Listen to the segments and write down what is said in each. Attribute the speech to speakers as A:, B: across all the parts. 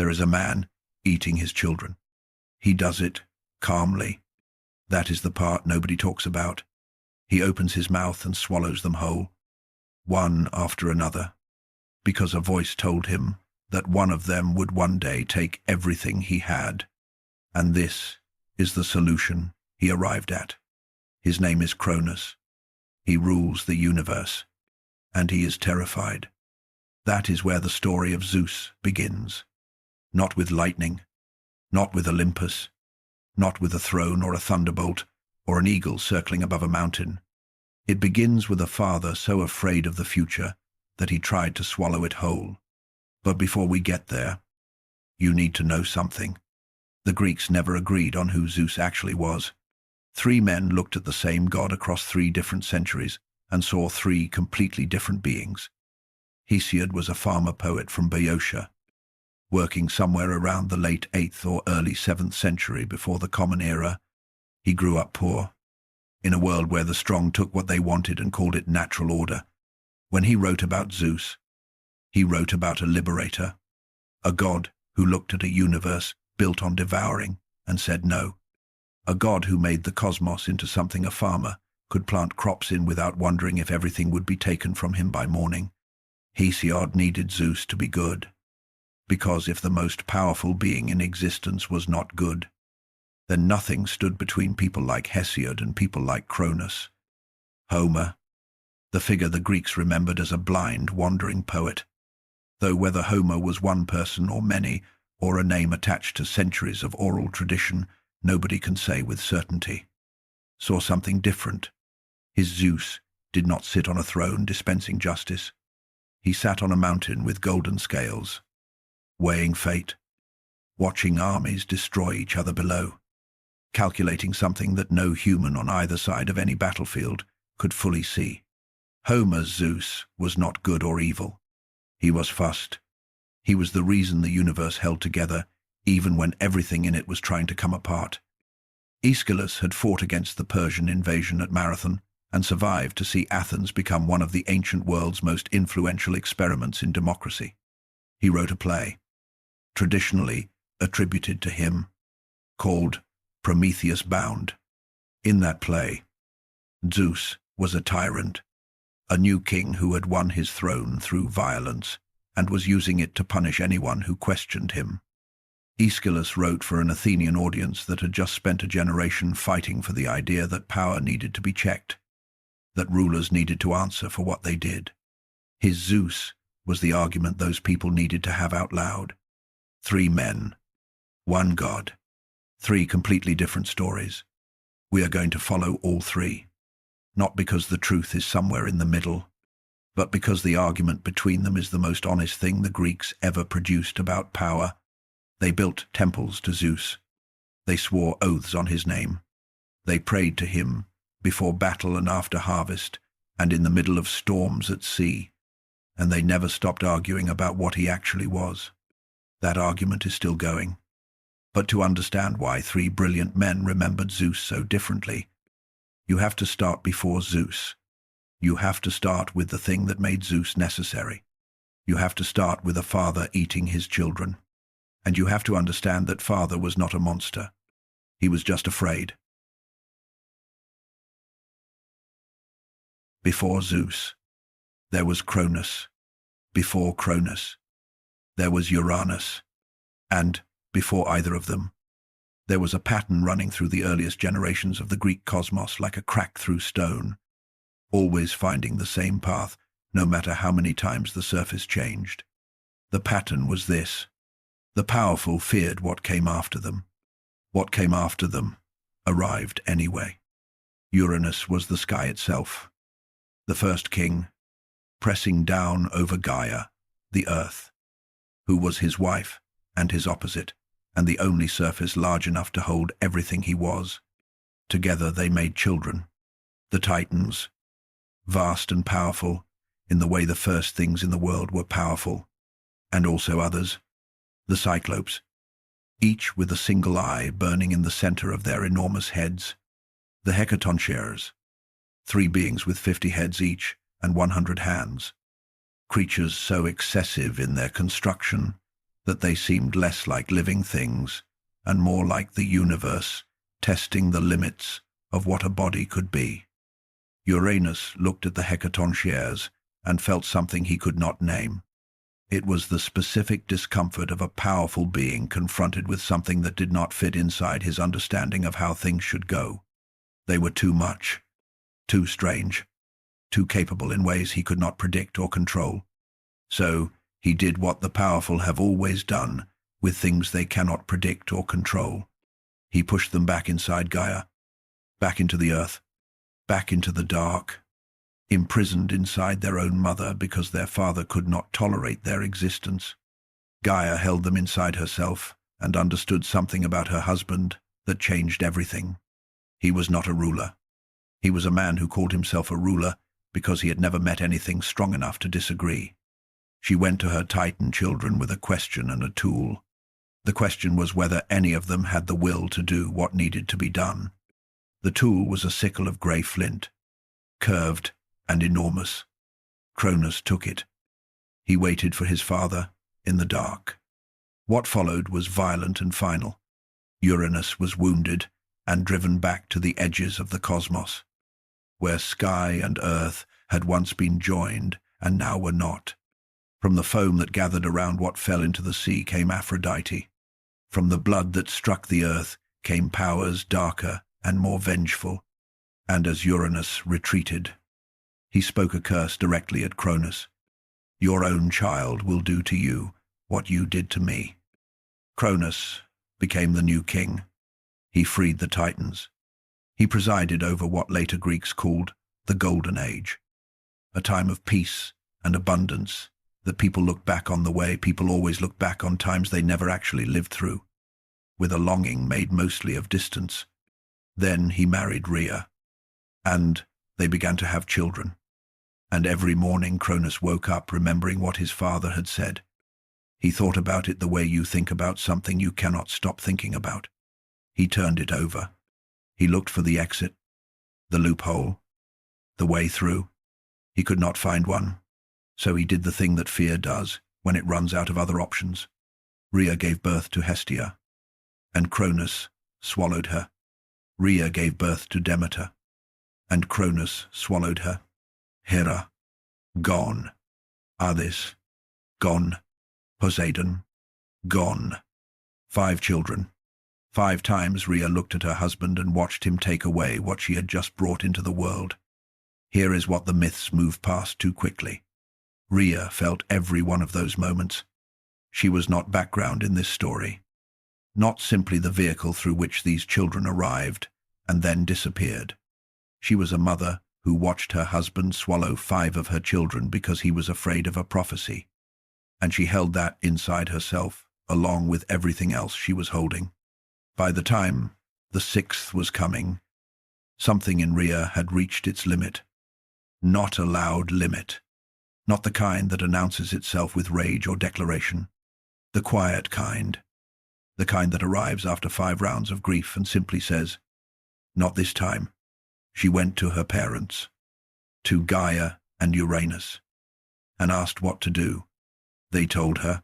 A: There is a man eating his children. He does it calmly. That is the part nobody talks about. He opens his mouth and swallows them whole, one after another, because a voice told him that one of them would one day take everything he had. And this is the solution he arrived at. His name is Cronus. He rules the universe, and he is terrified. That is where the story of Zeus begins. Not with lightning, not with Olympus, not with a throne or a thunderbolt or an eagle circling above a mountain. It begins with a father so afraid of the future that he tried to swallow it whole. But before we get there, you need to know something. The Greeks never agreed on who Zeus actually was. 3 men looked at the same god across 3 different centuries and saw 3 completely different beings. Hesiod was a farmer poet from Boeotia, working somewhere around the late 8th or early 7th century before the Common Era. He grew up poor, in a world where the strong took what they wanted and called it natural order. When he wrote about Zeus, he wrote about a liberator, a god who looked at a universe built on devouring and said no, a god who made the cosmos into something a farmer could plant crops in without wondering if everything would be taken from him by morning. Hesiod needed Zeus to be good, because if the most powerful being in existence was not good, then nothing stood between people like Hesiod and people like Cronus. Homer, the figure the Greeks remembered as a blind, wandering poet, though whether Homer was one person or many, or a name attached to centuries of oral tradition, nobody can say with certainty, saw something different. His Zeus did not sit on a throne dispensing justice. He sat on a mountain with golden scales, weighing fate, watching armies destroy each other below, calculating something that no human on either side of any battlefield could fully see. Homer's Zeus was not good or evil. He was fussed. He was the reason the universe held together, even when everything in it was trying to come apart. Aeschylus had fought against the Persian invasion at Marathon and survived to see Athens become one of the ancient world's most influential experiments in democracy. He wrote a play, traditionally attributed to him, called Prometheus Bound. In that play, Zeus was a tyrant, a new king who had won his throne through violence and was using it to punish anyone who questioned him. Aeschylus wrote for an Athenian audience that had just spent a generation fighting for the idea that power needed to be checked, that rulers needed to answer for what they did. His Zeus was the argument those people needed to have out loud. 3 men, 1 god, 3 completely different stories. We are going to follow all 3, not because the truth is somewhere in the middle, but because the argument between them is the most honest thing the Greeks ever produced about power. They built temples to Zeus. They swore oaths on his name. They prayed to him before battle and after harvest, and in the middle of storms at sea. And they never stopped arguing about what he actually was. That argument is still going. But to understand why 3 brilliant men remembered Zeus so differently, you have to start before Zeus. You have to start with the thing that made Zeus necessary. You have to start with a father eating his children. And you have to understand that father was not a monster. He was just afraid. Before Zeus, there was Cronus. Before Cronus, there was Uranus. And, before either of them, there was a pattern running through the earliest generations of the Greek cosmos like a crack through stone, always finding the same path, no matter how many times the surface changed. The pattern was this. The powerful feared what came after them. What came after them arrived anyway. Uranus was the sky itself, the first king, pressing down over Gaia, the earth, who was his wife and his opposite, and the only surface large enough to hold everything he was. Together they made children, the Titans, vast and powerful in the way the first things in the world were powerful, and also others, the Cyclopes, each with a single eye burning in the center of their enormous heads, the Hecatoncheires, 3 beings with 50 heads each and 100 hands, creatures so excessive in their construction that they seemed less like living things and more like the universe, testing the limits of what a body could be. Uranus looked at the hecatonciers and felt something he could not name. It was the specific discomfort of a powerful being confronted with something that did not fit inside his understanding of how things should go. They were too much, too strange, too capable in ways he could not predict or control. So he did what the powerful have always done with things they cannot predict or control. He pushed them back inside Gaia, back into the earth, back into the dark, imprisoned inside their own mother because their father could not tolerate their existence. Gaia held them inside herself and understood something about her husband that changed everything. He was not a ruler. He was a man who called himself a ruler because he had never met anything strong enough to disagree. She went to her Titan children with a question and a tool. The question was whether any of them had the will to do what needed to be done. The tool was a sickle of grey flint, curved and enormous. Cronus took it. He waited for his father in the dark. What followed was violent and final. Uranus was wounded and driven back to the edges of the cosmos, where sky and earth had once been joined and now were not. From the foam that gathered around what fell into the sea came Aphrodite. From the blood that struck the earth came powers darker and more vengeful. And as Uranus retreated, he spoke a curse directly at Cronus. Your own child will do to you what you did to me. Cronus became the new king. He freed the Titans. He presided over what later Greeks called the Golden Age, a time of peace and abundance that people look back on the way people always look back on times they never actually lived through, with a longing made mostly of distance. Then he married Rhea, and they began to have children. And every morning Cronus woke up remembering what his father had said. He thought about it the way you think about something you cannot stop thinking about. He turned it over. He looked for the exit, the loophole, the way through. He could not find one, so he did the thing that fear does when it runs out of other options. Rhea gave birth to Hestia, and Cronus swallowed her. Rhea gave birth to Demeter, and Cronus swallowed her. Hera, gone. Hades, gone. Poseidon, gone. 5 children. 5 times Rhea looked at her husband and watched him take away what she had just brought into the world. Here is what the myths move past too quickly. Rhea felt every one of those moments. She was not background in this story, not simply the vehicle through which these children arrived and then disappeared. She was a mother who watched her husband swallow 5 of her children because he was afraid of a prophecy, and she held that inside herself along with everything else she was holding. By the time the 6th was coming, something in Rhea had reached its limit. Not a loud limit. Not the kind that announces itself with rage or declaration. The quiet kind. The kind that arrives after 5 rounds of grief and simply says, "Not this time." She went to her parents, to Gaia and Uranus, and asked what to do. They told her.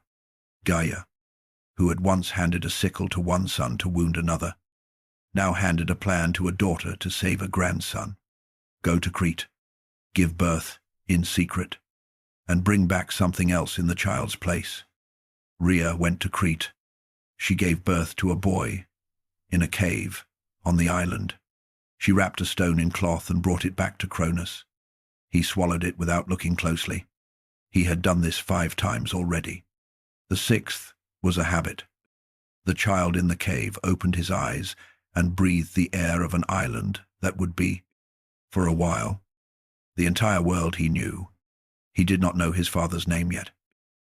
A: Gaia, who had once handed a sickle to one son to wound another, now handed a plan to a daughter to save a grandson. Go to Crete, give birth in secret, and bring back something else in the child's place. Rhea went to Crete. She gave birth to a boy in a cave on the island. She wrapped a stone in cloth and brought it back to Cronus. He swallowed it without looking closely. He had done this 5 times already. The 6th was a habit. The child in the cave opened his eyes and breathed the air of an island that would be, for a while, the entire world he knew. He did not know his father's name yet.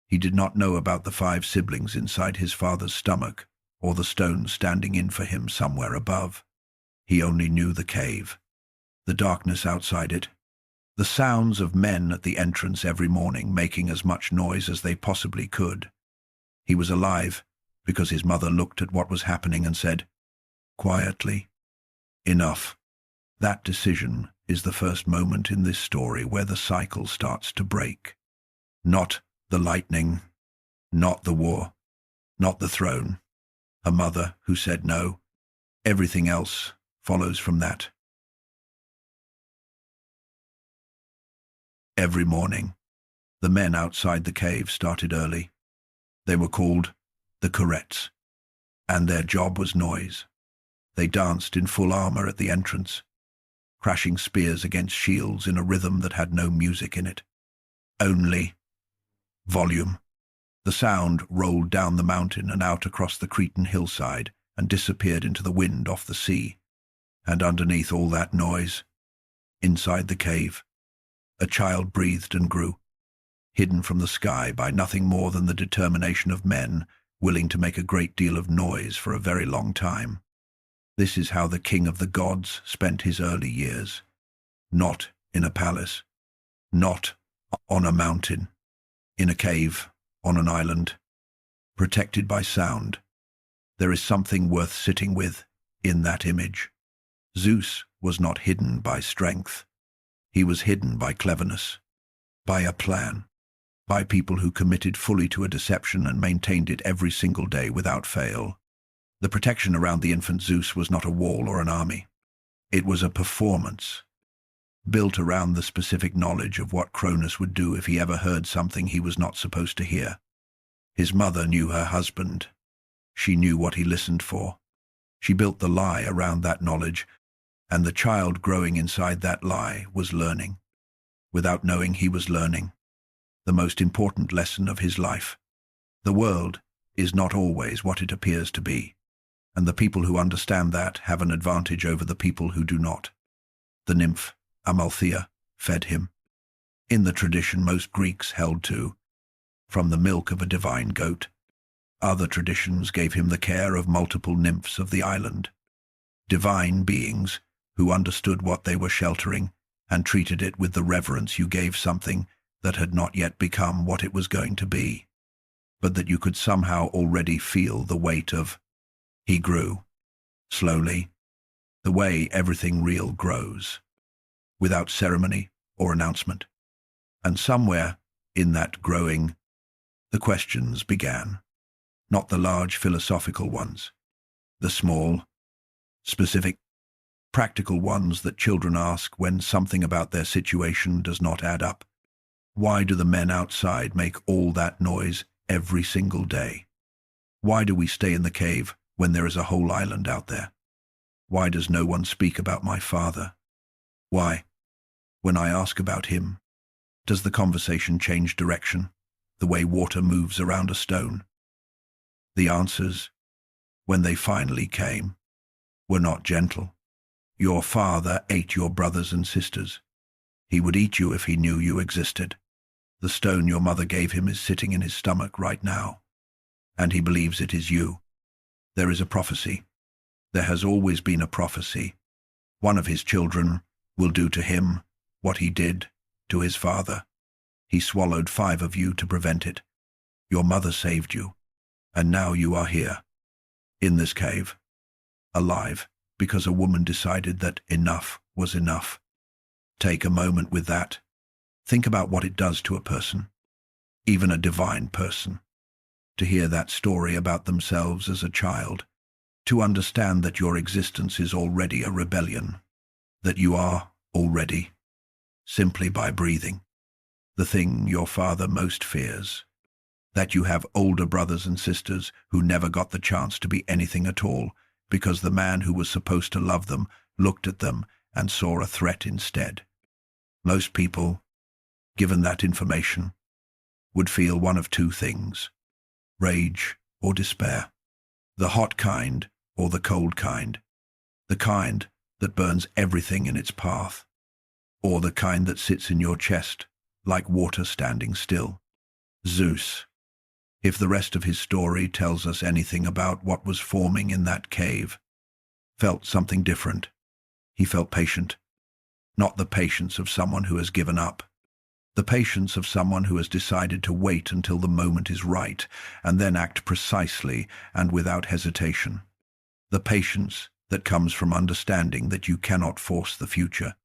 A: He did not know about the 5 siblings inside his father's stomach or the stone standing in for him somewhere above. He only knew the cave, the darkness outside it, the sounds of men at the entrance every morning making as much noise as they possibly could. He was alive because his mother looked at what was happening and said, quietly, "Enough." That decision is the first moment in this story where the cycle starts to break. Not the lightning, not the war, not the throne, a mother who said no. Everything else follows from that. Every morning, the men outside the cave started early. They were called the Courettes, and their job was noise. They danced in full armor at the entrance, crashing spears against shields in a rhythm that had no music in it. Only volume. The sound rolled down the mountain and out across the Cretan hillside and disappeared into the wind off the sea. And underneath all that noise, inside the cave, a child breathed and grew, hidden from the sky by nothing more than the determination of men willing to make a great deal of noise for a very long time. This is how the king of the gods spent his early years. Not in a palace, not on a mountain, in a cave, on an island, protected by sound. There is something worth sitting with in that image. Zeus was not hidden by strength. He was hidden by cleverness, by a plan, by people who committed fully to a deception and maintained it every single day without fail. The protection around the infant Zeus was not a wall or an army. It was a performance, built around the specific knowledge of what Cronus would do if he ever heard something he was not supposed to hear. His mother knew her husband. She knew what he listened for. She built the lie around that knowledge, and the child growing inside that lie was learning, without knowing he was learning, the most important lesson of his life. The world is not always what it appears to be, and the people who understand that have an advantage over the people who do not. The nymph, Amalthea, fed him, in the tradition most Greeks held to, from the milk of a divine goat. Other traditions gave him the care of multiple nymphs of the island, divine beings who understood what they were sheltering and treated it with the reverence you gave something that had not yet become what it was going to be, but that you could somehow already feel the weight of. He grew, slowly, the way everything real grows, without ceremony or announcement. And somewhere in that growing, the questions began, not the large philosophical ones, the small, specific, practical ones that children ask when something about their situation does not add up. Why do the men outside make all that noise every single day? Why do we stay in the cave when there is a whole island out there? Why does no one speak about my father? Why, when I ask about him, does the conversation change direction, the way water moves around a stone? The answers, when they finally came, were not gentle. Your father ate your brothers and sisters. He would eat you if he knew you existed. The stone your mother gave him is sitting in his stomach right now, and he believes it is you. There is a prophecy. There has always been a prophecy. One of his children will do to him what he did to his father. He swallowed 5 of you to prevent it. Your mother saved you, and now you are here, in this cave, alive, because a woman decided that enough was enough. Take a moment with that. Think about what it does to a person, even a divine person, to hear that story about themselves as a child, to understand that your existence is already a rebellion, that you are already, simply by breathing, the thing your father most fears, that you have older brothers and sisters who never got the chance to be anything at all because the man who was supposed to love them looked at them and saw a threat instead. Most people, given that information, would feel one of 2 things: rage or despair, the hot kind or the cold kind, the kind that burns everything in its path, or the kind that sits in your chest like water standing still. Zeus, if the rest of his story tells us anything about what was forming in that cave, felt something different. He felt patient, not the patience of someone who has given up, the patience of someone who has decided to wait until the moment is right and then act precisely and without hesitation. The patience that comes from understanding that you cannot force the future.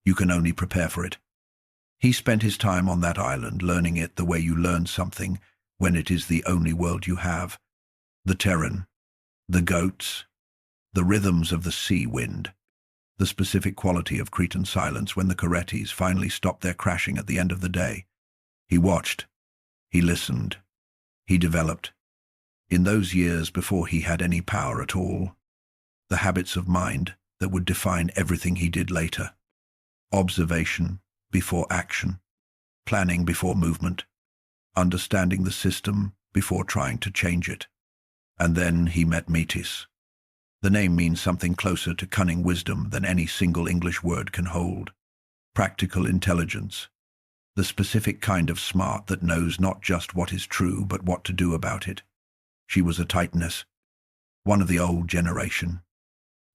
A: You can only prepare for it. He spent his time on that island learning it the way you learn something when it is the only world you have, The Terran, the goats, the rhythms of the sea wind, the specific quality of Cretan silence when the Caretes finally stopped their crashing at the end of the day. He watched, he listened, he developed. In those years before he had any power at all, the habits of mind that would define everything he did later. Observation before action, planning before movement, understanding the system before trying to change it. And then he met Metis. The name means something closer to cunning wisdom than any single English word can hold. Practical intelligence, the specific kind of smart that knows not just what is true but what to do about it. She was a Titaness, one of the old generation,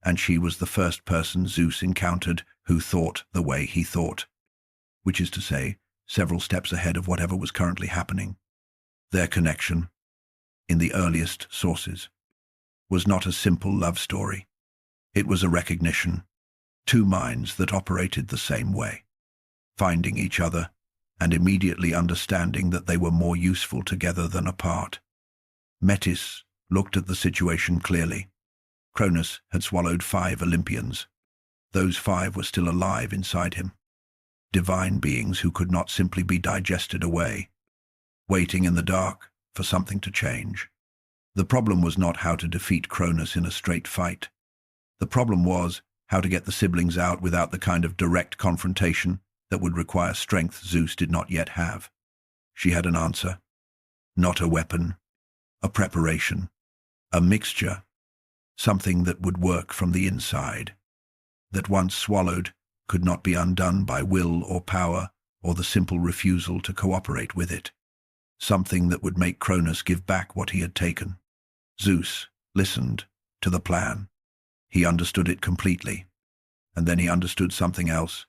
A: and she was the first person Zeus encountered who thought the way he thought, which is to say, several steps ahead of whatever was currently happening. Their connection, in the earliest sources, was not a simple love story. It was a recognition, two minds that operated the same way, finding each other and immediately understanding that they were more useful together than apart. Metis looked at the situation clearly. Cronus had swallowed 5 Olympians. Those 5 were still alive inside him. Divine beings who could not simply be digested away, waiting in the dark for something to change. The problem was not how to defeat Cronus in a straight fight. The problem was how to get the siblings out without the kind of direct confrontation that would require strength Zeus did not yet have. She had an answer. Not a weapon, a preparation, a mixture, something that would work from the inside, that once swallowed could not be undone by will or power or the simple refusal to cooperate with it. Something that would make Cronus give back what he had taken. Zeus listened to the plan. He understood it completely. And then he understood something else.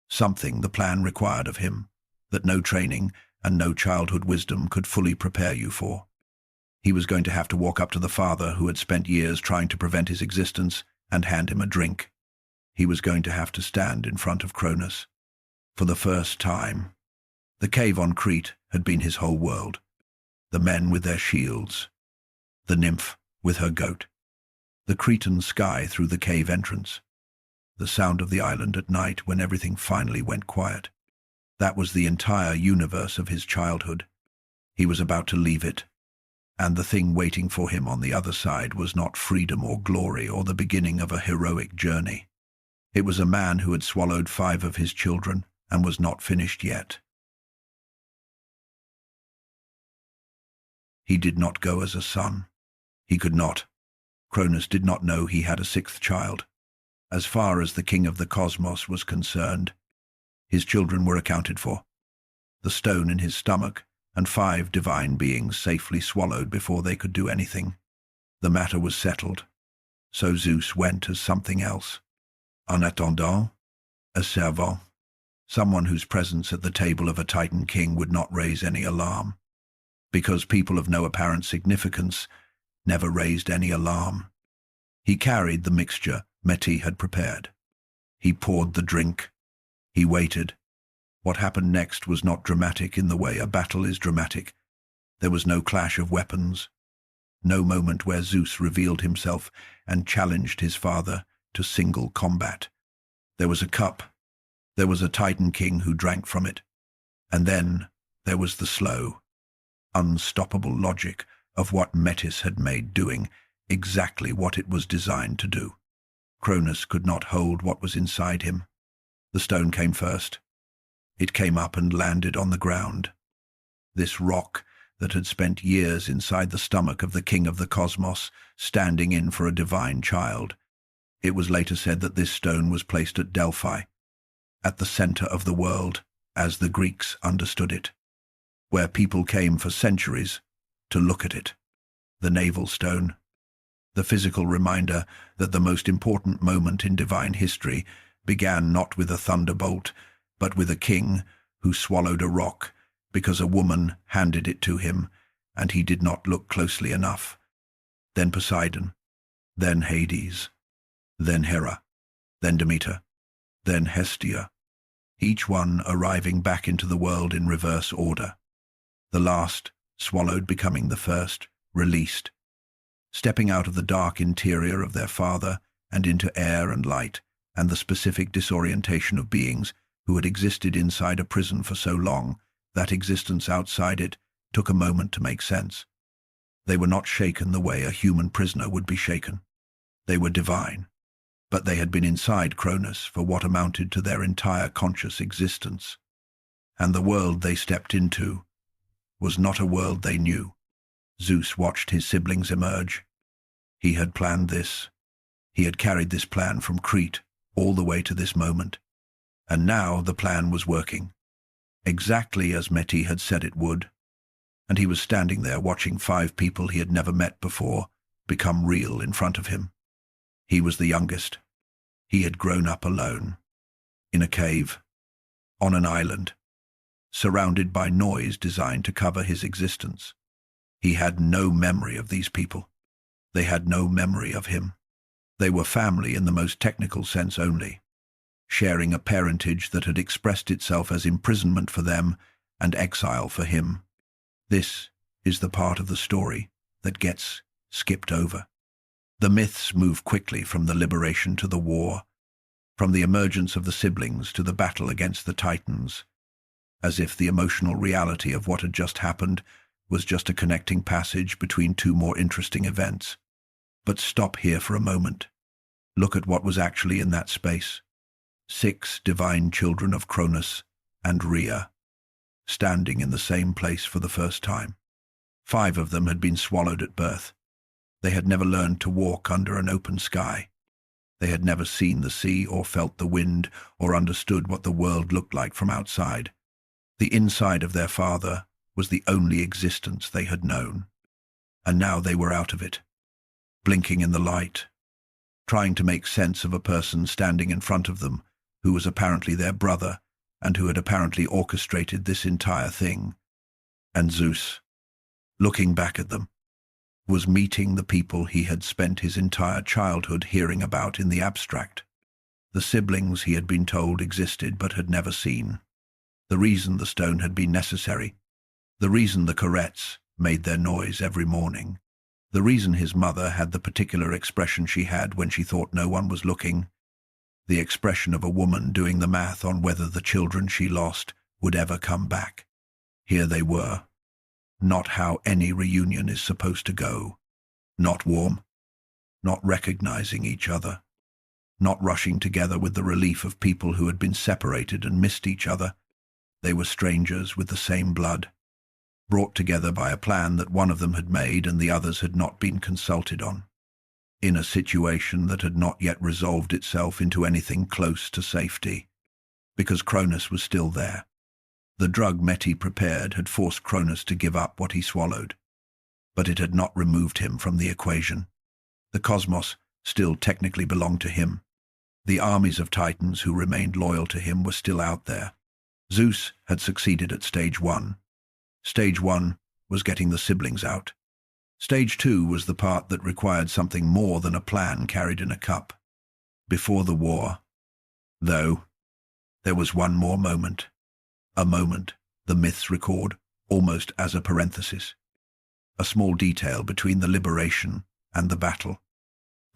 A: Something the plan required of him, that no training and no childhood wisdom could fully prepare you for. He was going to have to walk up to the father who had spent years trying to prevent his existence and hand him a drink. He was going to have to stand in front of Cronus. For the first time. The cave on Crete had been his whole world. The men with their shields. The nymph with her goat. The Cretan sky through the cave entrance. The sound of the island at night when everything finally went quiet. That was the entire universe of his childhood. He was about to leave it. And the thing waiting for him on the other side was not freedom or glory or the beginning of a heroic journey. It was a man who had swallowed 5 of his children and was not finished yet. He did not go as a son. He could not. Cronus did not know he had a 6th child. As far as the king of the cosmos was concerned, his children were accounted for. The stone in his stomach and 5 divine beings safely swallowed before they could do anything. The matter was settled. So Zeus went as something else. En attendant, a servant. Someone whose presence at the table of a Titan king would not raise any alarm. Because people of no apparent significance never raised any alarm. He carried the mixture Metis had prepared. He poured the drink. He waited. What happened next was not dramatic in the way a battle is dramatic. There was no clash of weapons. No moment where Zeus revealed himself and challenged his father to single combat. There was a cup. There was a Titan king who drank from it. And then there was the slow, unstoppable logic of what Metis had made doing exactly what it was designed to do. Cronus could not hold what was inside him. The stone came first. It came up and landed on the ground. This rock that had spent years inside the stomach of the king of the cosmos, standing in for a divine child. It was later said that this stone was placed at Delphi, at the center of the world, as the Greeks understood it, where people came for centuries to look at it. The navel stone, the physical reminder that the most important moment in divine history began not with a thunderbolt, but with a king who swallowed a rock because a woman handed it to him and he did not look closely enough. Then Poseidon, then Hades, then Hera, then Demeter, then Hestia, each one arriving back into the world in reverse order. The last, swallowed becoming the first, released, stepping out of the dark interior of their father and into air and light, and the specific disorientation of beings who had existed inside a prison for so long that existence outside it took a moment to make sense. They were not shaken the way a human prisoner would be shaken. They were divine, but they had been inside Cronus for what amounted to their entire conscious existence. And the world they stepped into was not a world they knew. Zeus watched his siblings emerge. He had planned this. He had carried this plan from Crete all the way to this moment. And now the plan was working, exactly as Metis had said it would. And he was standing there watching 5 people he had never met before become real in front of him. He was the youngest. He had grown up alone, in a cave, on an island, surrounded by noise designed to cover his existence. He had no memory of these people. They had no memory of him. They were family in the most technical sense only, sharing a parentage that had expressed itself as imprisonment for them and exile for him. This is the part of the story that gets skipped over. The myths move quickly from the liberation to the war, from the emergence of the siblings to the battle against the Titans, as if the emotional reality of what had just happened was just a connecting passage between 2 more interesting events. But stop here for a moment. Look at what was actually in that space. 6 divine children of Cronus and Rhea, standing in the same place for the first time. 5 of them had been swallowed at birth. They had never learned to walk under an open sky. They had never seen the sea or felt the wind or understood what the world looked like from outside. The inside of their father was the only existence they had known. And now they were out of it, blinking in the light, trying to make sense of a person standing in front of them who was apparently their brother and who had apparently orchestrated this entire thing. And Zeus, looking back at them, was meeting the people he had spent his entire childhood hearing about in the abstract. The siblings he had been told existed but had never seen. The reason the stone had been necessary. The reason the carets made their noise every morning. The reason his mother had the particular expression she had when she thought no one was looking. The expression of a woman doing the math on whether the children she lost would ever come back. Here they were. Not how any reunion is supposed to go. Not warm. Not recognizing each other. Not rushing together with the relief of people who had been separated and missed each other. They were strangers with the same blood, brought together by a plan that one of them had made and the others had not been consulted on, in a situation that had not yet resolved itself into anything close to safety, because Cronus was still there. The drug Metis prepared had forced Cronus to give up what he swallowed, but it had not removed him from the equation. The cosmos still technically belonged to him. The armies of Titans who remained loyal to him were still out there. Zeus had succeeded at stage 1. Stage 1 was getting the siblings out. Stage 2 was the part that required something more than a plan carried in a cup. Before the war, though, there was one more moment. A moment, the myths record, almost as a parenthesis. A small detail between the liberation and the battle,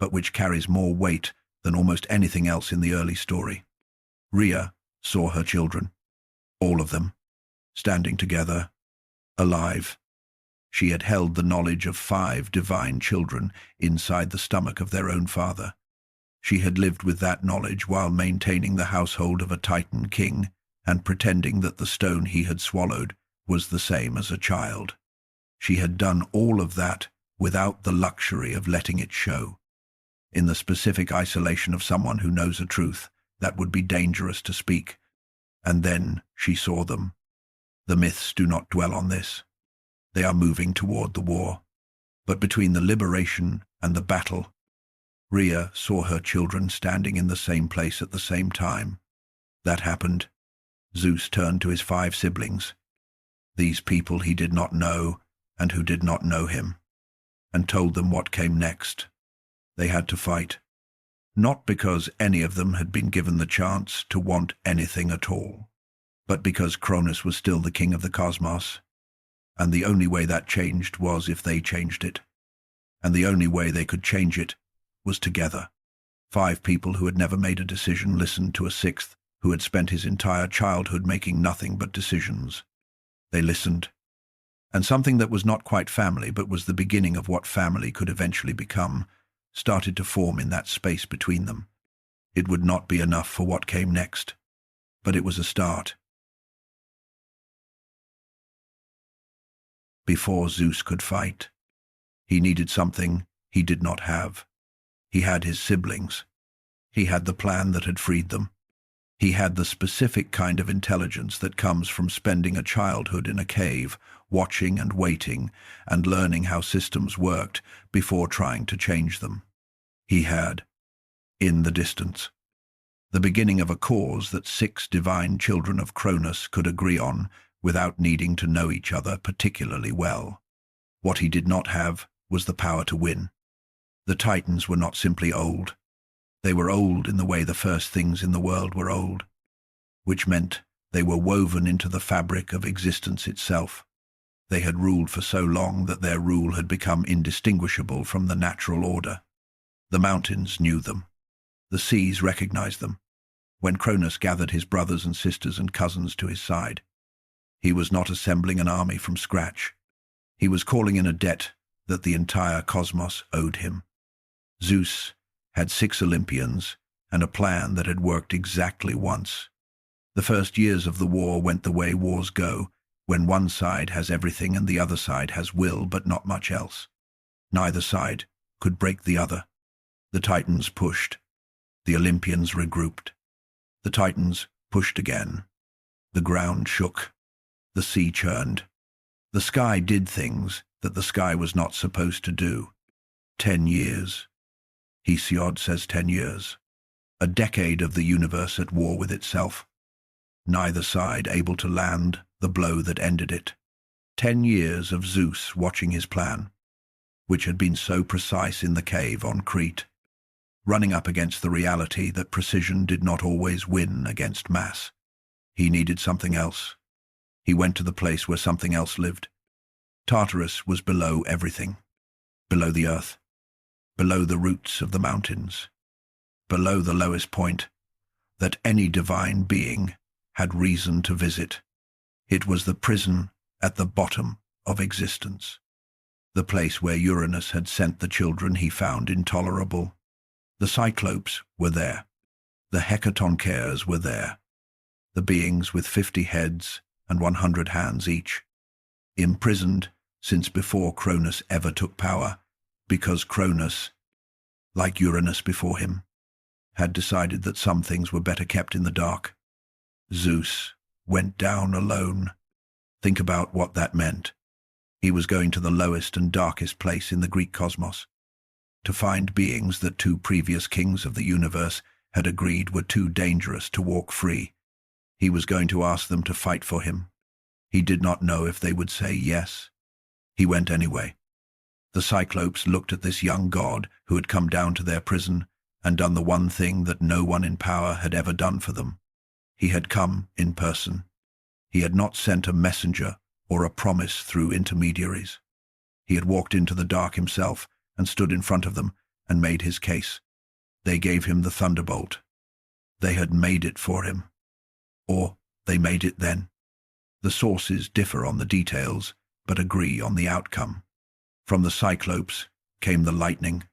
A: but which carries more weight than almost anything else in the early story. Rhea saw her children, all of them, standing together, alive. She had held the knowledge of 5 divine children inside the stomach of their own father. She had lived with that knowledge while maintaining the household of a Titan king and pretending that the stone he had swallowed was the same as a child. She had done all of that without the luxury of letting it show. In the specific isolation of someone who knows a truth that would be dangerous to speak. And then she saw them. The myths do not dwell on this. They are moving toward the war. But between the liberation and the battle, Rhea saw her children standing in the same place at the same time. That happened. Zeus turned to his 5 siblings, these people he did not know and who did not know him, and told them what came next. They had to fight, not because any of them had been given the chance to want anything at all, but because Cronus was still the king of the cosmos, and the only way that changed was if they changed it. and the only way they could change it was together. 5 people who had never made a decision listened to a 6th who had spent his entire childhood making nothing but decisions. They listened, and something that was not quite family but was the beginning of what family could eventually become started to form in that space between them. It would not be enough for what came next, but it was a start. Before Zeus could fight, he needed something he did not have. He had his siblings. He had the plan that had freed them. He had the specific kind of intelligence that comes from spending a childhood in a cave, watching and waiting, and learning how systems worked before trying to change them. He had, in the distance, the beginning of a cause that 6 divine children of Cronus could agree on without needing to know each other particularly well. What he did not have was the power to win. The Titans were not simply old. They were old in the way the first things in the world were old, which meant they were woven into the fabric of existence itself. They had ruled for so long that their rule had become indistinguishable from the natural order. The mountains knew them. The seas recognized them. When Cronus gathered his brothers and sisters and cousins to his side, he was not assembling an army from scratch. He was calling in a debt that the entire cosmos owed him. Zeus had 6 Olympians and a plan that had worked exactly once. The first years of the war went the way wars go, when one side has everything and the other side has will but not much else. Neither side could break the other. The Titans pushed. The Olympians regrouped. The Titans pushed again. The ground shook. The sea churned. The sky did things that the sky was not supposed to do. 10 years. Hesiod says 10 years. A decade of the universe at war with itself. Neither side able to land the blow that ended it. 10 years of Zeus watching his plan, which had been so precise in the cave on Crete, running up against the reality that precision did not always win against mass. He needed something else. He went to the place where something else lived. Tartarus was below everything. Below the earth. Below the roots of the mountains. Below the lowest point that any divine being had reason to visit. It was the prison at the bottom of existence. The place where Uranus had sent the children he found intolerable. The Cyclopes were there. The Hecatoncheires were there. The beings with 50 heads and 100 hands each. Imprisoned since before Cronus ever took power, because Cronus, like Uranus before him, had decided that some things were better kept in the dark. Zeus went down alone. Think about what that meant. He was going to the lowest and darkest place in the Greek cosmos, to find beings that 2 previous kings of the universe had agreed were too dangerous to walk free. He was going to ask them to fight for him. He did not know if they would say yes. He went anyway. The Cyclopes looked at this young god who had come down to their prison and done the one thing that no one in power had ever done for them. He had come in person. He had not sent a messenger or a promise through intermediaries. He had walked into the dark himself and stood in front of them and made his case. They gave him the thunderbolt. They had made it for him. Or they made it then. The sources differ on the details, but agree on the outcome. From the Cyclopes came the lightning,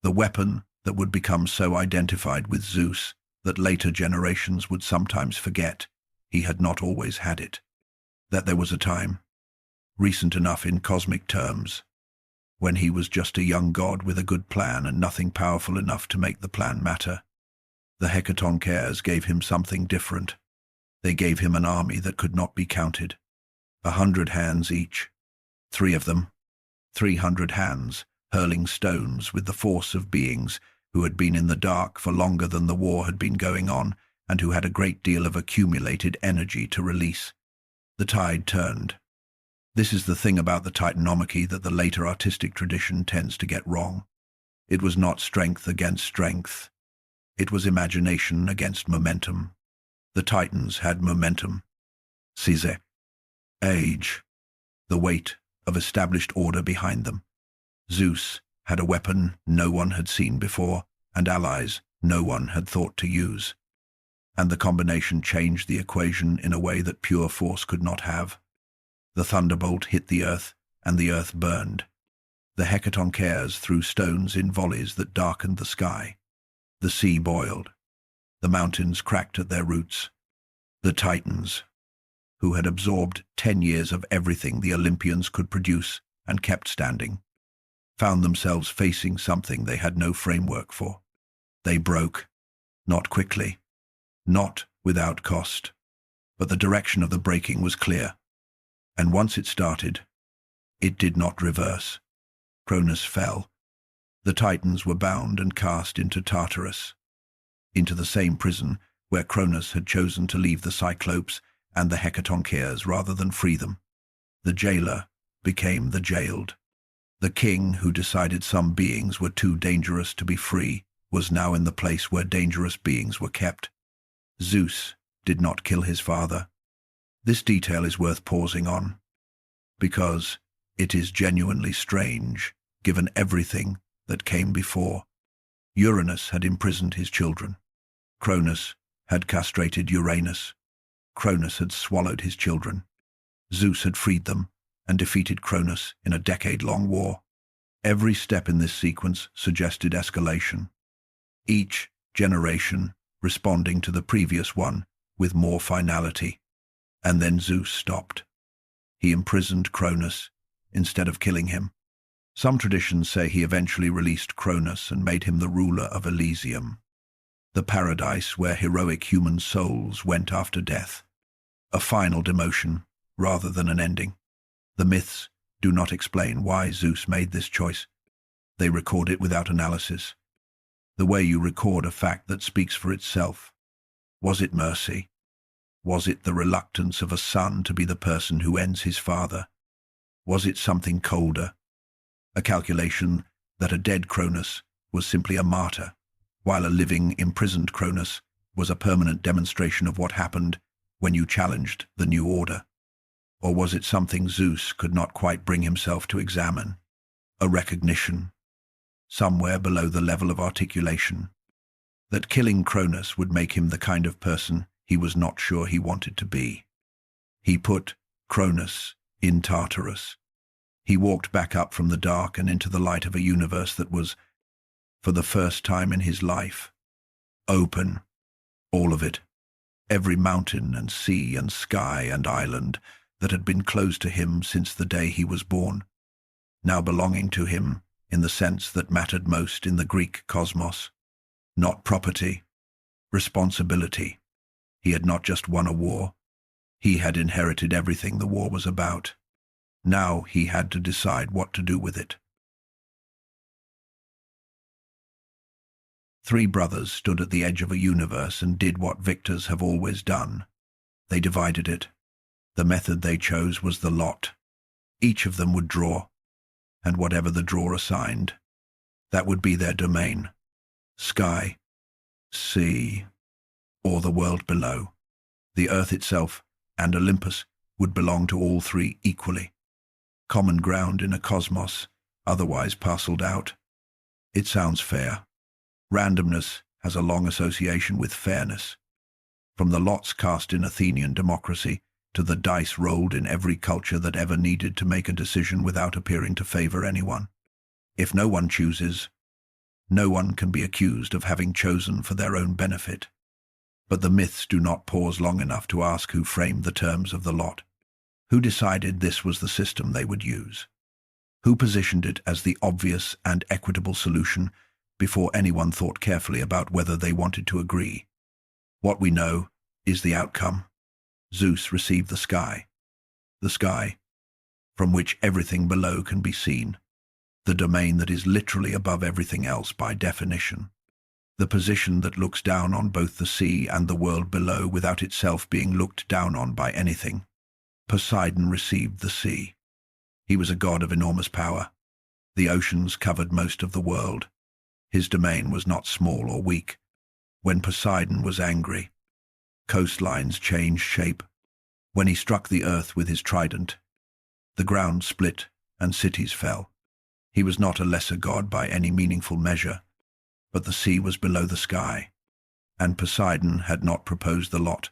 A: the weapon that would become so identified with Zeus that later generations would sometimes forget he had not always had it, that there was a time, recent enough in cosmic terms, when he was just a young god with a good plan and nothing powerful enough to make the plan matter. The Hecatoncheires gave him something different. They gave him an army that could not be counted. 100 hands each. 3 of them. 300 hands, hurling stones with the force of beings who had been in the dark for longer than the war had been going on and who had a great deal of accumulated energy to release. The tide turned. This is the thing about the Titanomachy that the later artistic tradition tends to get wrong. It was not strength against strength. It was imagination against momentum. The Titans had momentum. Caesar. Age. The weight of established order behind them. Zeus had a weapon no one had seen before, and allies no one had thought to use. And the combination changed the equation in a way that pure force could not have. The thunderbolt hit the earth, and the earth burned. The hecatonkers threw stones in volleys that darkened the sky. The sea boiled. The mountains cracked at their roots. The Titans, who had absorbed 10 years of everything the Olympians could produce and kept standing, found themselves facing something they had no framework for. They broke, not quickly, not without cost, but the direction of the breaking was clear. And once it started, it did not reverse. Cronus fell. The Titans were bound and cast into Tartarus, into the same prison where Cronus had chosen to leave the Cyclopes and the hecatonkers rather than free them. The jailer became the jailed. The king, who decided some beings were too dangerous to be free, was now in the place where dangerous beings were kept. Zeus did not kill his father. This detail is worth pausing on, because it is genuinely strange, given everything that came before. Uranus had imprisoned his children. Cronus had castrated Uranus. Cronus had swallowed his children. Zeus had freed them and defeated Cronus in a decade-long war. Every step in this sequence suggested escalation, each generation responding to the previous one with more finality. And then Zeus stopped. He imprisoned Cronus instead of killing him. Some traditions say he eventually released Cronus and made him the ruler of Elysium, the paradise where heroic human souls went after death. A final demotion rather than an ending. The myths do not explain why Zeus made this choice. They record it without analysis. The way you record a fact that speaks for itself. Was it mercy? Was it the reluctance of a son to be the person who ends his father? Was it something colder? A calculation that a dead Cronus was simply a martyr, while a living, imprisoned Cronus was a permanent demonstration of what happened when you challenged the new order? Or was it something Zeus could not quite bring himself to examine? A recognition, somewhere below the level of articulation, that killing Cronus would make him the kind of person he was not sure he wanted to be. He put Cronus in Tartarus. He walked back up from the dark and into the light of a universe that was, for the first time in his life, open. All of it. Every mountain and sea and sky and island that had been closed to him since the day he was born, now belonging to him in the sense that mattered most in the Greek cosmos. Not property, responsibility. He had not just won a war. He had inherited everything the war was about. Now he had to decide what to do with it. 3 brothers stood at the edge of a universe and did what victors have always done. They divided it. The method they chose was the lot. Each of them would draw, and whatever the drawer assigned, that would be their domain. Sky, sea, or the world below. The earth itself and Olympus would belong to all 3 equally. Common ground in a cosmos, otherwise parceled out. It sounds fair. Randomness has a long association with fairness. From the lots cast in Athenian democracy to the dice rolled in every culture that ever needed to make a decision without appearing to favor anyone. If no one chooses, no one can be accused of having chosen for their own benefit. But the myths do not pause long enough to ask who framed the terms of the lot. Who decided this was the system they would use? Who positioned it as the obvious and equitable solution before anyone thought carefully about whether they wanted to agree? What we know is the outcome. Zeus received the sky from which everything below can be seen, the domain that is literally above everything else by definition, the position that looks down on both the sea and the world below without itself being looked down on by anything. Poseidon received the sea. He was a god of enormous power. The oceans covered most of the world. His domain was not small or weak. When Poseidon was angry, coastlines changed shape. When he struck the earth with his trident, the ground split and cities fell. He was not a lesser god by any meaningful measure, but the sea was below the sky, and Poseidon had not proposed the lot.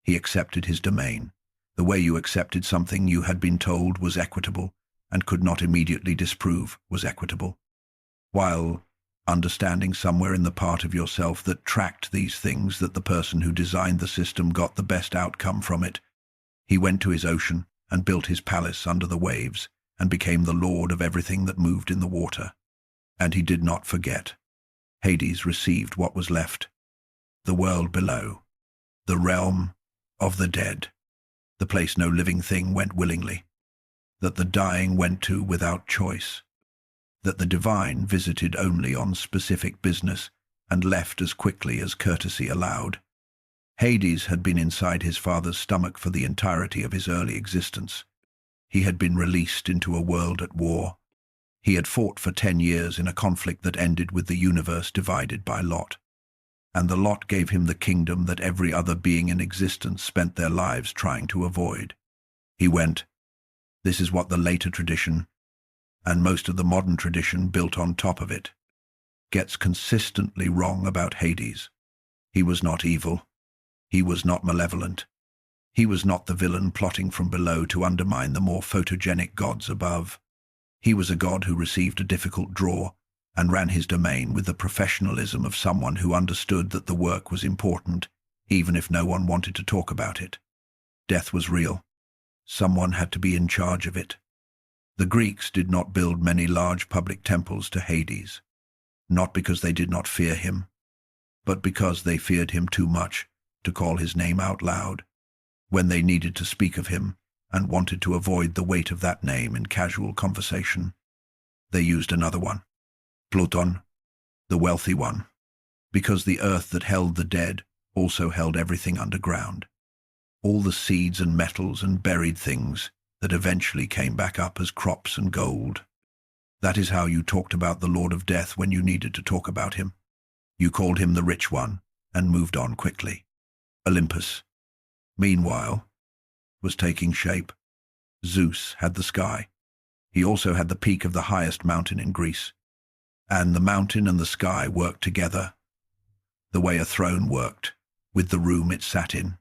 A: He accepted his domain, the way you accepted something you had been told was equitable and could not immediately disprove was equitable, while understanding somewhere in the part of yourself that tracked these things that the person who designed the system got the best outcome from it. He went to his ocean and built his palace under the waves and became the lord of everything that moved in the water. And he did not forget. Hades received what was left. The world below. The realm of the dead. The place no living thing went willingly. That the dying went to without choice. That the divine visited only on specific business and left as quickly as courtesy allowed. Hades had been inside his father's stomach for the entirety of his early existence. He had been released into a world at war. He had fought for 10 years in a conflict that ended with the universe divided by lot. And the lot gave him the kingdom that every other being in existence spent their lives trying to avoid. He went, this is what the later tradition, and most of the modern tradition built on top of it, gets consistently wrong about Hades. He was not evil. He was not malevolent. He was not the villain plotting from below to undermine the more photogenic gods above. He was a god who received a difficult draw and ran his domain with the professionalism of someone who understood that the work was important, even if no one wanted to talk about it. Death was real. Someone had to be in charge of it. The Greeks did not build many large public temples to Hades, not because they did not fear him, but because they feared him too much to call his name out loud, when they needed to speak of him and wanted to avoid the weight of that name in casual conversation. They used another one, Pluton, the wealthy one, because the earth that held the dead also held everything underground, all the seeds and metals and buried things that eventually came back up as crops and gold. That is how you talked about the Lord of Death when you needed to talk about him. You called him the rich one and moved on quickly. Olympus, meanwhile, was taking shape. Zeus had the sky. He also had the peak of the highest mountain in Greece. And the mountain and the sky worked together, the way a throne worked, with the room it sat in.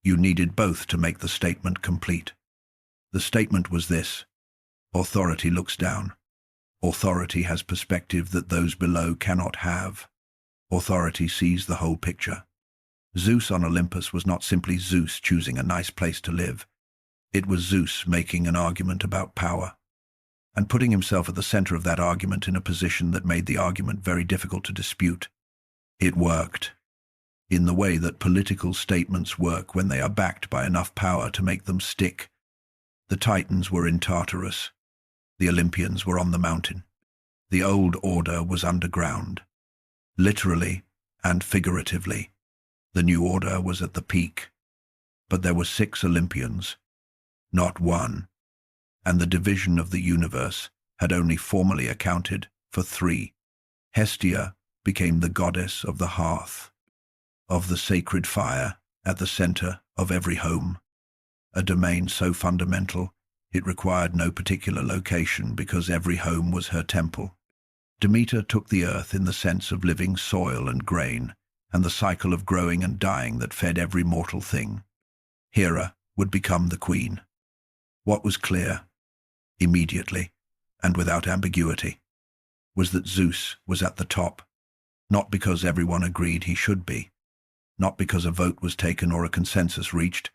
A: You needed both to make the statement complete. The statement was this: authority looks down. Authority has perspective that those below cannot have. Authority sees the whole picture. Zeus on Olympus was not simply Zeus choosing a nice place to live. It was Zeus making an argument about power, and putting himself at the center of that argument in a position that made the argument very difficult to dispute. It worked, in the way that political statements work when they are backed by enough power to make them stick. The Titans were in Tartarus. The Olympians were on the mountain. The old order was underground. Literally and figuratively, the new order was at the peak. But there were 6 Olympians, not one, and the division of the universe had only formally accounted for 3. Hestia became the goddess of the hearth, of the sacred fire at the center of every home, a domain so fundamental it required no particular location because every home was her temple. Demeter took the earth in the sense of living soil and grain, and the cycle of growing and dying that fed every mortal thing. Hera would become the queen. What was clear, immediately, and without ambiguity, was that Zeus was at the top, not because everyone agreed he should be, not because a vote was taken or a consensus reached,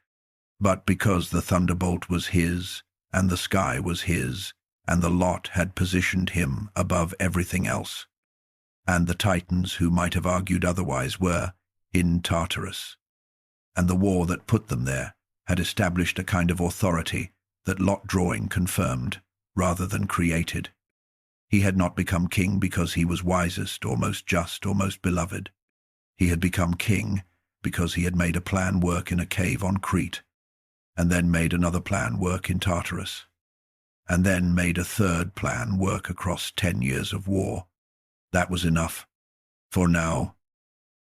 A: but because the thunderbolt was his, and the sky was his, and the lot had positioned him above everything else. And the Titans who might have argued otherwise were in Tartarus. And the war that put them there had established a kind of authority that lot drawing confirmed, rather than created. He had not become king because he was wisest or most just or most beloved. He had become king because he had made a plan work in a cave on Crete, and then made another plan work in Tartarus, and then made a third plan work across 10 years of war. That was enough. For now,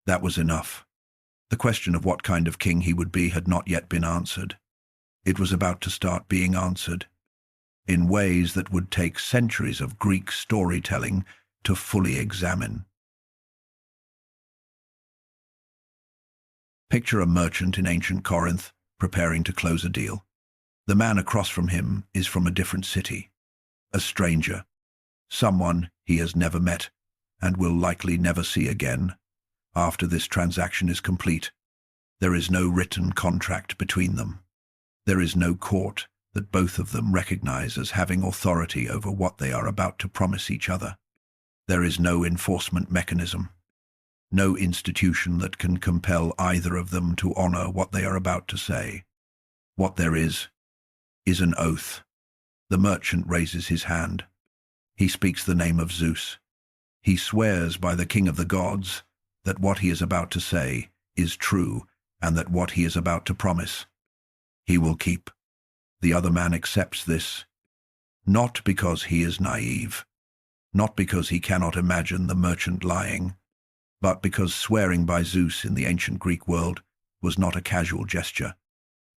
A: that was enough. The question of what kind of king he would be had not yet been answered. It was about to start being answered. in ways that would take centuries of Greek storytelling to fully examine. Picture a merchant in ancient Corinth preparing to close a deal. The man across from him is from a different city, a stranger, someone he has never met and will likely never see again after this transaction is complete. There is no written contract between them. There is no court that both of them recognize as having authority over what they are about to promise each other. There is no enforcement mechanism, no institution that can compel either of them to honor what they are about to say. What there is an oath. The merchant raises his hand. He speaks the name of Zeus. He swears by the king of the gods that what he is about to say is true and that what he is about to promise, he will keep. The other man accepts this, not because he is naive, not because he cannot imagine the merchant lying, but because swearing by Zeus in the ancient Greek world was not a casual gesture.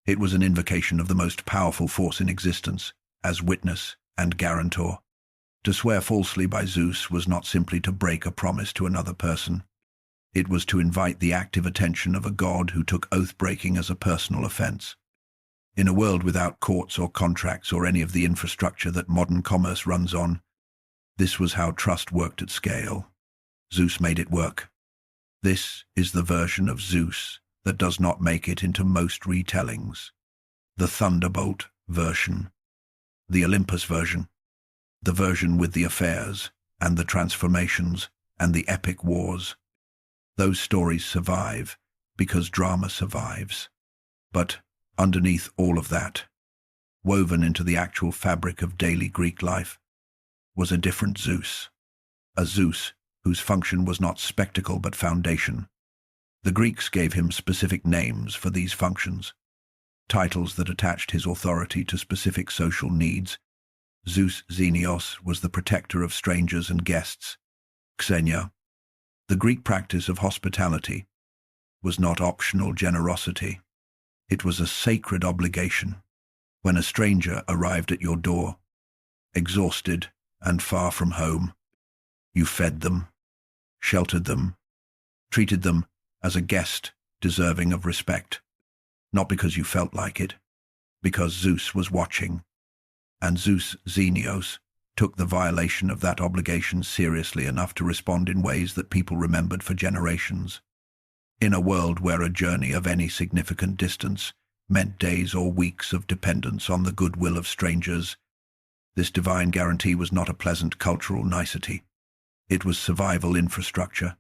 A: It was an invocation of the most powerful force in existence, as witness and guarantor. To swear falsely by Zeus was not simply to break a promise to another person. It was to invite the active attention of a god who took oath-breaking as a personal offense. In a world without courts or contracts or any of the infrastructure that modern commerce runs on, this was how trust worked at scale. Zeus made it work. This is the version of Zeus that does not make it into most retellings. The Thunderbolt version. The Olympus version. The version with the affairs and the transformations and the epic wars. Those stories survive because drama survives. But underneath all of that, woven into the actual fabric of daily Greek life, was a different Zeus. A Zeus whose function was not spectacle but foundation. The Greeks gave him specific names for these functions, titles that attached his authority to specific social needs. Zeus Xenios was the protector of strangers and guests. Xenia, the Greek practice of hospitality, was not optional generosity. It was a sacred obligation. When a stranger arrived at your door, exhausted and far from home, you fed them, sheltered them, treated them as a guest deserving of respect, not because you felt like it, because Zeus was watching. And Zeus Xenios took the violation of that obligation seriously enough to respond in ways that people remembered for generations. In a world where a journey of any significant distance meant days or weeks of dependence on the goodwill of strangers, this divine guarantee was not a pleasant cultural nicety. It was survival infrastructure.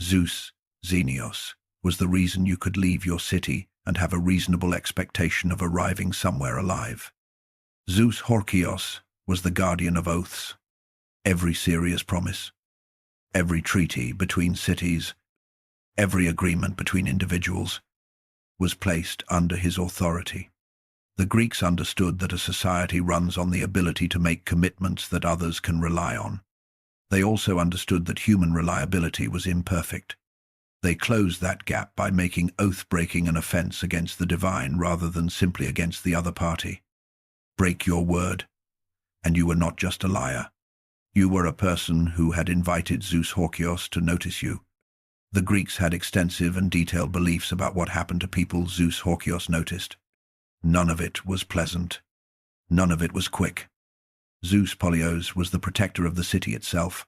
A: Zeus Xenios was the reason you could leave your city and have a reasonable expectation of arriving somewhere alive. Zeus Horkios was the guardian of oaths. Every serious promise, every treaty between cities, every agreement between individuals was placed under his authority. The Greeks understood that a society runs on the ability to make commitments that others can rely on. They also understood that human reliability was imperfect. They closed that gap by making oath-breaking an offense against the divine rather than simply against the other party. Break your word, and you were not just a liar. You were a person who had invited Zeus Horkios to notice you. The Greeks had extensive and detailed beliefs about what happened to people Zeus Horkios noticed. None of it was pleasant. None of it was quick. Zeus Polios was the protector of the city itself,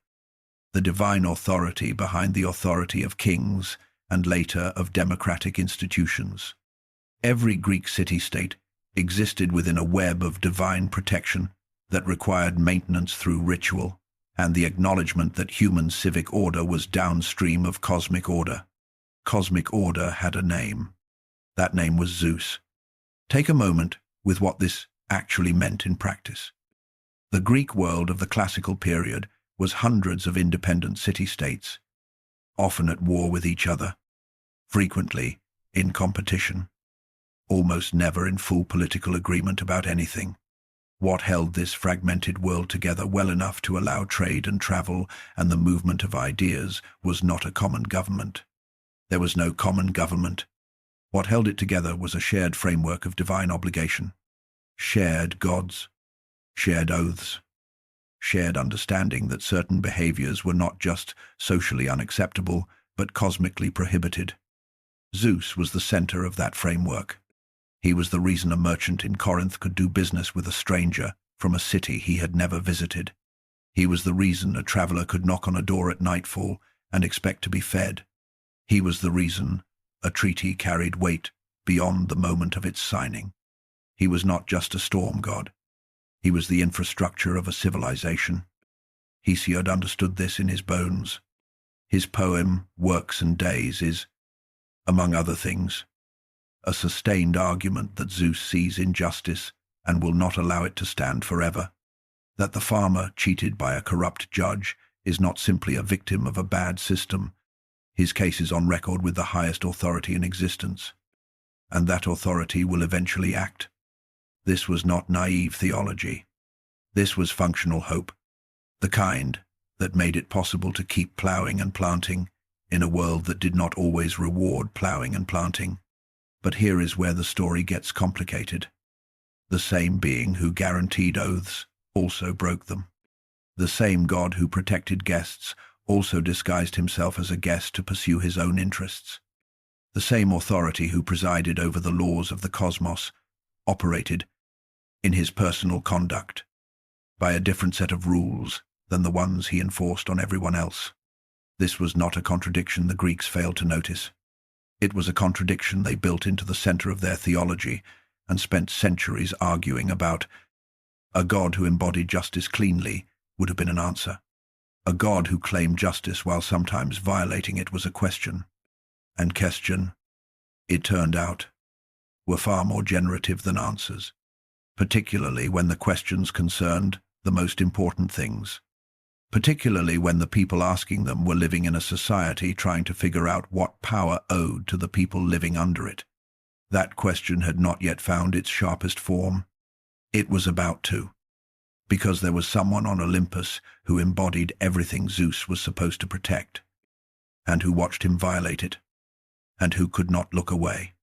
A: the divine authority behind the authority of kings and later of democratic institutions. Every Greek city-state existed within a web of divine protection that required maintenance through ritual and the acknowledgement that human civic order was downstream of cosmic order. Cosmic order had a name. That name was Zeus. Take a moment with what this actually meant in practice. The Greek world of the classical period was hundreds of independent city-states, often at war with each other, frequently in competition, almost never in full political agreement about anything. What held this fragmented world together well enough to allow trade and travel and the movement of ideas was not a common government. There was no common government. What held it together was a shared framework of divine obligation. Shared gods. shared oaths, shared understanding that certain behaviors were not just socially unacceptable, but cosmically prohibited. Zeus was the center of that framework. He was the reason a merchant in Corinth could do business with a stranger from a city he had never visited. He was the reason a traveler could knock on a door at nightfall and expect to be fed. He was the reason a treaty carried weight beyond the moment of its signing. He was not just a storm god. He was the infrastructure of a civilization. Hesiod understood this in his bones. His poem, Works and Days, is, among other things, a sustained argument that Zeus sees injustice and will not allow it to stand forever. That the farmer, cheated by a corrupt judge, is not simply a victim of a bad system. His case is on record with the highest authority in existence, and that authority will eventually act. This was not naive theology. This was functional hope, the kind that made it possible to keep plowing and planting in a world that did not always reward plowing and planting. But here is where the story gets complicated. The same being who guaranteed oaths also broke them. The same God who protected guests also disguised himself as a guest to pursue his own interests. The same authority who presided over the laws of the cosmos operated in his personal conduct by a different set of rules than the ones he enforced on everyone else. This was not a contradiction the Greeks failed to notice. It was a contradiction they built into the center of their theology and spent centuries arguing about. A God who embodied justice cleanly would have been an answer. A God who claimed justice while sometimes violating it was a question. And question, it turned out, were far more generative than answers, particularly when the questions concerned the most important things, particularly when the people asking them were living in a society trying to figure out what power owed to the people living under it. That question had not yet found its sharpest form. It was about to, because there was someone on Olympus who embodied everything Zeus was supposed to protect, and who watched him violate it, and who could not look away,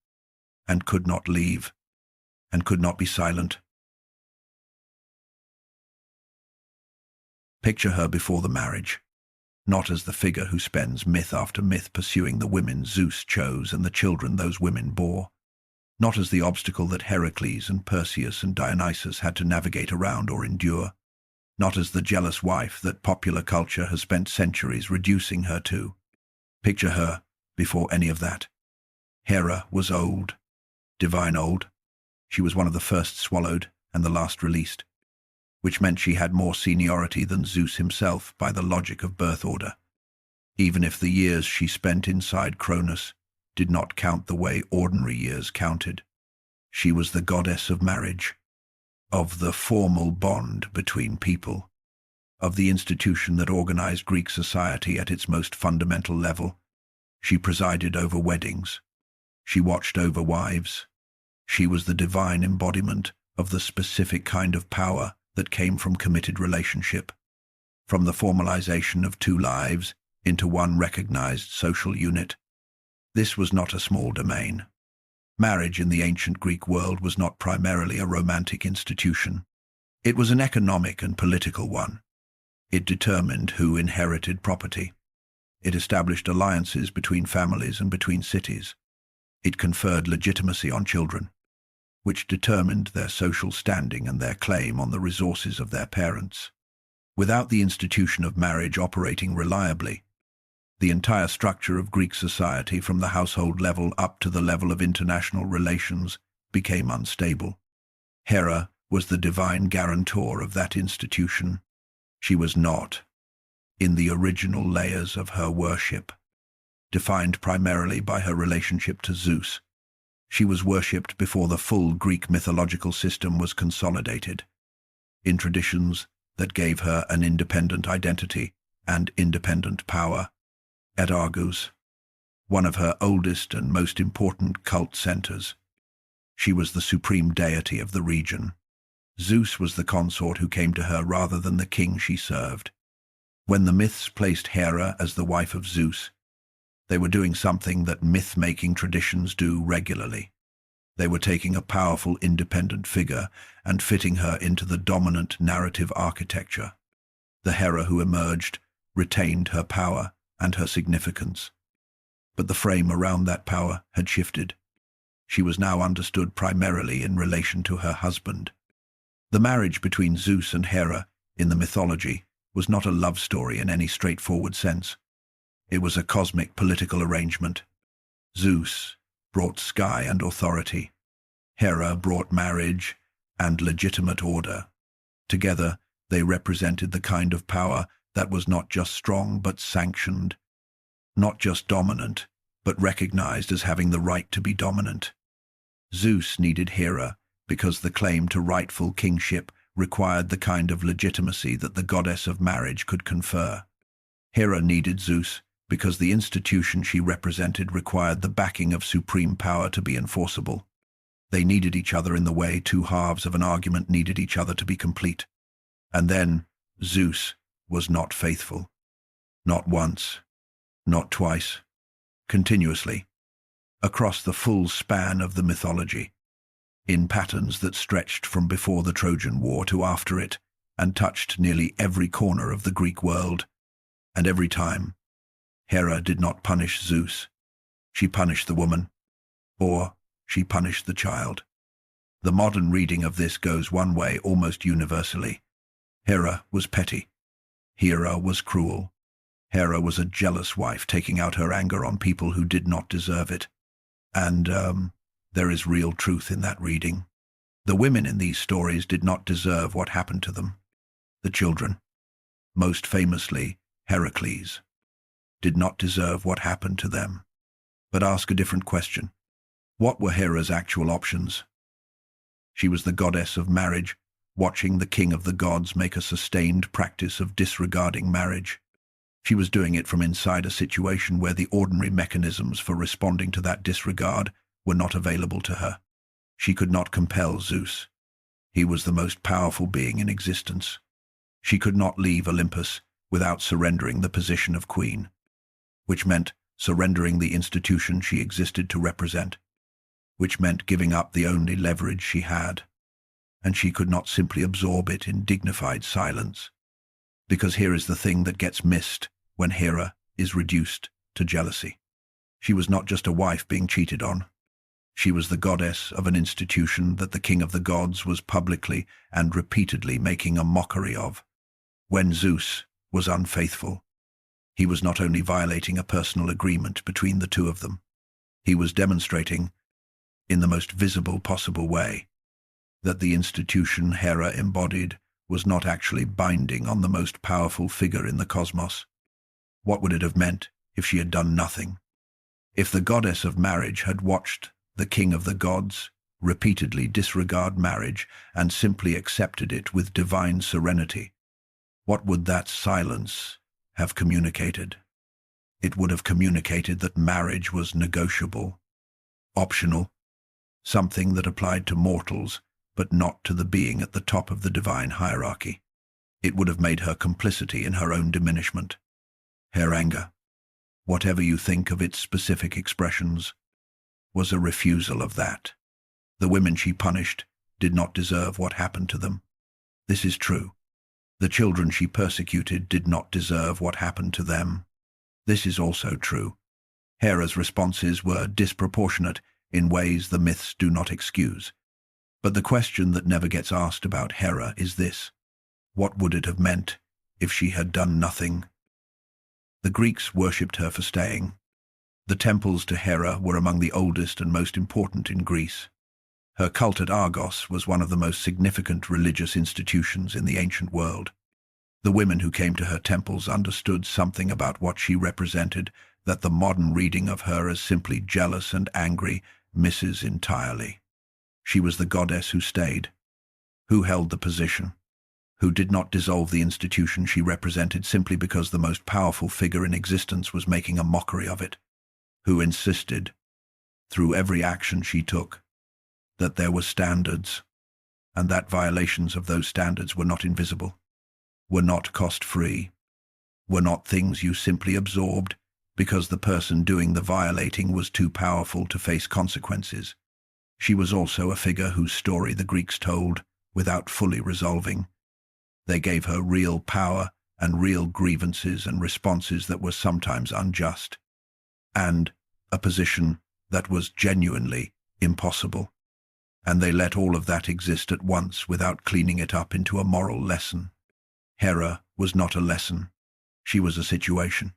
A: and could not leave, and could not be silent. Picture her before the marriage, not as the figure who spends myth after myth pursuing the women Zeus chose and the children those women bore, not as the obstacle that Heracles and Perseus and Dionysus had to navigate around or endure, not as the jealous wife that popular culture has spent centuries reducing her to. Picture her before any of that. Hera was old, divine old. She was one of the first swallowed and the last released, which meant she had more seniority than Zeus himself by the logic of birth order, even if the years she spent inside Cronus did not count the way ordinary years counted. She was the goddess of marriage, of the formal bond between people, of the institution that organized Greek society at its most fundamental level. She presided over weddings. She watched over wives. She was the divine embodiment of the specific kind of power that came from committed relationship, from the formalization of two lives into one recognized social unit. This was not a small domain. Marriage in the ancient Greek world was not primarily a romantic institution. It was an economic and political one. It determined who inherited property. It established alliances between families and between cities. It conferred legitimacy on children, which determined their social standing and their claim on the resources of their parents. Without the institution of marriage operating reliably, the entire structure of Greek society from the household level up to the level of international relations became unstable. Hera was the divine guarantor of that institution. She was not, in the original layers of her worship, defined primarily by her relationship to Zeus. She was worshipped before the full Greek mythological system was consolidated, in traditions that gave her an independent identity and independent power. At Argos, one of her oldest and most important cult centers, she was the supreme deity of the region. Zeus was the consort who came to her rather than the king she served. When the myths placed Hera as the wife of Zeus, they were doing something that myth-making traditions do regularly. They were taking a powerful, independent figure and fitting her into the dominant narrative architecture. The Hera who emerged retained her power and her significance. But the frame around that power had shifted. She was now understood primarily in relation to her husband. The marriage between Zeus and Hera in the mythology was not a love story in any straightforward sense. It was a cosmic political arrangement. Zeus brought sky and authority. Hera brought marriage and legitimate order. Together, they represented the kind of power that was not just strong but sanctioned, not just dominant, but recognized as having the right to be dominant. Zeus needed Hera because the claim to rightful kingship required the kind of legitimacy that the goddess of marriage could confer. Hera needed Zeus because the institution she represented required the backing of supreme power to be enforceable. They needed each other in the way two halves of an argument needed each other to be complete. And then Zeus was not faithful. Not once, not twice, continuously, across the full span of the mythology, in patterns that stretched from before the Trojan War to after it, and touched nearly every corner of the Greek world. And every time, Hera did not punish Zeus. She punished the woman, or she punished the child. The modern reading of this goes one way almost universally. Hera was petty. Hera was cruel. Hera was a jealous wife taking out her anger on people who did not deserve it. And, there is real truth in that reading. The women in these stories did not deserve what happened to them. The children, most famously Heracles, did not deserve what happened to them. But ask a different question. What were Hera's actual options? She was the goddess of marriage, watching the king of the gods make a sustained practice of disregarding marriage. She was doing it from inside a situation where the ordinary mechanisms for responding to that disregard were not available to her. She could not compel Zeus. He was the most powerful being in existence. She could not leave Olympus without surrendering the position of queen, which meant surrendering the institution she existed to represent, which meant giving up the only leverage she had. And she could not simply absorb it in dignified silence. Because here is the thing that gets missed when Hera is reduced to jealousy. She was not just a wife being cheated on. She was the goddess of an institution that the king of the gods was publicly and repeatedly making a mockery of. When Zeus was unfaithful, he was not only violating a personal agreement between the two of them, he was demonstrating, in the most visible possible way, that the institution Hera embodied was not actually binding on the most powerful figure in the cosmos. What would it have meant if she had done nothing? If the goddess of marriage had watched the king of the gods repeatedly disregard marriage and simply accepted it with divine serenity, what would that silence have communicated? It would have communicated that marriage was negotiable, optional, something that applied to mortals, but not to the being at the top of the divine hierarchy. It would have made her complicity in her own diminishment. Her anger, whatever you think of its specific expressions, was a refusal of that. The women she punished did not deserve what happened to them. This is true. The children she persecuted did not deserve what happened to them. This is also true. Hera's responses were disproportionate in ways the myths do not excuse. But the question that never gets asked about Hera is this: what would it have meant if she had done nothing? The Greeks worshipped her for staying. The temples to Hera were among the oldest and most important in Greece. Her cult at Argos was one of the most significant religious institutions in the ancient world. The women who came to her temples understood something about what she represented that the modern reading of her as simply jealous and angry misses entirely. She was the goddess who stayed, who held the position, who did not dissolve the institution she represented simply because the most powerful figure in existence was making a mockery of it, who insisted, through every action she took, that there were standards, and that violations of those standards were not invisible, were not cost-free, were not things you simply absorbed because the person doing the violating was too powerful to face consequences. She was also a figure whose story the Greeks told without fully resolving. They gave her real power and real grievances and responses that were sometimes unjust, and a position that was genuinely impossible. And they let all of that exist at once without cleaning it up into a moral lesson. Hera was not a lesson. She was a situation.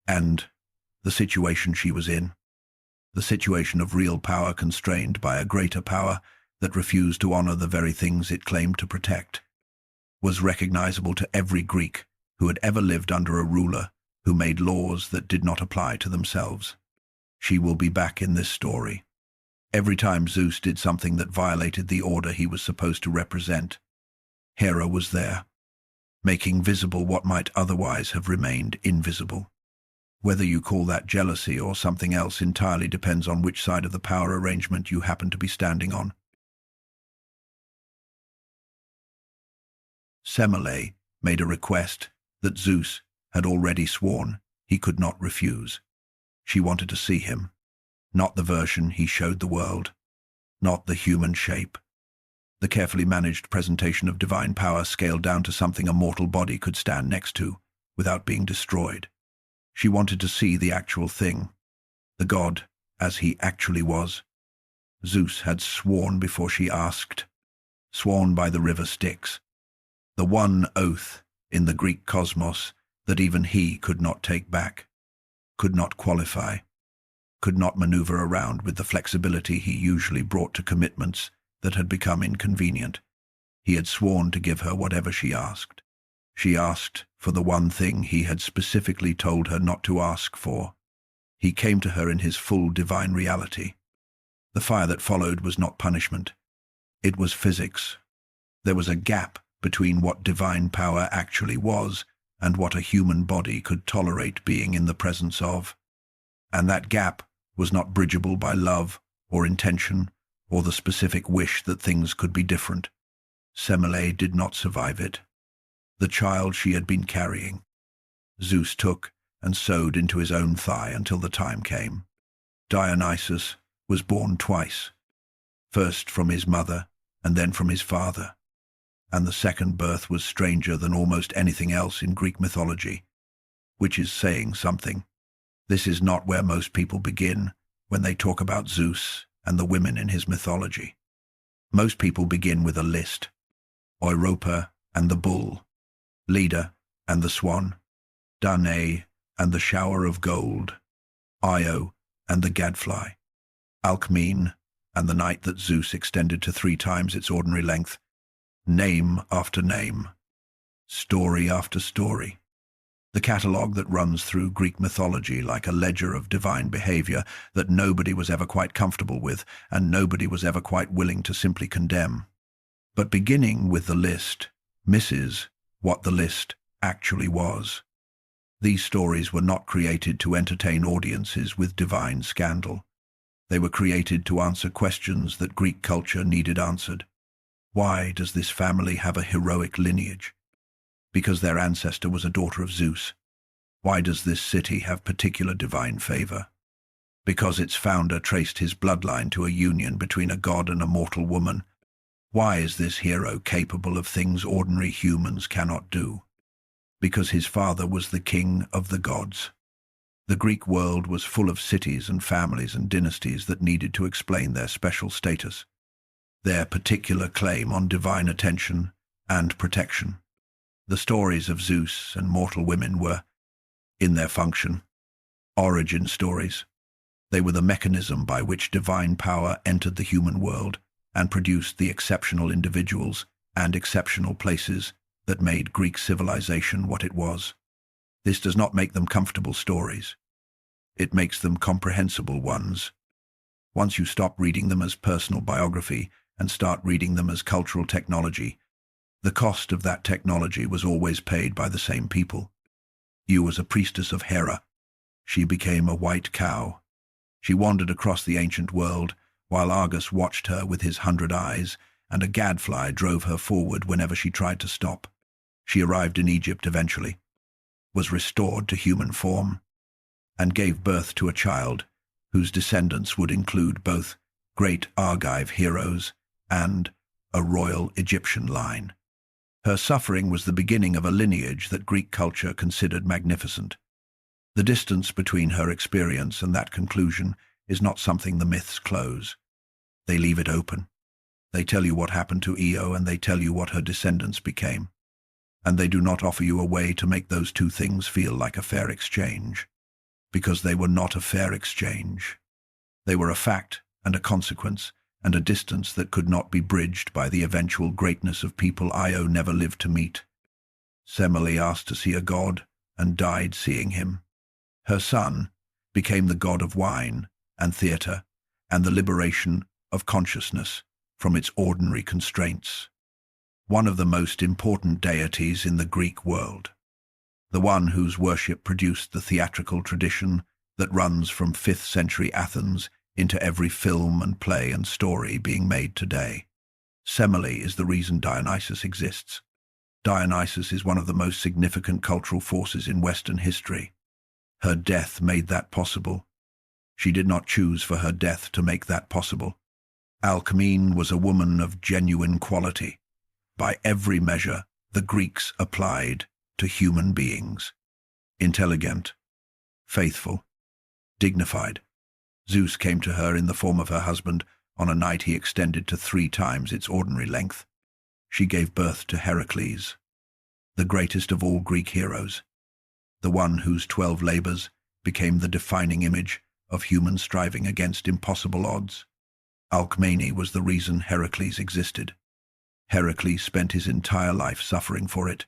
A: And the situation she was in, the situation of real power constrained by a greater power that refused to honor the very things it claimed to protect, was recognizable to every Greek who had ever lived under a ruler who made laws that did not apply to themselves. She will be back in this story. Every time Zeus did something that violated the order he was supposed to represent, Hera was there, making visible what might otherwise have remained invisible. Whether you call that jealousy or something else entirely depends on which side of the power arrangement you happen to be standing on. Semele made a request that Zeus had already sworn he could not refuse. She wanted to see him, not the version he showed the world, not the human shape, the carefully managed presentation of divine power scaled down to something a mortal body could stand next to without being destroyed. She wanted to see the actual thing, the god as he actually was. Zeus had sworn before she asked, sworn by the river Styx, the one oath in the Greek cosmos that even he could not take back, could not qualify, could not maneuver around with the flexibility he usually brought to commitments that had become inconvenient. He had sworn to give her whatever she asked. She asked for the one thing he had specifically told her not to ask for. He came to her in his full divine reality. The fire that followed was not punishment. It was physics. There was a gap between what divine power actually was and what a human body could tolerate being in the presence of. And that gap was not bridgeable by love or intention or the specific wish that things could be different. Semele did not survive it. The child she had been carrying, Zeus took and sewed into his own thigh until the time came. Dionysus was born twice, first from his mother and then from his father, and the second birth was stranger than almost anything else in Greek mythology, which is saying something. This is not where most people begin when they talk about Zeus and the women in his mythology. Most people begin with a list: Europa and the bull, Leda and the swan, Danae and the shower of gold, Io and the gadfly, Alcmene and the night that Zeus extended to 3 times its ordinary length. Name after name, story after story. The catalogue that runs through Greek mythology like a ledger of divine behavior that nobody was ever quite comfortable with and nobody was ever quite willing to simply condemn. But beginning with the list misses what the list actually was. These stories were not created to entertain audiences with divine scandal. They were created to answer questions that Greek culture needed answered. Why does this family have a heroic lineage? Because their ancestor was a daughter of Zeus. Why does this city have particular divine favor? Because its founder traced his bloodline to a union between a god and a mortal woman. Why is this hero capable of things ordinary humans cannot do? Because his father was the king of the gods. The Greek world was full of cities and families and dynasties that needed to explain their special status, their particular claim on divine attention and protection. The stories of Zeus and mortal women were, in their function, origin stories. They were the mechanism by which divine power entered the human world and produced the exceptional individuals and exceptional places that made Greek civilization what it was. This does not make them comfortable stories. It makes them comprehensible ones. Once you stop reading them as personal biography and start reading them as cultural technology, the cost of that technology was always paid by the same people. You was a priestess of Hera. She became a white cow. She wandered across the ancient world, while Argus watched her with his 100 eyes, and a gadfly drove her forward whenever she tried to stop. She arrived in Egypt eventually, was restored to human form, and gave birth to a child whose descendants would include both great Argive heroes, and a royal Egyptian line. Her suffering was the beginning of a lineage that Greek culture considered magnificent. The distance between her experience and that conclusion is not something the myths close. They leave it open. They tell you what happened to Io, and they tell you what her descendants became. And they do not offer you a way to make those two things feel like a fair exchange. Because they were not a fair exchange. They were a fact and a consequence, and a distance that could not be bridged by the eventual greatness of people Io never lived to meet. Semele asked to see a god, and died seeing him. Her son became the god of wine and theatre, and the liberation of consciousness from its ordinary constraints. One of the most important deities in the Greek world. The one whose worship produced the theatrical tradition that runs from 5th century Athens into every film and play and story being made today. Semele is the reason Dionysus exists. Dionysus is one of the most significant cultural forces in Western history. Her death made that possible. She did not choose for her death to make that possible. Alcmene was a woman of genuine quality. By every measure, the Greeks applied to human beings. Intelligent, faithful, dignified. Zeus came to her in the form of her husband on a night he extended to 3 times its ordinary length. She gave birth to Heracles, the greatest of all Greek heroes, the one whose 12 labors became the defining image of human striving against impossible odds. Alcmene was the reason Heracles existed. Heracles spent his entire life suffering for it.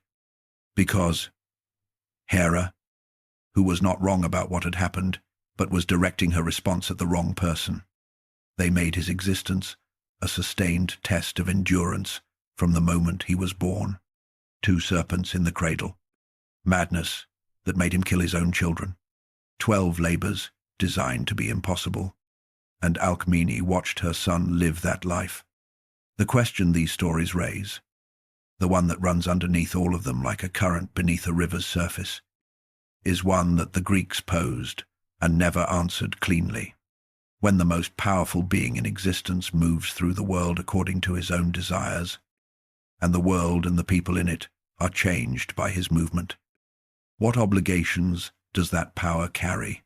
A: Because Hera, who was not wrong about what had happened, but was directing her response at the wrong person. They made his existence a sustained test of endurance from the moment he was born. 2 serpents in the cradle. Madness that made him kill his own children. 12 labors designed to be impossible. And Alcmene watched her son live that life. The question these stories raise, the one that runs underneath all of them like a current beneath a river's surface, is one that the Greeks posed and never answered cleanly. When the most powerful being in existence moves through the world according to his own desires, and the world and the people in it are changed by his movement, what obligations does that power carry?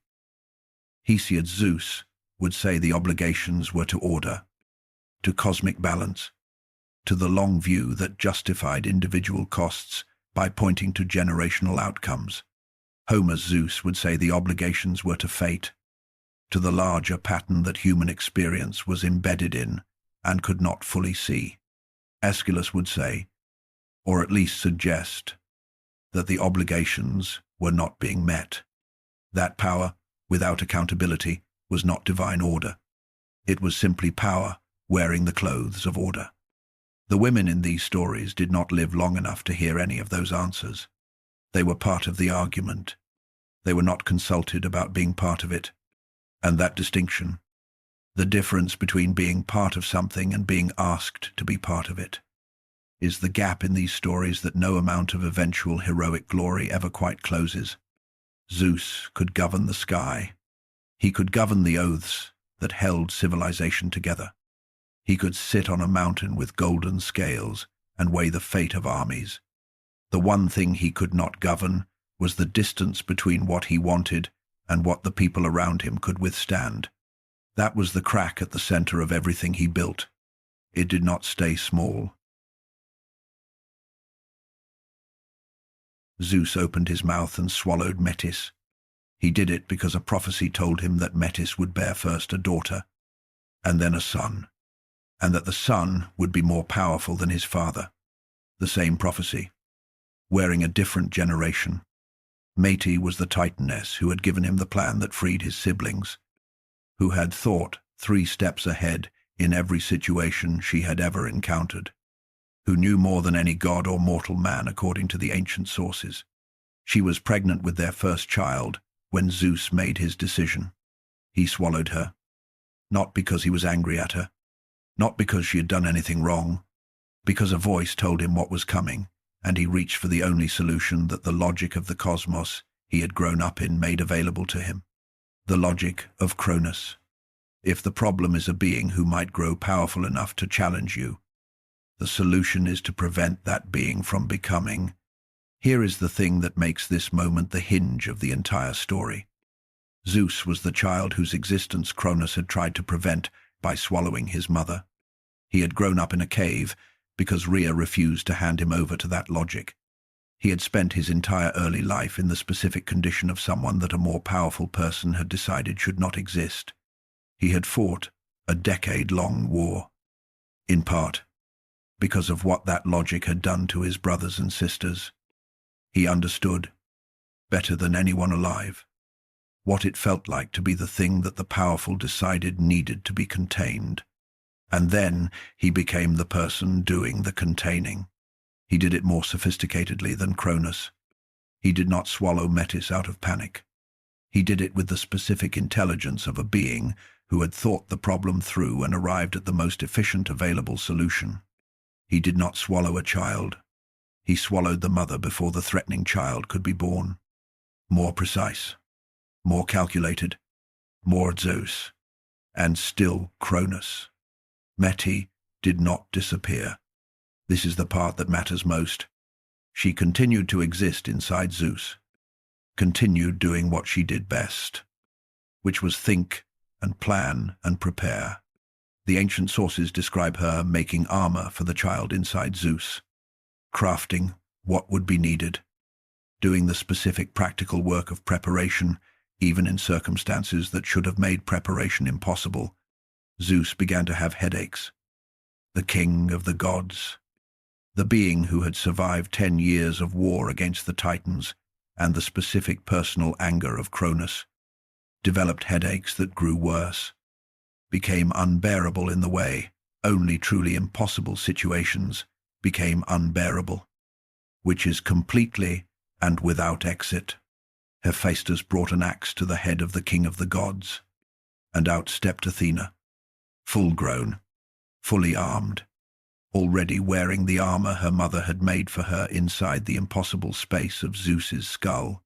A: Hesiod Zeus would say the obligations were to order, to cosmic balance, to the long view that justified individual costs by pointing to generational outcomes. Homer's Zeus would say the obligations were to fate, to the larger pattern that human experience was embedded in and could not fully see. Aeschylus would say, or at least suggest, that the obligations were not being met. That power, without accountability, was not divine order. It was simply power wearing the clothes of order. The women in these stories did not live long enough to hear any of those answers. They were part of the argument. They were not consulted about being part of it. And that distinction, the difference between being part of something and being asked to be part of it, is the gap in these stories that no amount of eventual heroic glory ever quite closes. Zeus could govern the sky. He could govern the oaths that held civilization together. He could sit on a mountain with golden scales and weigh the fate of armies. The one thing he could not govern was the distance between what he wanted and what the people around him could withstand. That was the crack at the center of everything he built. It did not stay small. Zeus opened his mouth and swallowed Metis. He did it because a prophecy told him that Metis would bear first a daughter, and then a son, and that the son would be more powerful than his father. The same prophecy, wearing a different generation. Metis was the Titaness who had given him the plan that freed his siblings, who had thought 3 steps ahead in every situation she had ever encountered, who knew more than any god or mortal man according to the ancient sources. She was pregnant with their first child when Zeus made his decision. He swallowed her, not because he was angry at her, not because she had done anything wrong, because a voice told him what was coming, and he reached for the only solution that the logic of the cosmos he had grown up in made available to him. The logic of Cronus. If the problem is a being who might grow powerful enough to challenge you, the solution is to prevent that being from becoming. Here is the thing that makes this moment the hinge of the entire story. Zeus was the child whose existence Cronus had tried to prevent by swallowing his mother. He had grown up in a cave because Rhea refused to hand him over to that logic. He had spent his entire early life in the specific condition of someone that a more powerful person had decided should not exist. He had fought a decade-long war, in part because of what that logic had done to his brothers and sisters. He understood, better than anyone alive, what it felt like to be the thing that the powerful decided needed to be contained. And then he became the person doing the containing. He did it more sophisticatedly than Cronus. He did not swallow Metis out of panic. He did it with the specific intelligence of a being who had thought the problem through and arrived at the most efficient available solution. He did not swallow a child. He swallowed the mother before the threatening child could be born. More precise, more calculated, more Zeus, and still Cronus. Metis did not disappear. This is the part that matters most. She continued to exist inside Zeus, continued doing what she did best, which was think and plan and prepare. The ancient sources describe her making armor for the child inside Zeus, crafting what would be needed, doing the specific practical work of preparation, even in circumstances that should have made preparation impossible. Zeus began to have headaches. The king of the gods, the being who had survived 10 years of war against the Titans and the specific personal anger of Cronus, developed headaches that grew worse, became unbearable in the way only truly impossible situations became unbearable, which is completely and without exit. Hephaestus brought an axe to the head of the king of the gods, and out stepped Athena, full-grown, fully armed, already wearing the armor her mother had made for her inside the impossible space of Zeus's skull.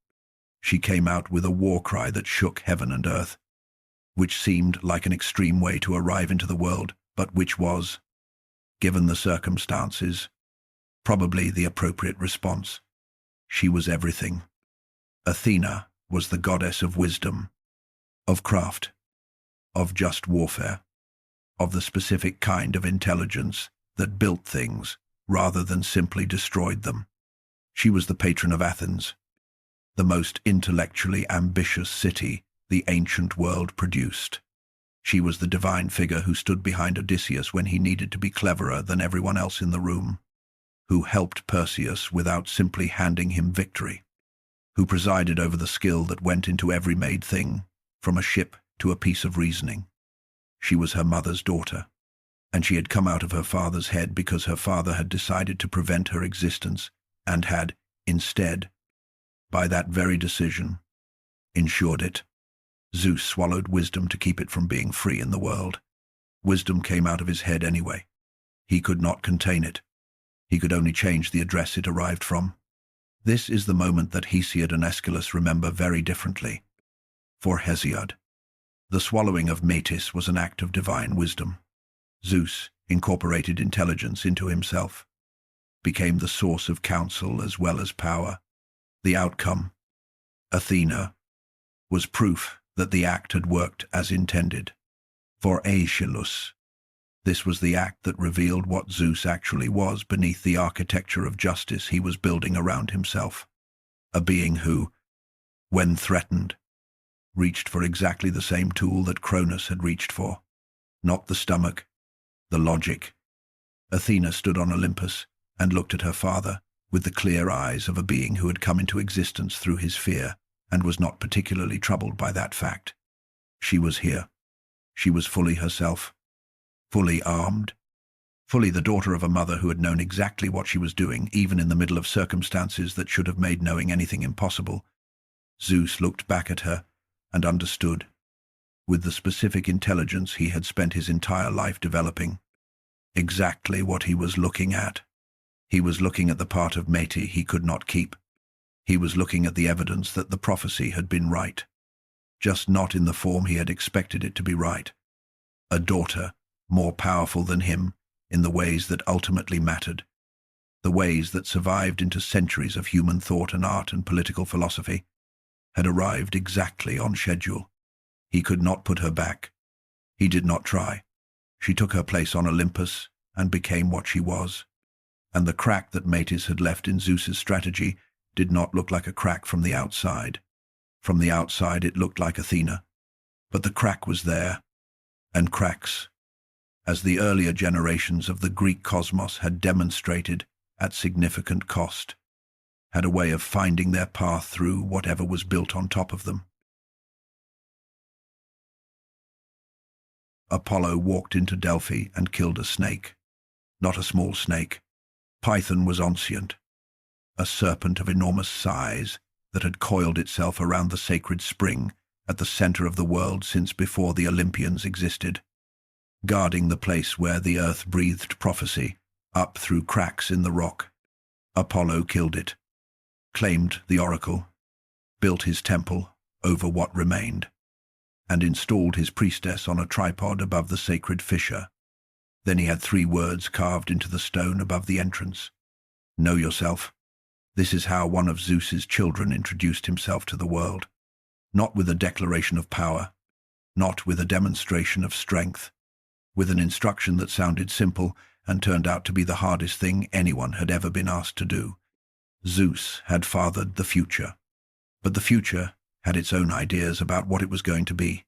A: She came out with a war cry that shook heaven and earth, which seemed like an extreme way to arrive into the world, but which was, given the circumstances, probably the appropriate response. She was everything. Athena was the goddess of wisdom, of craft, of just warfare, of the specific kind of intelligence that built things rather than simply destroyed them. She was the patron of Athens, the most intellectually ambitious city the ancient world produced. She was the divine figure who stood behind Odysseus when he needed to be cleverer than everyone else in the room, who helped Perseus without simply handing him victory, who presided over the skill that went into every made thing, from a ship to a piece of reasoning. She was her mother's daughter, and she had come out of her father's head because her father had decided to prevent her existence and had, instead, by that very decision, ensured it. Zeus swallowed wisdom to keep it from being free in the world. Wisdom came out of his head anyway. He could not contain it. He could only change the address it arrived from. This is the moment that Hesiod and Aeschylus remember very differently. For Hesiod, the swallowing of Metis was an act of divine wisdom. Zeus incorporated intelligence into himself, became the source of counsel as well as power. The outcome, Athena, was proof that the act had worked as intended. For Aeschylus, this was the act that revealed what Zeus actually was beneath the architecture of justice he was building around himself. A being who, when threatened, reached for exactly the same tool that Cronus had reached for. Not the stomach, the logic. Athena stood on Olympus and looked at her father with the clear eyes of a being who had come into existence through his fear and was not particularly troubled by that fact. She was here. She was fully herself, fully armed, fully the daughter of a mother who had known exactly what she was doing, even in the middle of circumstances that should have made knowing anything impossible. Zeus looked back at her and understood, with the specific intelligence he had spent his entire life developing, exactly what he was looking at. He was looking at the part of Metis he could not keep. He was looking at the evidence that the prophecy had been right, just not in the form he had expected it to be right. a daughter, more powerful than him in the ways that ultimately mattered, the ways that survived into centuries of human thought and art and political philosophy, had arrived exactly on schedule. He could not put her back. He did not try. She took her place on Olympus and became what she was. And the crack that Metis had left in Zeus's strategy did not look like a crack from the outside. From the outside it looked like Athena. But the crack was there. And cracks, as the earlier generations of the Greek cosmos had demonstrated at significant cost, had a way of finding their path through whatever was built on top of them. Apollo walked into Delphi and killed a snake. Not a small snake. Python was oscient, a serpent of enormous size that had coiled itself around the sacred spring at the center of the world since before the Olympians existed, guarding the place where the earth breathed prophecy up through cracks in the rock. Apollo killed it, claimed the oracle, built his temple over what remained, and installed his priestess on a tripod above the sacred fissure. Then he had 3 words carved into the stone above the entrance. Know yourself. This is how one of Zeus's children introduced himself to the world. Not with a declaration of power, not with a demonstration of strength, with an instruction that sounded simple and turned out to be the hardest thing anyone had ever been asked to do. Zeus had fathered the future, but the future had its own ideas about what it was going to be.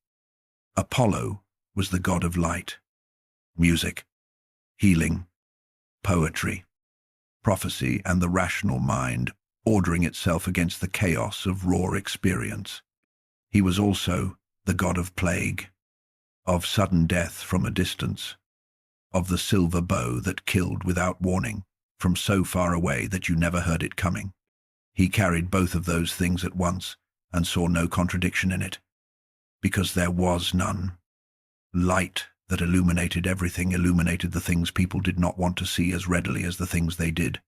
A: Apollo was the god of light, music, healing, poetry, prophecy, and the rational mind ordering itself against the chaos of raw experience. He was also the god of plague, of sudden death from a distance, of the silver bow that killed without warning, from so far away that you never heard it coming. He carried both of those things at once and saw no contradiction in it, because there was none. Light that illuminated everything illuminated the things people did not want to see as readily as the things they did.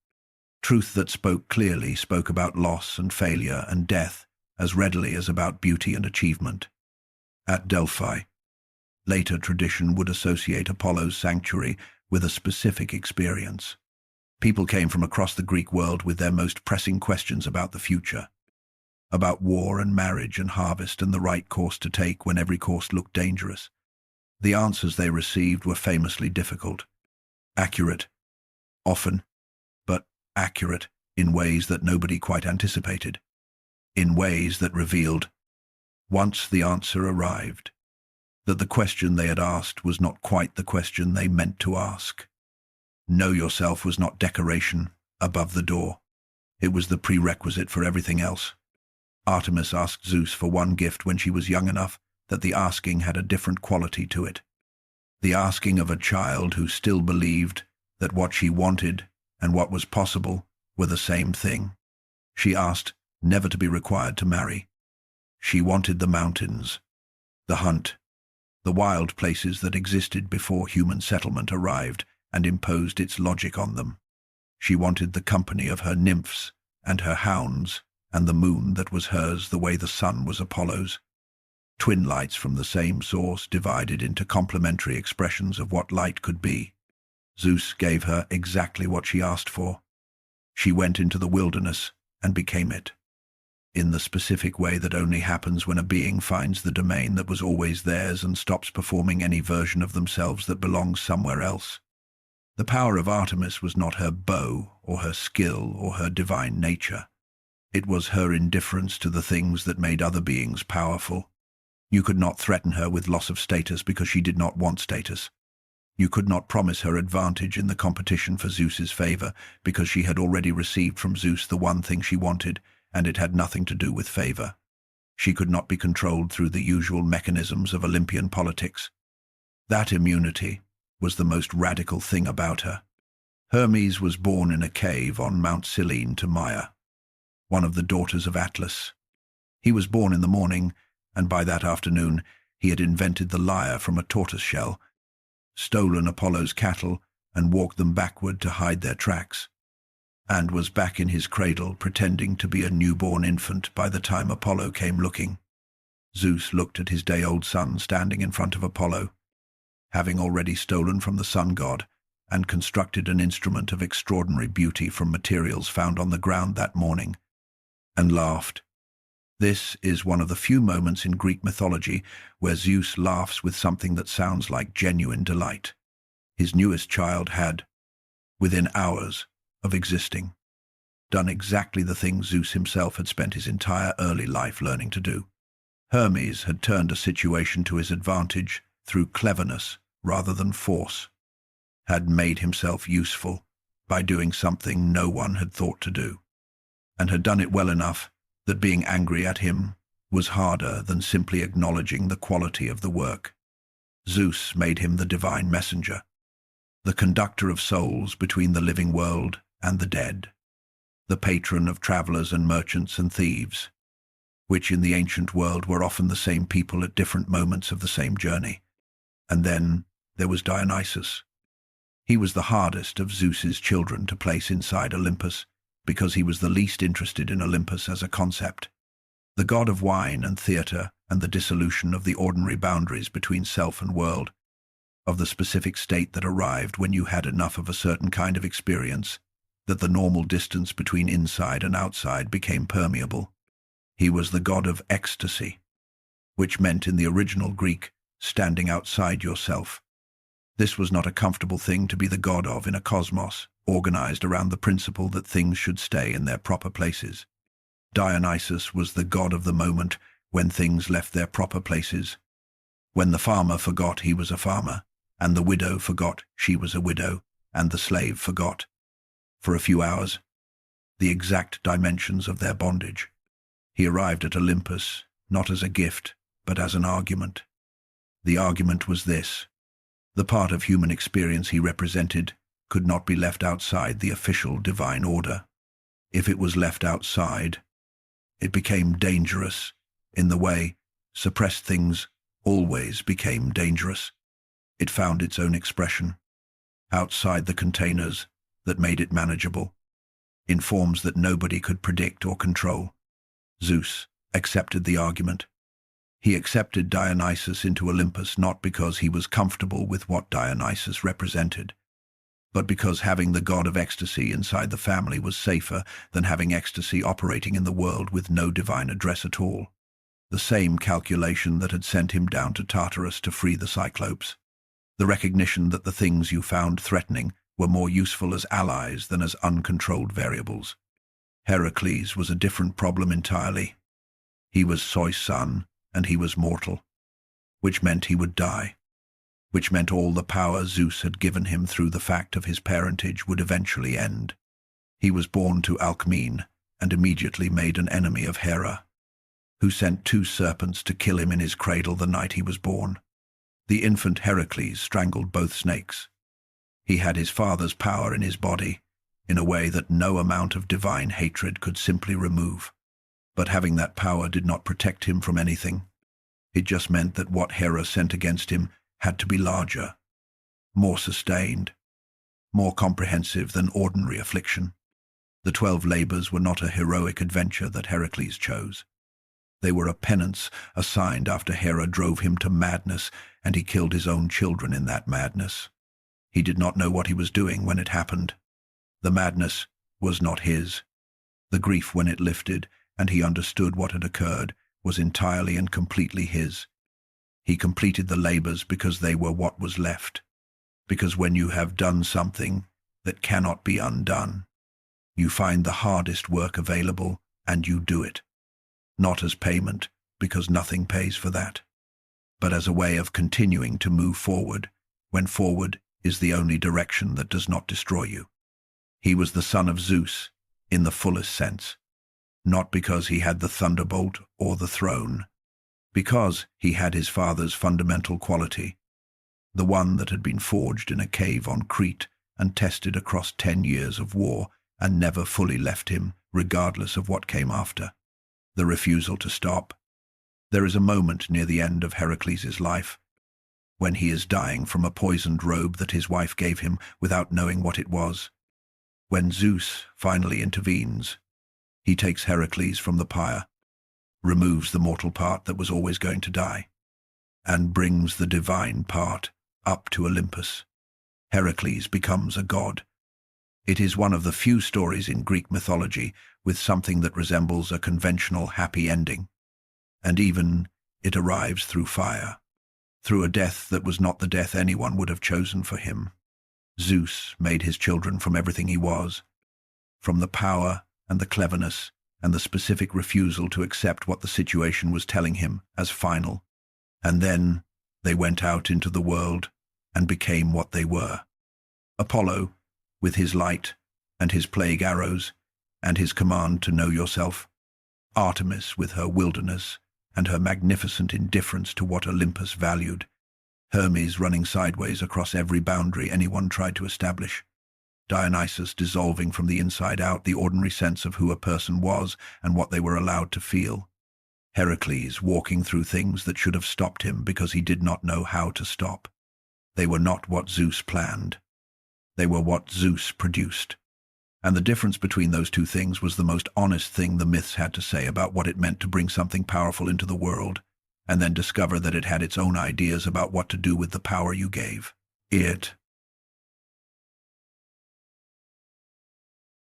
A: Truth that spoke clearly spoke about loss and failure and death as readily as about beauty and achievement. At Delphi, later tradition would associate Apollo's sanctuary with a specific experience. People came from across the Greek world with their most pressing questions about the future, about war and marriage and harvest and the right course to take when every course looked dangerous. The answers they received were famously difficult, accurate, often, but accurate in ways that nobody quite anticipated, in ways that revealed, once the answer arrived, that the question they had asked was not quite the question they meant to ask. Know yourself was not decoration above the door. It was the prerequisite for everything else. Artemis asked Zeus for one gift when she was young enough that the asking had a different quality to it. The asking of a child who still believed that what she wanted and what was possible were the same thing. She asked never to be required to marry. She wanted the mountains, the hunt, the wild places that existed before human settlement arrived and imposed its logic on them. She wanted the company of her nymphs and her hounds and the moon that was hers the way the sun was Apollo's. Twin lights from the same source divided into complementary expressions of what light could be. Zeus gave her exactly what she asked for. She went into the wilderness and became it, in the specific way that only happens when a being finds the domain that was always theirs and stops performing any version of themselves that belongs somewhere else. The power of Artemis was not her bow or her skill or her divine nature. It was her indifference to the things that made other beings powerful. You could not threaten her with loss of status because she did not want status. You could not promise her advantage in the competition for Zeus's favor because she had already received from Zeus the one thing she wanted, and it had nothing to do with favor. She could not be controlled through the usual mechanisms of Olympian politics. That immunity was the most radical thing about her. Hermes was born in a cave on Mount Cyllene to Maia, one of the daughters of Atlas. He was born in the morning, and by that afternoon he had invented the lyre from a tortoise shell, stolen Apollo's cattle and walked them backward to hide their tracks, and was back in his cradle pretending to be a newborn infant by the time Apollo came looking. Zeus looked at his day-old son standing in front of Apollo. having already stolen from the sun god and constructed an instrument of extraordinary beauty from materials found on the ground that morning, and laughed. This is one of the few moments in Greek mythology where Zeus laughs with something that sounds like genuine delight. His newest child had, within hours of existing, done exactly the thing Zeus himself had spent his entire early life learning to do. Hermes had turned a situation to his advantage through cleverness rather than force, had made himself useful by doing something no one had thought to do, and had done it well enough that being angry at him was harder than simply acknowledging the quality of the work. Zeus made him the divine messenger, the conductor of souls between the living world and the dead, the patron of travelers and merchants and thieves, which in the ancient world were often the same people at different moments of the same journey. And then there was Dionysus. He was the hardest of Zeus's children to place inside Olympus, because he was the least interested in Olympus as a concept. The god of wine and theatre and the dissolution of the ordinary boundaries between self and world, of the specific state that arrived when you had enough of a certain kind of experience, that the normal distance between inside and outside became permeable. He was the god of ecstasy, which meant in the original Greek, standing outside yourself. This was not a comfortable thing to be the god of in a cosmos organized around the principle that things should stay in their proper places. Dionysus was the god of the moment when things left their proper places, when the farmer forgot he was a farmer, and the widow forgot she was a widow, and the slave forgot, for a few hours, the exact dimensions of their bondage. He arrived at Olympus not as a gift, but as an argument. The argument was this: the part of human experience he represented could not be left outside the official divine order. If it was left outside, it became dangerous, in the way suppressed things always became dangerous. It found its own expression, outside the containers that made it manageable, in forms that nobody could predict or control. Zeus accepted the argument. He accepted Dionysus into Olympus not because he was comfortable with what Dionysus represented, but because having the god of ecstasy inside the family was safer than having ecstasy operating in the world with no divine address at all. The same calculation that had sent him down to Tartarus to free the Cyclopes. The recognition that the things you found threatening were more useful as allies than as uncontrolled variables. Heracles was a different problem entirely. He was Zeus' son, and he was mortal, which meant he would die, which meant all the power Zeus had given him through the fact of his parentage would eventually end. He was born to Alcmene and immediately made an enemy of Hera, who sent 2 serpents to kill him in his cradle the night he was born. The infant Heracles strangled both snakes. He had his father's power in his body, in a way that no amount of divine hatred could simply remove. But having that power did not protect him from anything. It just meant that what Hera sent against him had to be larger, more sustained, more comprehensive than ordinary affliction. The 12 labors were not a heroic adventure that Heracles chose. They were a penance assigned after Hera drove him to madness, and he killed his own children in that madness. He did not know what he was doing when it happened. The madness was not his. The grief when it lifted, and he understood what had occurred, was entirely and completely his. He completed the labors because they were what was left. Because when you have done something that cannot be undone, you find the hardest work available and you do it. Not as payment, because nothing pays for that, but as a way of continuing to move forward, when forward is the only direction that does not destroy you. He was the son of Zeus, in the fullest sense, not because he had the thunderbolt or the throne, because he had his father's fundamental quality, the one that had been forged in a cave on Crete and tested across 10 years of war and never fully left him, regardless of what came after. The refusal to stop. There is a moment near the end of Heracles' life, when he is dying from a poisoned robe that his wife gave him without knowing what it was. When Zeus finally intervenes, he takes Heracles from the pyre, removes the mortal part that was always going to die, and brings the divine part up to Olympus. Heracles becomes a god. It is one of the few stories in Greek mythology with something that resembles a conventional happy ending. And even it arrives through fire, through a death that was not the death anyone would have chosen for him. Zeus made his children from everything he was, from the power and the cleverness and the specific refusal to accept what the situation was telling him as final. And then they went out into the world and became what they were. Apollo, with his light and his plague arrows and his command to know yourself. Artemis with her wilderness and her magnificent indifference to what Olympus valued. Hermes running sideways across every boundary anyone tried to establish. Dionysus dissolving from the inside out the ordinary sense of who a person was and what they were allowed to feel. Heracles walking through things that should have stopped him because he did not know how to stop. They were not what Zeus planned. They were what Zeus produced. And the difference between those two things was the most honest thing the myths had to say about what it meant to bring something powerful into the world, and then discover that it had its own ideas about what to do with the power you gave it.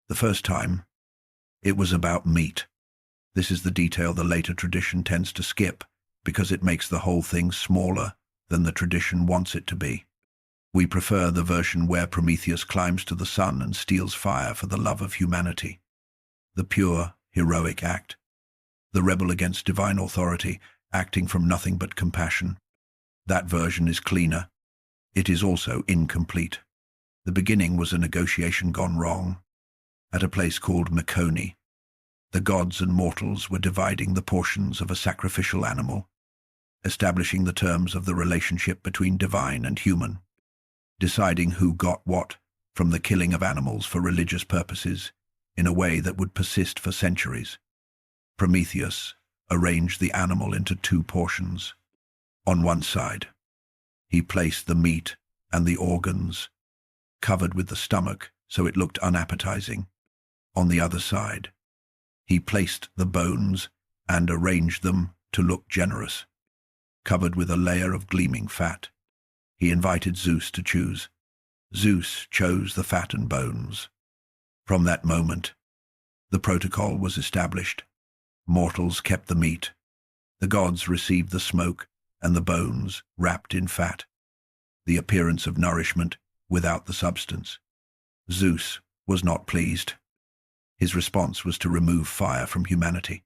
A: The first time, it was about meat. This is the detail the later tradition tends to skip, because it makes the whole thing smaller than the tradition wants it to be. We prefer the version where Prometheus climbs to the sun and steals fire for the love of humanity. The pure, heroic act. The rebel against divine authority, acting from nothing but compassion. That version is cleaner. It is also incomplete. The beginning was a negotiation gone wrong. At a place called Mecone, the gods and mortals were dividing the portions of a sacrificial animal, establishing the terms of the relationship between divine and human, deciding who got what from the killing of animals for religious purposes in a way that would persist for centuries. Prometheus arranged the animal into two portions. On one side, he placed the meat and the organs, covered with the stomach so it looked unappetizing. On the other side, he placed the bones and arranged them to look generous, covered with a layer of gleaming fat. He invited Zeus to choose. Zeus chose the fat and bones. From that moment, the protocol was established. Mortals kept the meat. The gods received the smoke and the bones wrapped in fat, the appearance of nourishment without the substance. Zeus was not pleased. His response was to remove fire from humanity,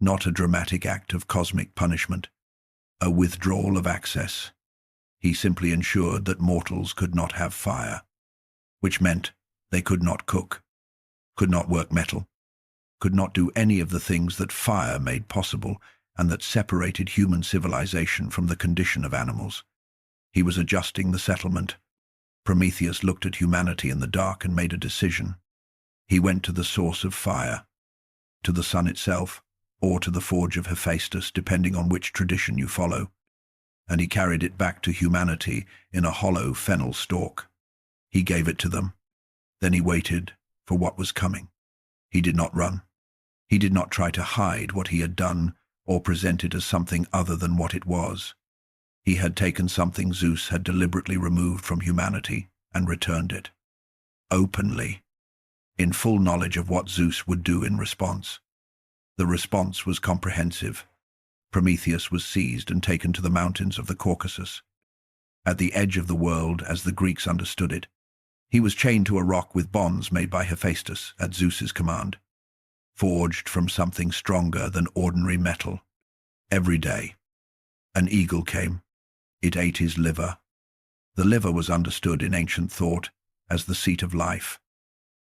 A: not a dramatic act of cosmic punishment, a withdrawal of access. He simply ensured that mortals could not have fire, which meant they could not cook, could not work metal, could not do any of the things that fire made possible and that separated human civilization from the condition of animals. He was adjusting the settlement. Prometheus looked at humanity in the dark and made a decision. He went to the source of fire, to the sun itself, or to the forge of Hephaestus, depending on which tradition you follow, and he carried it back to humanity in a hollow fennel stalk. He gave it to them. Then he waited for what was coming. He did not run. He did not try to hide what he had done or present it as something other than what it was. He had taken something Zeus had deliberately removed from humanity and returned it, openly, in full knowledge of what Zeus would do in response. The response was comprehensive. Prometheus was seized and taken to the mountains of the Caucasus. At the edge of the world, as the Greeks understood it, he was chained to a rock with bonds made by Hephaestus at Zeus's command, forged from something stronger than ordinary metal. Every day, an eagle came. It ate his liver. The liver was understood in ancient thought as the seat of life,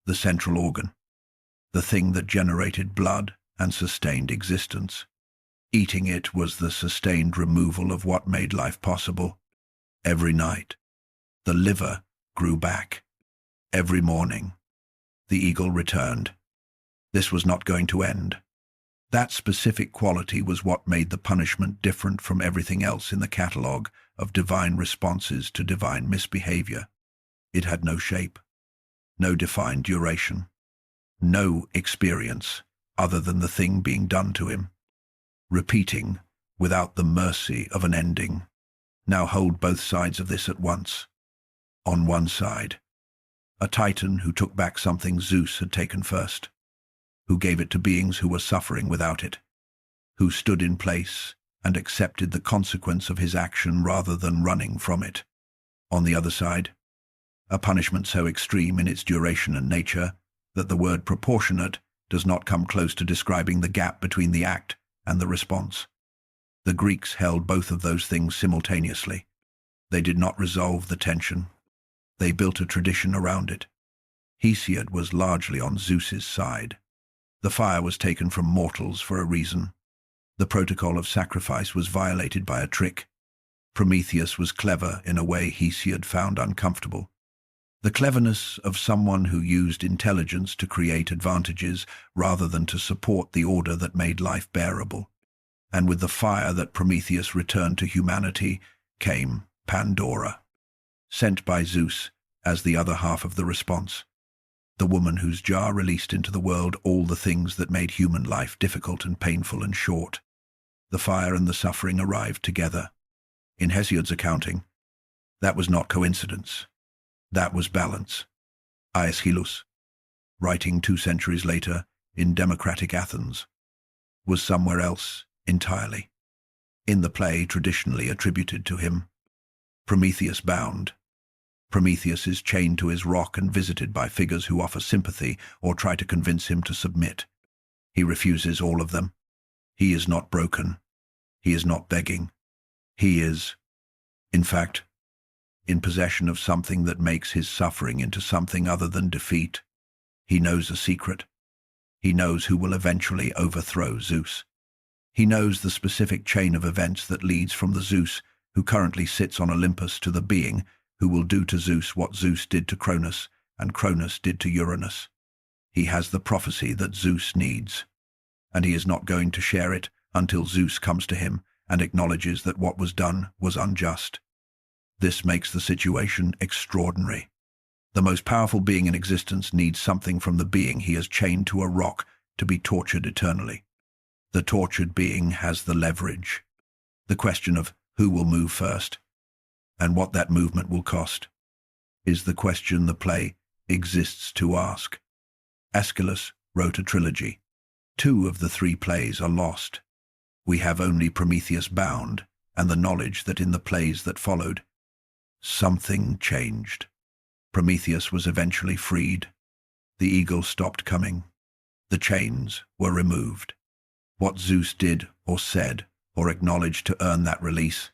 A: the central organ, the thing that generated blood and sustained existence. Eating it was the sustained removal of what made life possible. Every night, the liver grew back. Every morning, the eagle returned. This was not going to end. That specific quality was what made the punishment different from everything else in the catalogue of divine responses to divine misbehavior. It had no shape, no defined duration, no experience other than the thing being done to him, repeating without the mercy of an ending. Now hold both sides of this at once. On one side, a titan who took back something Zeus had taken first, who gave it to beings who were suffering without it, who stood in place and accepted the consequence of his action rather than running from it. On the other side, a punishment so extreme in its duration and nature that the word proportionate does not come close to describing the gap between the act and the response. The Greeks held both of those things simultaneously. They did not resolve the tension. They built a tradition around it. Hesiod was largely on Zeus's side. The fire was taken from mortals for a reason. The protocol of sacrifice was violated by a trick. Prometheus was clever in a way Hesiod found uncomfortable. The cleverness of someone who used intelligence to create advantages rather than to support the order that made life bearable. And with the fire that Prometheus returned to humanity came Pandora, sent by Zeus as the other half of the response. The woman whose jar released into the world all the things that made human life difficult and painful and short. The fire and the suffering arrived together. In Hesiod's accounting, that was not coincidence. That was balance. Aeschylus, writing 2 centuries later in democratic Athens, was somewhere else entirely. In the play traditionally attributed to him, Prometheus bound. Prometheus is chained to his rock and visited by figures who offer sympathy or try to convince him to submit. He refuses all of them. He is not broken. He is not begging. He is, in fact, in possession of something that makes his suffering into something other than defeat. He knows a secret. He knows who will eventually overthrow Zeus. He knows the specific chain of events that leads from the Zeus who currently sits on Olympus to the being who will do to Zeus what Zeus did to Cronus and Cronus did to Uranus. He has the prophecy that Zeus needs, and he is not going to share it until Zeus comes to him and acknowledges that what was done was unjust. This makes the situation extraordinary. The most powerful being in existence needs something from the being he has chained to a rock to be tortured eternally. The tortured being has the leverage. The question of who will move first and what that movement will cost is the question the play exists to ask. Aeschylus wrote a trilogy. 2 of the 3 plays are lost. We have only Prometheus bound and the knowledge that in the plays that followed, something changed. Prometheus was eventually freed. The eagle stopped coming. The chains were removed. What Zeus did or said or acknowledged to earn that release,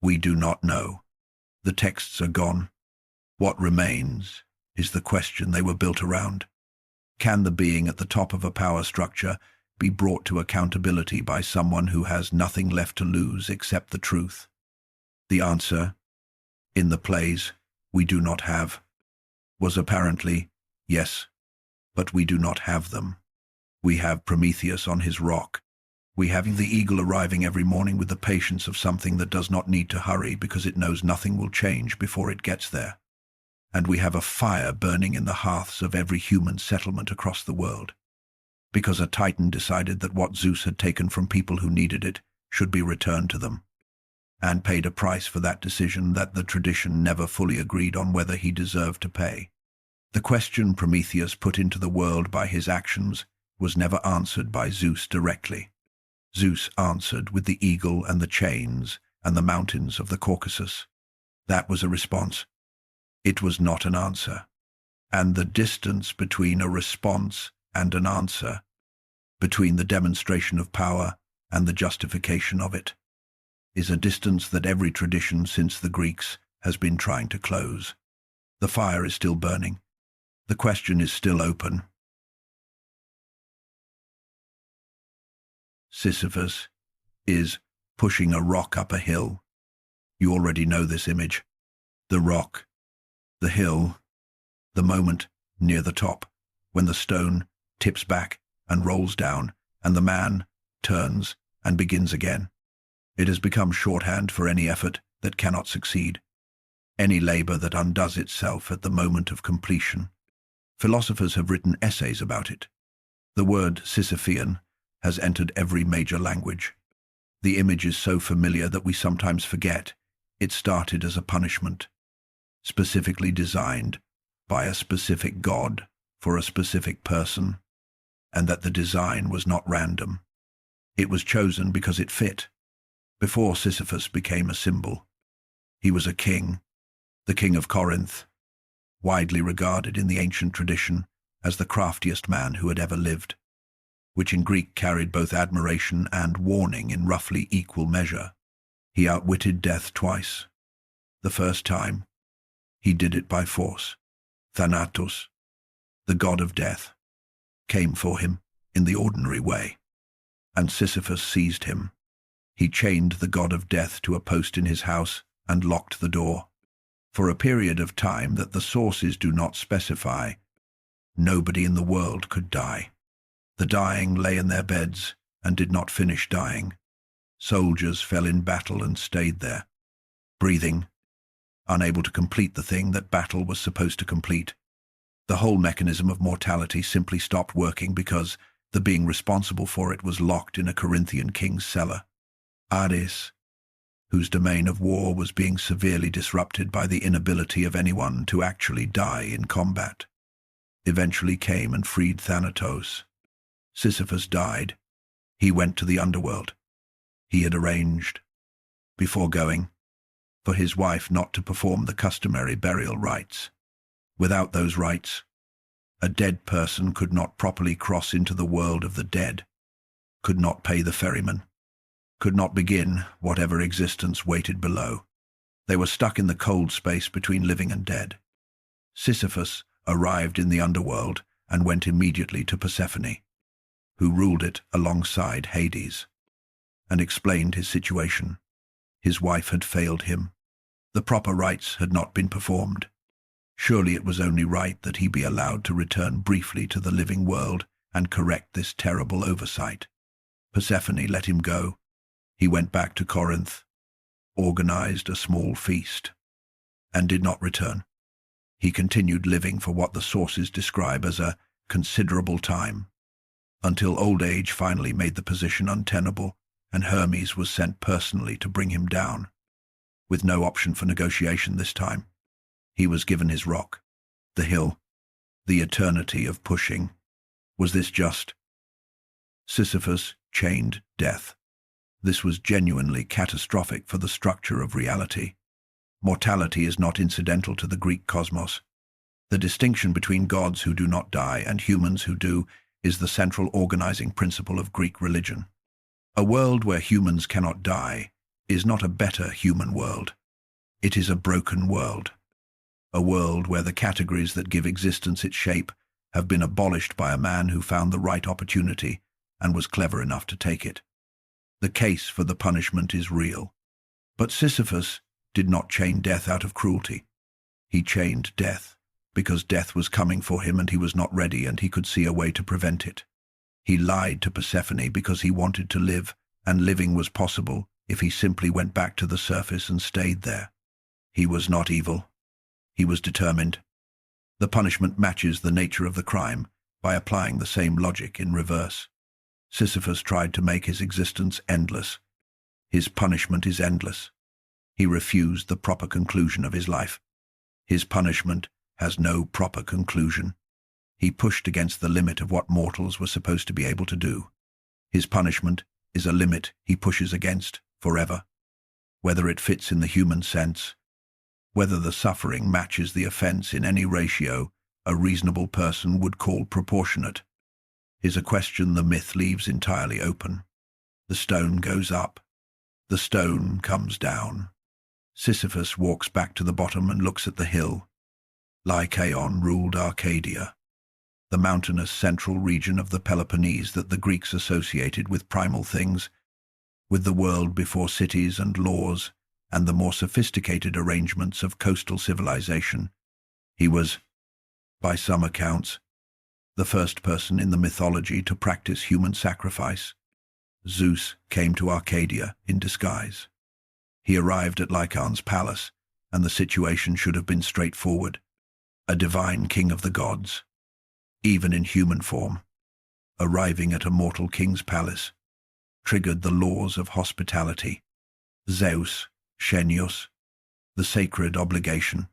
A: we do not know. The texts are gone. What remains is the question they were built around. Can the being at the top of a power structure be brought to accountability by someone who has nothing left to lose except the truth? The answer, in the plays we do not have, was apparently yes, but we do not have them. We have Prometheus on his rock. We have the eagle arriving every morning with the patience of something that does not need to hurry because it knows nothing will change before it gets there. And we have a fire burning in the hearths of every human settlement across the world, because a titan decided that what Zeus had taken from people who needed it should be returned to them, and paid a price for that decision that the tradition never fully agreed on whether he deserved to pay. The question Prometheus put into the world by his actions was never answered by Zeus directly. Zeus answered with the eagle and the chains and the mountains of the Caucasus. That was a response. It was not an answer. And the distance between a response and an answer, between the demonstration of power and the justification of it, is a distance that every tradition since the Greeks has been trying to close. The fire is still burning. The question is still open. Sisyphus is pushing a rock up a hill. You already know this image. The rock, the hill, the moment near the top, when the stone tips back and rolls down, and the man turns and begins again. It has become shorthand for any effort that cannot succeed, any labor that undoes itself at the moment of completion. Philosophers have written essays about it. The word Sisyphean has entered every major language. The image is so familiar that we sometimes forget It started as a punishment, specifically designed by a specific god for a specific person, and that the design was not random. It was chosen because it fit. Before Sisyphus became a symbol, he was a king, the king of Corinth, widely regarded in the ancient tradition as the craftiest man who had ever lived, which in Greek carried both admiration and warning in roughly equal measure. He outwitted death twice. The first time, he did it by force. Thanatos, the god of death, came for him in the ordinary way, and Sisyphus seized him. He chained the god of death to a post in his house and locked the door. For a period of time that the sources do not specify, nobody in the world could die. The dying lay in their beds and did not finish dying. Soldiers fell in battle and stayed there, breathing, unable to complete the thing that battle was supposed to complete. The whole mechanism of mortality simply stopped working because the being responsible for it was locked in a Corinthian king's cellar. Ares, whose domain of war was being severely disrupted by the inability of anyone to actually die in combat, eventually came and freed Thanatos. Sisyphus died. He went to the underworld. He had arranged, before going, for his wife not to perform the customary burial rites. Without those rites, a dead person could not properly cross into the world of the dead, could not pay the ferryman, could not begin whatever existence waited below. They were stuck in the cold space between living and dead. Sisyphus arrived in the underworld and went immediately to Persephone, who ruled it alongside Hades, and explained his situation. His wife had failed him. The proper rites had not been performed. Surely it was only right that he be allowed to return briefly to the living world and correct this terrible oversight. Persephone let him go. He went back to Corinth, organized a small feast, and did not return. He continued living for what the sources describe as a considerable time, until old age finally made the position untenable, and Hermes was sent personally to bring him down. With no option for negotiation this time, he was given his rock, the hill, the eternity of pushing. Was this just? Sisyphus chained death. This was genuinely catastrophic for the structure of reality. Mortality is not incidental to the Greek cosmos. The distinction between gods who do not die and humans who do is the central organizing principle of Greek religion. A world where humans cannot die is not a better human world. It is a broken world. A world where the categories that give existence its shape have been abolished by a man who found the right opportunity and was clever enough to take it. The case for the punishment is real. But Sisyphus did not chain death out of cruelty. He chained death because death was coming for him and he was not ready and he could see a way to prevent it. He lied to Persephone because he wanted to live, and living was possible if he simply went back to the surface and stayed there. He was not evil. He was determined. The punishment matches the nature of the crime by applying the same logic in reverse. Sisyphus tried to make his existence endless. His punishment is endless. He refused the proper conclusion of his life. His punishment has no proper conclusion. He pushed against the limit of what mortals were supposed to be able to do. His punishment is a limit he pushes against forever. Whether it fits in the human sense, whether the suffering matches the offense in any ratio a reasonable person would call proportionate, is a question the myth leaves entirely open. The stone goes up. The stone comes down. Sisyphus walks back to the bottom and looks at the hill. Lycaon ruled Arcadia, the mountainous central region of the Peloponnese that the Greeks associated with primal things, with the world before cities and laws and the more sophisticated arrangements of coastal civilization. He was, by some accounts, the first person in the mythology to practice human sacrifice. Zeus came to Arcadia in disguise. He arrived at Lycaon's palace, and the situation should have been straightforward. A divine king of the gods, even in human form, arriving at a mortal king's palace, triggered the laws of hospitality. Zeus, Shenius, The sacred obligation.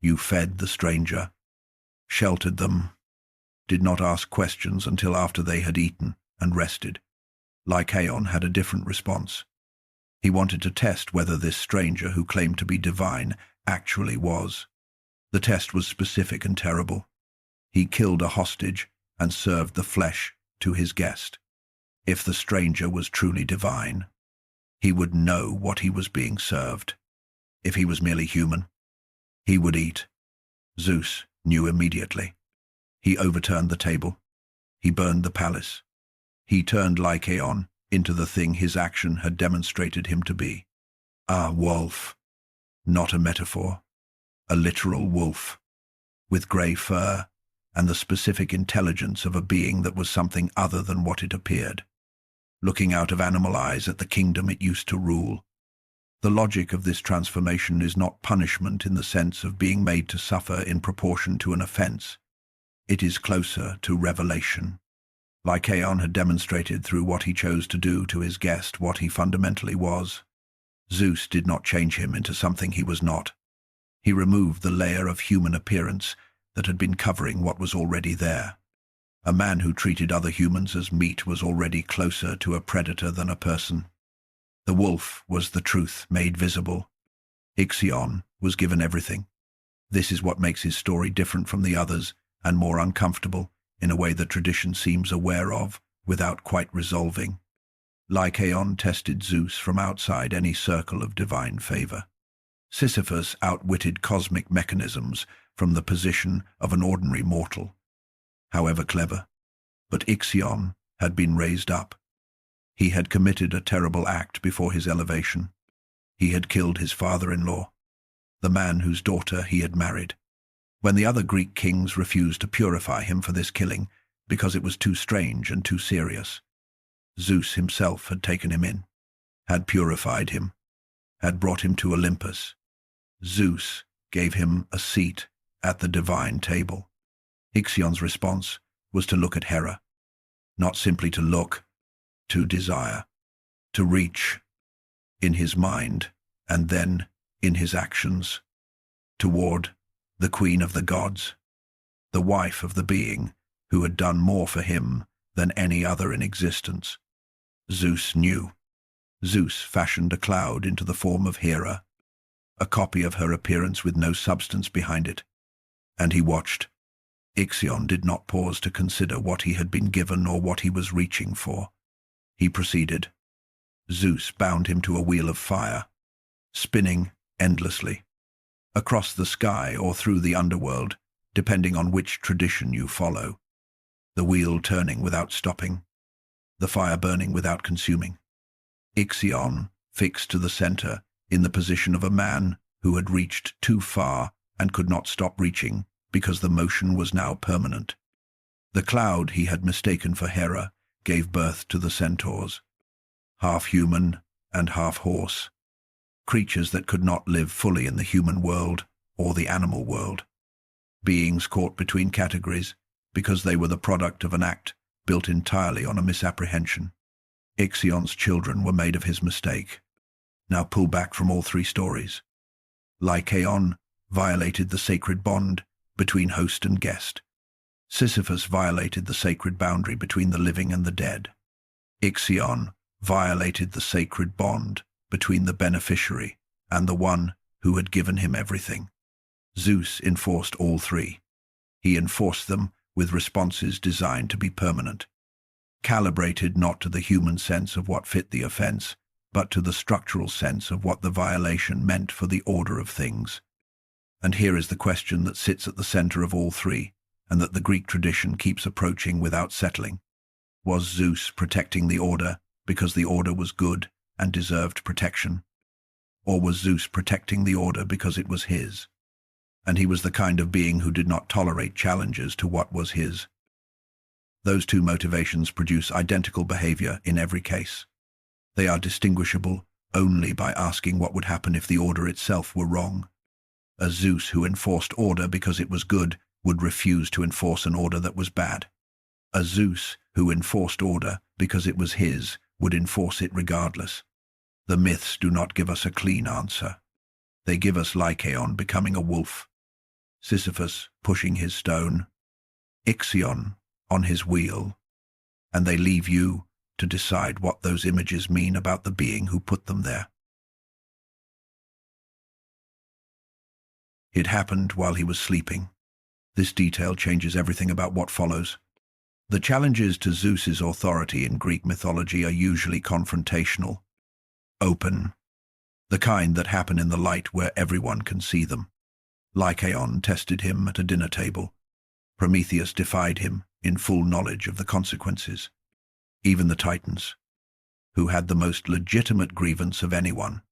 A: You fed the stranger, sheltered them, did not ask questions until after they had eaten and rested. Lycaon had a different response. He wanted to test whether this stranger who claimed to be divine actually was. The test was specific and terrible. He killed a hostage and served the flesh to his guest. If the stranger was truly divine, he would know what he was being served. If he was merely human, he would eat. Zeus knew immediately. He overturned the table. He burned the palace. He turned Lycaon into the thing his action had demonstrated him to be. A wolf. Not a metaphor. A literal wolf. With grey fur and the specific intelligence of a being that was something other than what it appeared. Looking out of animal eyes at the kingdom it used to rule. The logic of this transformation is not punishment in the sense of being made to suffer in proportion to an offense. It is closer to revelation. Lycaon had demonstrated through what he chose to do to his guest what he fundamentally was. Zeus did not change him into something he was not. He removed the layer of human appearance that had been covering what was already there. A man who treated other humans as meat was already closer to a predator than a person. The wolf was the truth made visible. Ixion was given everything. This is what makes his story different from the others and more uncomfortable in a way that tradition seems aware of without quite resolving. Lycaon tested Zeus from outside any circle of divine favor. Sisyphus outwitted cosmic mechanisms from the position of an ordinary mortal, however clever. But Ixion had been raised up. He had committed a terrible act before his elevation. He had killed his father-in-law, the man whose daughter he had married. When the other Greek kings refused to purify him for this killing because it was too strange and too serious, Zeus himself had taken him in, had purified him, had brought him to Olympus. Zeus gave him a seat at the divine table. Ixion's response was to look at Hera, not simply to look, to desire, to reach, in his mind and then in his actions, toward the queen of the gods, the wife of the being who had done more for him than any other in existence. Zeus knew. Zeus fashioned a cloud into the form of Hera, a copy of her appearance with no substance behind it, and he watched. Ixion did not pause to consider what he had been given or what he was reaching for. He proceeded. Zeus bound him to a wheel of fire, spinning endlessly, across the sky or through the underworld, depending on which tradition you follow. The wheel turning without stopping, the fire burning without consuming. Ixion fixed to the center in the position of a man who had reached too far and could not stop reaching because the motion was now permanent. The cloud he had mistaken for Hera gave birth to the centaurs, half human and half horse, creatures that could not live fully in the human world or the animal world, beings caught between categories because they were the product of an act built entirely on a misapprehension. Ixion's children were made of his mistake. Now pull back from all three stories. Lycaon violated the sacred bond between host and guest. Sisyphus violated the sacred boundary between the living and the dead. Ixion violated the sacred bond between the beneficiary and the one who had given him everything. Zeus enforced all three. He enforced them with responses designed to be permanent, calibrated not to the human sense of what fit the offense, but to the structural sense of what the violation meant for the order of things. And here is the question that sits at the center of all three, and that the Greek tradition keeps approaching without settling. Was Zeus protecting the order because the order was good and deserved protection? Or was Zeus protecting the order because it was his? And he was the kind of being who did not tolerate challenges to what was his. Those two motivations produce identical behavior in every case. They are distinguishable only by asking what would happen if the order itself were wrong. A Zeus who enforced order because it was good would refuse to enforce an order that was bad. A Zeus who enforced order because it was his would enforce it regardless. The myths do not give us a clean answer. They give us Lycaon becoming a wolf, Sisyphus pushing his stone, Ixion on his wheel, and they leave you to decide what those images mean about the being who put them there. It happened while he was sleeping. This detail changes everything about what follows. The challenges to Zeus's authority in Greek mythology are usually confrontational, open, the kind that happen in the light where everyone can see them. Lycaon tested him at a dinner table. Prometheus defied him in full knowledge of the consequences. Even the Titans, who had the most legitimate grievance of anyone,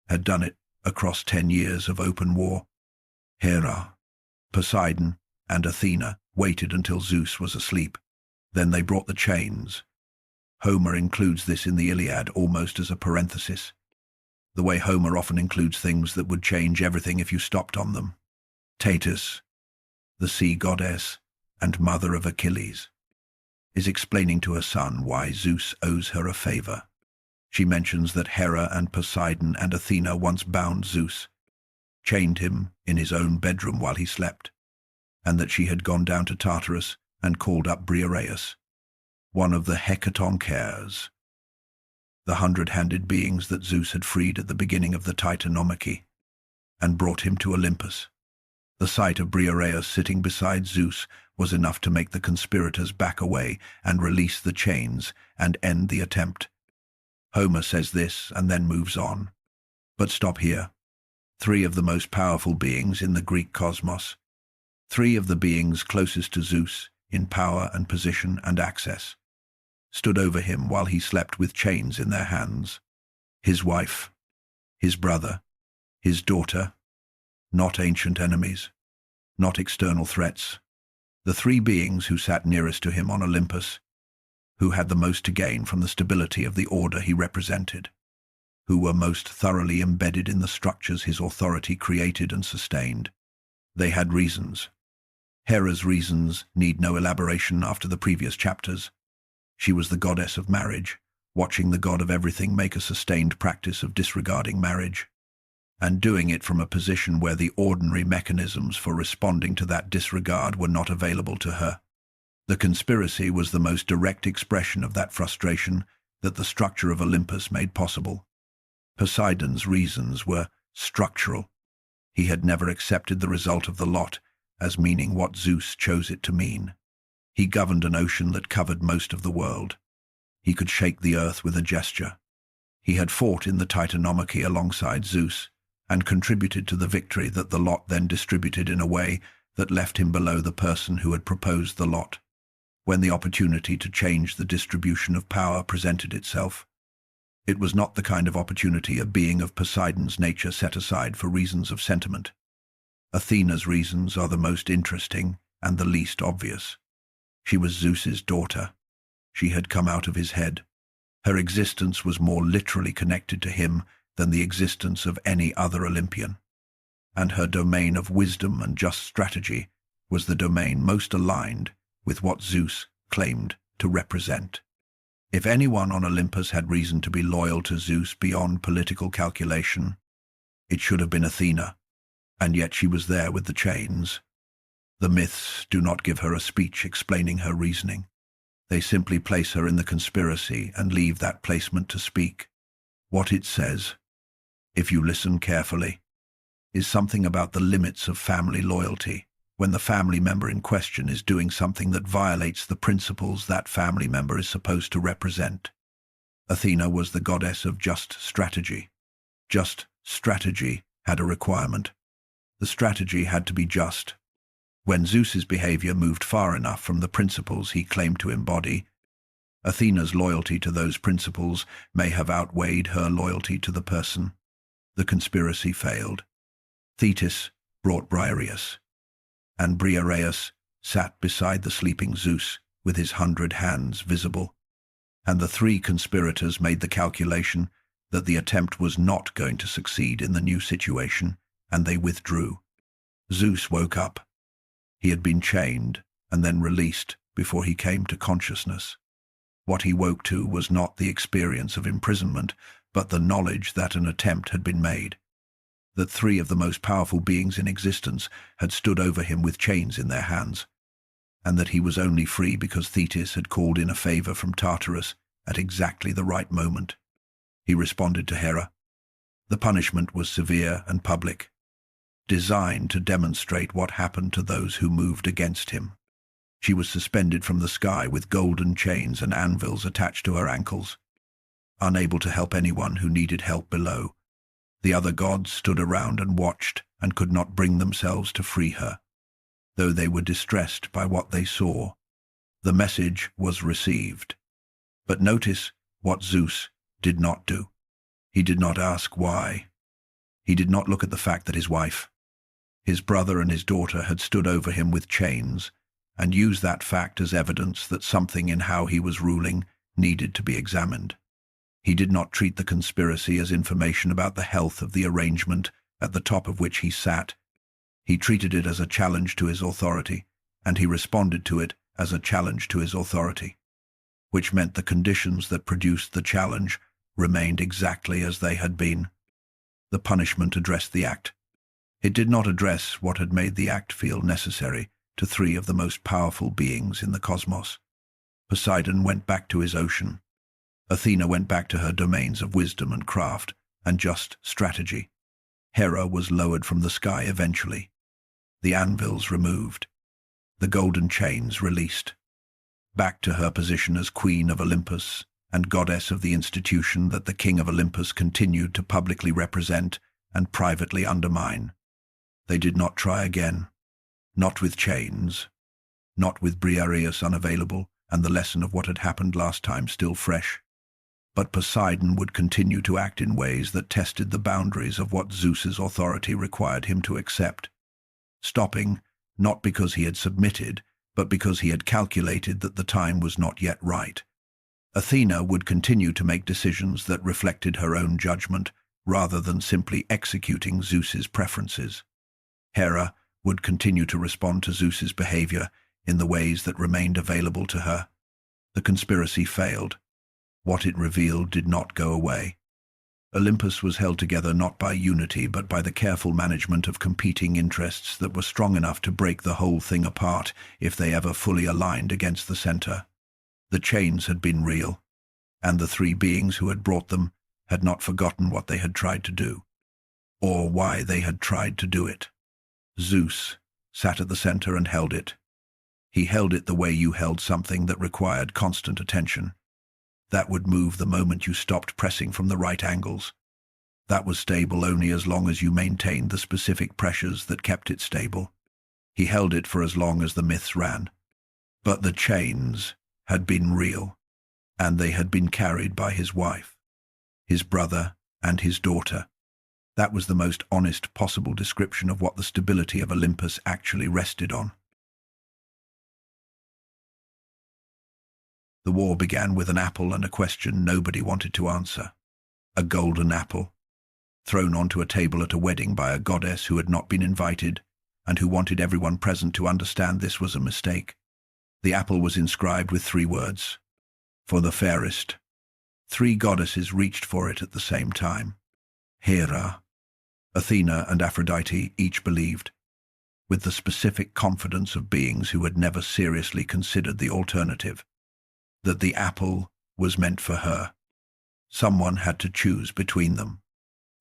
A: had done it across 10 years of open war. Hera, Poseidon, and Athena waited until Zeus was asleep. Then they brought the chains. Homer includes this in the Iliad almost as a parenthesis, the way Homer often includes things that would change everything if you stopped on them. Metis, the sea goddess and mother of Achilles, is explaining to her son why Zeus owes her a favor. She mentions that Hera and Poseidon and Athena once bound Zeus, chained him in his own bedroom while he slept, and that she had gone down to Tartarus and called up Briareus, one of the Hecatoncheires, the 100-handed beings that Zeus had freed at the beginning of the Titanomachy, and brought him to Olympus. The sight of Briareus sitting beside Zeus was enough to make the conspirators back away and release the chains and end the attempt. Homer says this and then moves on. But stop here. 3 of the most powerful beings in the Greek cosmos, 3 of the beings closest to Zeus in power and position and access, stood over him while he slept with chains in their hands. His wife, his brother, his daughter, not ancient enemies, not external threats. The 3 beings who sat nearest to him on Olympus, who had the most to gain from the stability of the order he represented, who were most thoroughly embedded in the structures his authority created and sustained. They had reasons. Hera's reasons need no elaboration after the previous chapters. She was the goddess of marriage, watching the god of everything make a sustained practice of disregarding marriage, and doing it from a position where the ordinary mechanisms for responding to that disregard were not available to her. The conspiracy was the most direct expression of that frustration that the structure of Olympus made possible. Poseidon's reasons were structural. He had never accepted the result of the lot as meaning what Zeus chose it to mean. He governed an ocean that covered most of the world. He could shake the earth with a gesture. He had fought in the Titanomachy alongside Zeus and contributed to the victory that the lot then distributed in a way that left him below the person who had proposed the lot. When the opportunity to change the distribution of power presented itself, it was not the kind of opportunity a being of Poseidon's nature set aside for reasons of sentiment. Athena's reasons are the most interesting and the least obvious. She was Zeus's daughter. She had come out of his head. Her existence was more literally connected to him than the existence of any other Olympian. And her domain of wisdom and just strategy was the domain most aligned with what Zeus claimed to represent. If anyone on Olympus had reason to be loyal to Zeus beyond political calculation, it should have been Athena, and yet she was there with the chains. The myths do not give her a speech explaining her reasoning. They simply place her in the conspiracy and leave that placement to speak. What it says, if you listen carefully, is something about the limits of family loyalty when the family member in question is doing something that violates the principles that family member is supposed to represent. Athena was the goddess of just strategy. Just strategy had a requirement. The strategy had to be just. When Zeus's behavior moved far enough from the principles he claimed to embody, Athena's loyalty to those principles may have outweighed her loyalty to the person. The conspiracy failed. Thetis brought Briareus, and Briareus sat beside the sleeping Zeus with his 100 hands visible, and the 3 conspirators made the calculation that the attempt was not going to succeed in the new situation, and they withdrew. Zeus woke up. He had been chained and then released before he came to consciousness. What he woke to was not the experience of imprisonment, but the knowledge that an attempt had been made. that three of the most powerful beings in existence had stood over him with chains in their hands, and that he was only free because Thetis had called in a favor from Tartarus at exactly the right moment. He responded to Hera. The punishment was severe and public, designed to demonstrate what happened to those who moved against him. She was suspended from the sky with golden chains and anvils attached to her ankles, unable to help anyone who needed help below. The other gods stood around and watched and could not bring themselves to free her, though they were distressed by what they saw. The message was received. But notice what Zeus did not do. He did not ask why. He did not look at the fact that his wife, his brother and his daughter had stood over him with chains, and use that fact as evidence that something in how he was ruling needed to be examined. He did not treat the conspiracy as information about the health of the arrangement at the top of which he sat. He treated it as a challenge to his authority, and he responded to it as a challenge to his authority, which meant the conditions that produced the challenge remained exactly as they had been. The punishment addressed the act. It did not address what had made the act feel necessary to three of the most powerful beings in the cosmos. Poseidon went back to his ocean. Athena went back to her domains of wisdom and craft and just strategy. Hera was lowered from the sky eventually, the anvils removed, the golden chains released, back to her position as Queen of Olympus and goddess of the institution that the King of Olympus continued to publicly represent and privately undermine. They did not try again. Not with chains, not with Briareus unavailable and the lesson of what had happened last time still fresh. But Poseidon would continue to act in ways that tested the boundaries of what Zeus's authority required him to accept, stopping not because he had submitted, but because he had calculated that the time was not yet right. Athena would continue to make decisions that reflected her own judgment rather than simply executing Zeus's preferences. Hera would continue to respond to Zeus's behavior in the ways that remained available to her. The conspiracy failed. What it revealed did not go away. Olympus was held together not by unity but by the careful management of competing interests that were strong enough to break the whole thing apart if they ever fully aligned against the center. The chains had been real, and the three beings who had brought them had not forgotten what they had tried to do, or why they had tried to do it. Zeus sat at the center and held it. He held it the way you held something that required constant attention. That would move the moment you stopped pressing from the right angles. That was stable only as long as you maintained the specific pressures that kept it stable. He held it for as long as the myths ran. But the chains had been real, and they had been carried by his wife, his brother, and his daughter. That was the most honest possible description of what the stability of Olympus actually rested on. The war began with an apple and a question nobody wanted to answer. A golden apple, thrown onto a table at a wedding by a goddess who had not been invited and who wanted everyone present to understand this was a mistake. The apple was inscribed with 3 words: for the fairest. 3 goddesses reached for it at the same time. Hera, Athena, and Aphrodite each believed, with the specific confidence of beings who had never seriously considered the alternative, that the apple was meant for her. Someone had to choose between them.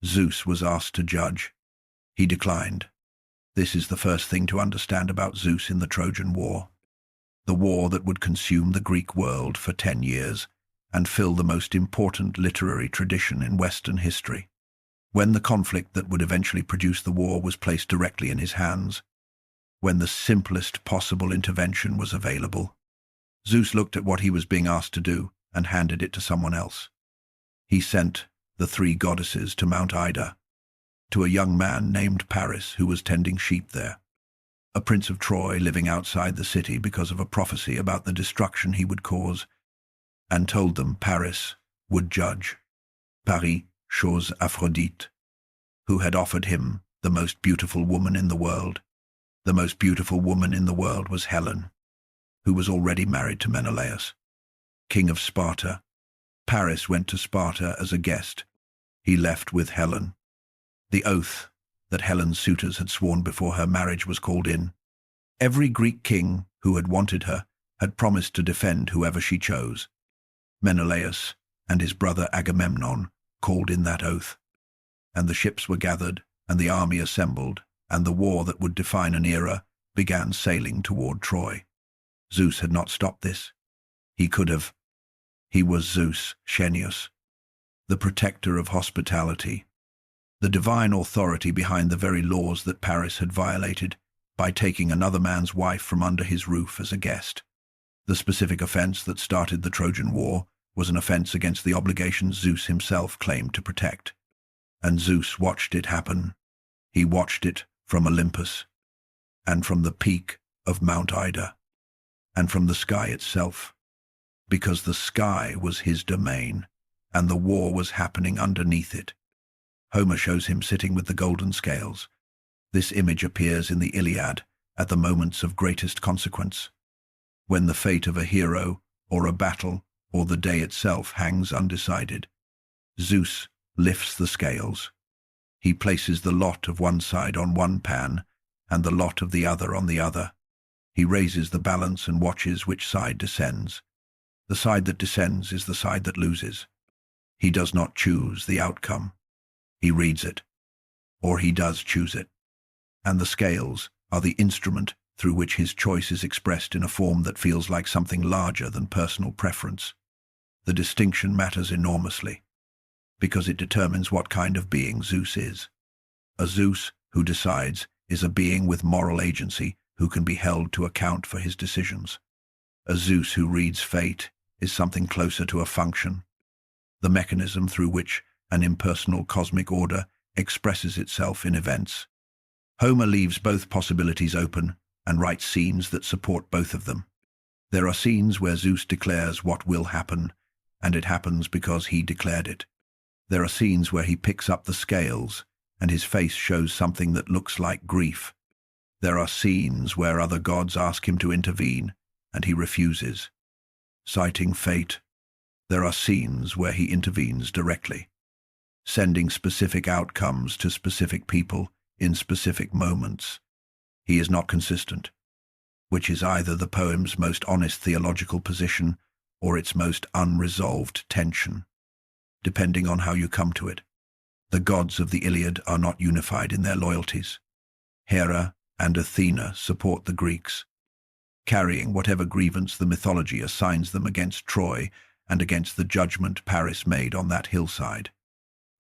A: Zeus was asked to judge. He declined. This is the first thing to understand about Zeus in the Trojan War. The war that would consume the Greek world for 10 years and fill the most important literary tradition in Western history. When the conflict that would eventually produce the war was placed directly in his hands, when the simplest possible intervention was available, Zeus looked at what he was being asked to do and handed it to someone else. He sent the 3 goddesses to Mount Ida, to a young man named Paris who was tending sheep there, a prince of Troy living outside the city because of a prophecy about the destruction he would cause, and told them Paris would judge. Paris chose Aphrodite, who had offered him the most beautiful woman in the world. The most beautiful woman in the world was Helen, who was already married to Menelaus, king of Sparta. Paris went to Sparta as a guest. He left with Helen. The oath that Helen's suitors had sworn before her marriage was called in. Every Greek king who had wanted her had promised to defend whoever she chose. Menelaus and his brother Agamemnon called in that oath, and the ships were gathered, and the army assembled, and the war that would define an era began sailing toward Troy. Zeus had not stopped this. He could have. He was Zeus, Xenius, the protector of hospitality, the divine authority behind the very laws that Paris had violated by taking another man's wife from under his roof as a guest. The specific offense that started the Trojan War was an offense against the obligations Zeus himself claimed to protect. And Zeus watched it happen. He watched it from Olympus, and from the peak of Mount Ida, and from the sky itself, because the sky was his domain, and the war was happening underneath it. Homer shows him sitting with the golden scales. This image appears in the Iliad at the moments of greatest consequence, when the fate of a hero, or a battle, or the day itself hangs undecided. Zeus lifts the scales. He places the lot of one side on one pan, and the lot of the other on the other. He raises the balance and watches which side descends. The side that descends is the side that loses. He does not choose the outcome. He reads it, or he does choose it. And the scales are the instrument through which his choice is expressed in a form that feels like something larger than personal preference. The distinction matters enormously, because it determines what kind of being Zeus is. A Zeus who decides is a being with moral agency who can be held to account for his decisions. A Zeus who reads fate is something closer to a function, the mechanism through which an impersonal cosmic order expresses itself in events. Homer leaves both possibilities open and writes scenes that support both of them. There are scenes where Zeus declares what will happen, and it happens because he declared it. There are scenes where he picks up the scales, and his face shows something that looks like grief. There are scenes where other gods ask him to intervene, and he refuses, citing fate. There are scenes where he intervenes directly, sending specific outcomes to specific people in specific moments. He is not consistent, which is either the poem's most honest theological position or its most unresolved tension, depending on how you come to it. The gods of the Iliad are not unified in their loyalties. Hera and Athena support the Greeks, carrying whatever grievance the mythology assigns them against Troy and against the judgment Paris made on that hillside.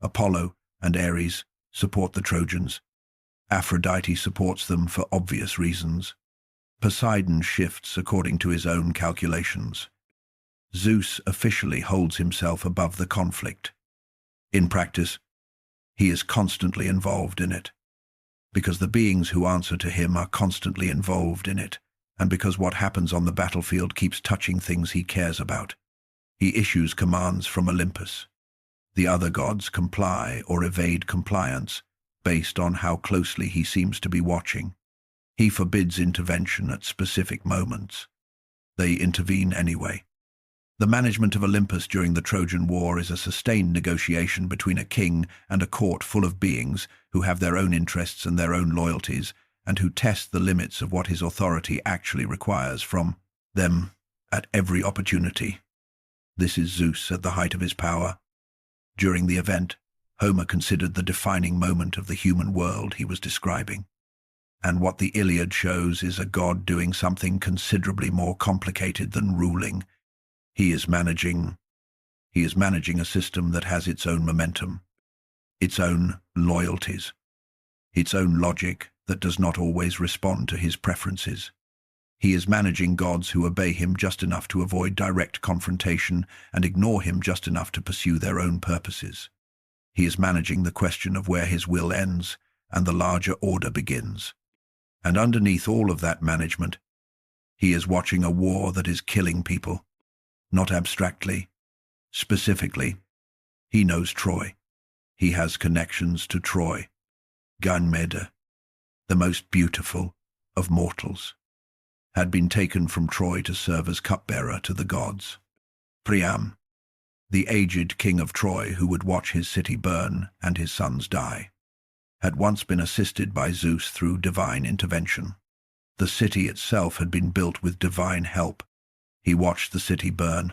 A: Apollo and Ares support the Trojans. Aphrodite supports them for obvious reasons. Poseidon shifts according to his own calculations. Zeus officially holds himself above the conflict. In practice, he is constantly involved in it, because the beings who answer to him are constantly involved in it, and because what happens on the battlefield keeps touching things he cares about. He issues commands from Olympus. The other gods comply or evade compliance based on how closely he seems to be watching. He forbids intervention at specific moments. They intervene anyway. The management of Olympus during the Trojan War is a sustained negotiation between a king and a court full of beings who have their own interests and their own loyalties, and who test the limits of what his authority actually requires from them at every opportunity. This is Zeus at the height of his power. During the event, Homer considered the defining moment of the human world he was describing. And what the Iliad shows is a god doing something considerably more complicated than ruling. He is managing a system that has its own momentum, its own loyalties, its own logic that does not always respond to his preferences. He is managing gods who obey him just enough to avoid direct confrontation and ignore him just enough to pursue their own purposes. He is managing the question of where his will ends and the larger order begins. And underneath all of that management, he is watching a war that is killing people. Not abstractly, specifically. He knows Troy. He has connections to Troy. Ganymede, the most beautiful of mortals, had been taken from Troy to serve as cupbearer to the gods. Priam, the aged king of Troy who would watch his city burn and his sons die, had once been assisted by Zeus through divine intervention. The city itself had been built with divine help. He watched the city burn.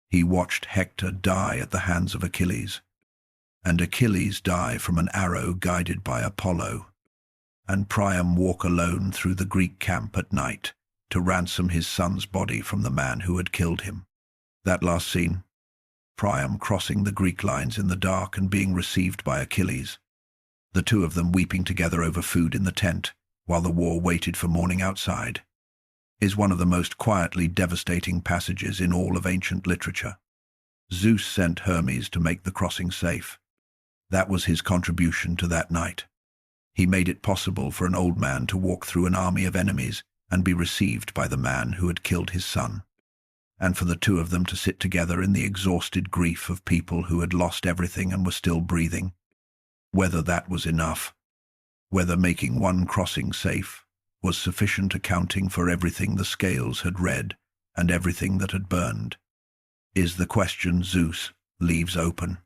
A: He watched Hector die at the hands of Achilles, and Achilles die from an arrow guided by Apollo, and Priam walk alone through the Greek camp at night to ransom his son's body from the man who had killed him. That last scene, Priam crossing the Greek lines in the dark and being received by Achilles, the two of them weeping together over food in the tent while the war waited for morning outside, is one of the most quietly devastating passages in all of ancient literature. Zeus sent Hermes to make the crossing safe. That was his contribution to that night. He made it possible for an old man to walk through an army of enemies and be received by the man who had killed his son, and for the two of them to sit together in the exhausted grief of people who had lost everything and were still breathing. Whether that was enough, whether making one crossing safe was sufficient accounting for everything the scales had read and everything that had burned, is the question Zeus leaves open.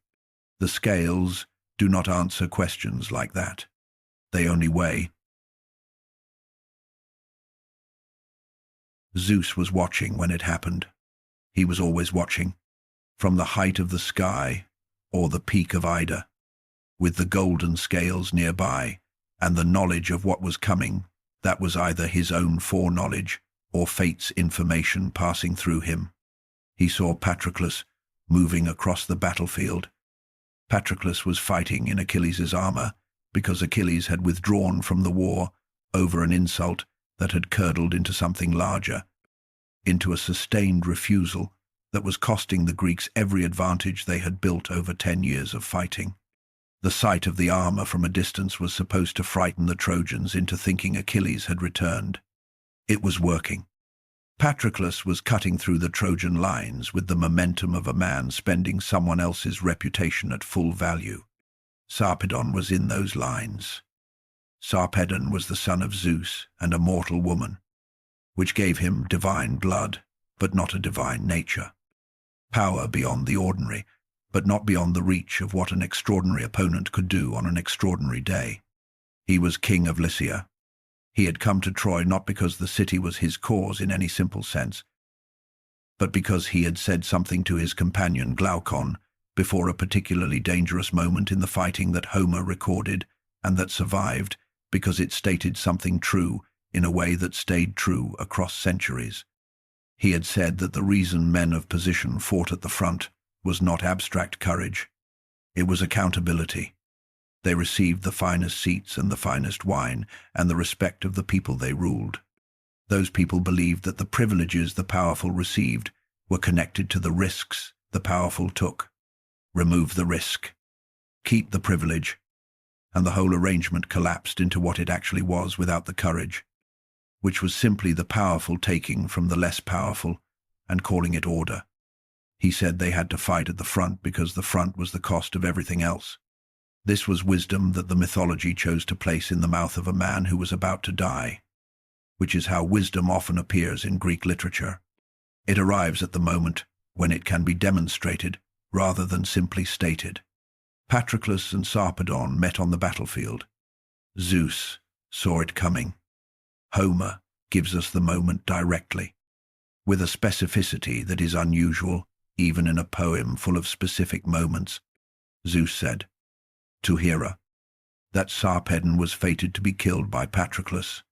A: The scales do not answer questions like that. They only weigh. Zeus was watching when it happened. He was always watching, from the height of the sky or the peak of Ida, with the golden scales nearby and the knowledge of what was coming. That was either his own foreknowledge or fate's information passing through him. He saw Patroclus moving across the battlefield. Patroclus was fighting in Achilles' armor because Achilles had withdrawn from the war over an insult that had curdled into something larger, into a sustained refusal that was costing the Greeks every advantage they had built over 10 years of fighting. The sight of the armor from a distance was supposed to frighten the Trojans into thinking Achilles had returned. It was working. Patroclus was cutting through the Trojan lines with the momentum of a man spending someone else's reputation at full value. Sarpedon was in those lines. Sarpedon was the son of Zeus and a mortal woman, which gave him divine blood, but not a divine nature. Power beyond the ordinary, but not beyond the reach of what an extraordinary opponent could do on an extraordinary day. He was king of Lycia. He had come to Troy not because the city was his cause in any simple sense, but because he had said something to his companion Glaucon before a particularly dangerous moment in the fighting that Homer recorded and that survived because it stated something true in a way that stayed true across centuries. He had said that the reason men of position fought at the front was not abstract courage. It was accountability. They received the finest seats and the finest wine and the respect of the people they ruled. Those people believed that the privileges the powerful received were connected to the risks the powerful took. Remove the risk. Keep the privilege. And the whole arrangement collapsed into what it actually was without the courage, which was simply the powerful taking from the less powerful and calling it order. He said they had to fight at the front because the front was the cost of everything else. This was wisdom that the mythology chose to place in the mouth of a man who was about to die, which is how wisdom often appears in Greek literature. It arrives at the moment when it can be demonstrated rather than simply stated. Patroclus and Sarpedon met on the battlefield. Zeus saw it coming. Homer gives us the moment directly, with a specificity that is unusual even in a poem full of specific moments. Zeus said to Hera that Sarpedon was fated to be killed by Patroclus.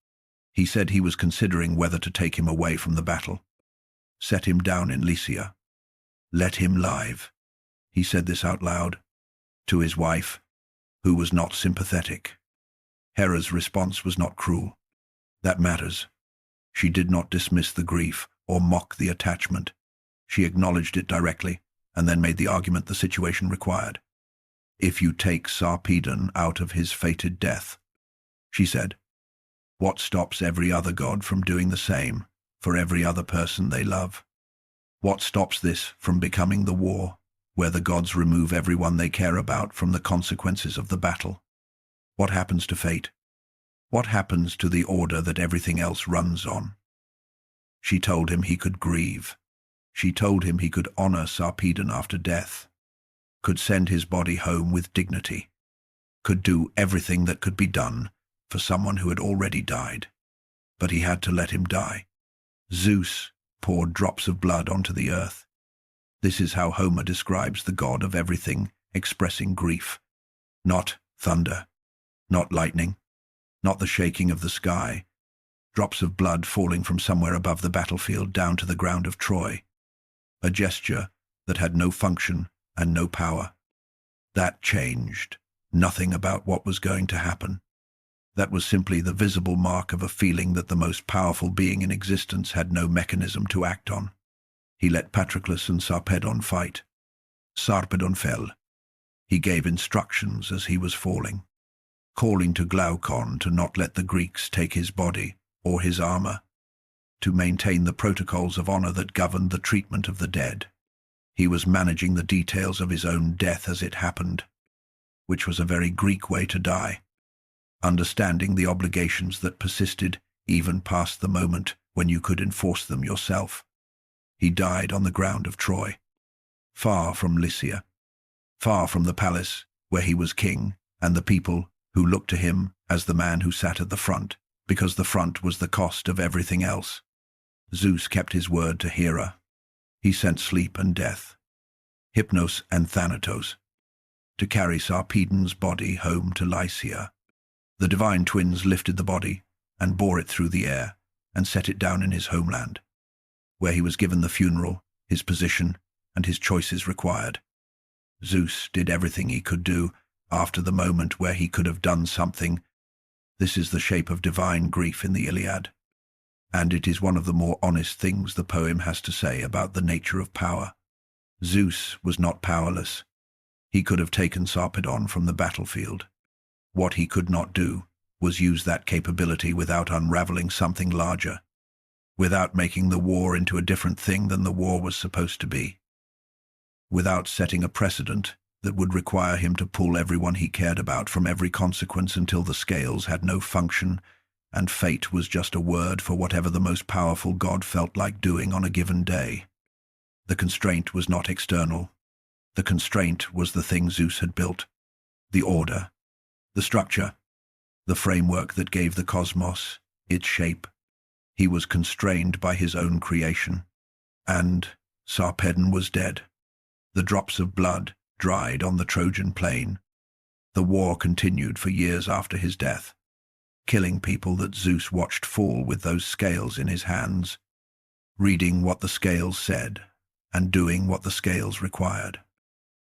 A: He said he was considering whether to take him away from the battle, set him down in Lycia, let him live. He said this out loud to his wife, who was not sympathetic. Hera's response was not cruel. That matters. She did not dismiss the grief or mock the attachment. She acknowledged it directly and then made the argument the situation required. If you take Sarpedon out of his fated death, she said, what stops every other god from doing the same for every other person they love? What stops this from becoming the war, where the gods remove everyone they care about from the consequences of the battle? What happens to fate? What happens to the order that everything else runs on? She told him he could grieve. She told him he could honor Sarpedon after death, could send his body home with dignity, could do everything that could be done for someone who had already died. But he had to let him die. Zeus poured drops of blood onto the earth. This is how Homer describes the god of everything expressing grief. Not thunder, not lightning, not the shaking of the sky, drops of blood falling from somewhere above the battlefield down to the ground of Troy. A gesture that had no function and no power. That changed nothing about what was going to happen. That was simply the visible mark of a feeling that the most powerful being in existence had no mechanism to act on. He let Patroclus and Sarpedon fight. Sarpedon fell. He gave instructions as he was falling, calling to Glaucon to not let the Greeks take his body or his armor, to maintain the protocols of honor that governed the treatment of the dead. He was managing the details of his own death as it happened, which was a very Greek way to die, understanding the obligations that persisted even past the moment when you could enforce them yourself. He died on the ground of Troy, far from Lycia, far from the palace where he was king and the people who looked to him as the man who sat at the front, because the front was the cost of everything else. Zeus kept his word to Hera. He sent sleep and death, Hypnos and Thanatos, to carry Sarpedon's body home to Lycia. The divine twins lifted the body and bore it through the air and set it down in his homeland, where he was given the funeral, his position, and his choices required. Zeus did everything he could do after the moment where he could have done something. This is the shape of divine grief in the Iliad, and it is one of the more honest things the poem has to say about the nature of power. Zeus was not powerless. He could have taken Sarpedon from the battlefield. What he could not do was use that capability without unraveling something larger, without making the war into a different thing than the war was supposed to be, without setting a precedent that would require him to pull everyone he cared about from every consequence until the scales had no function and fate was just a word for whatever the most powerful god felt like doing on a given day. The constraint was not external. The constraint was the thing Zeus had built, the order, the structure, the framework that gave the cosmos its shape. He was constrained by his own creation, and Sarpedon was dead. The drops of blood dried on the Trojan plain. The war continued for years after his death, killing people that Zeus watched fall with those scales in his hands, reading what the scales said and doing what the scales required,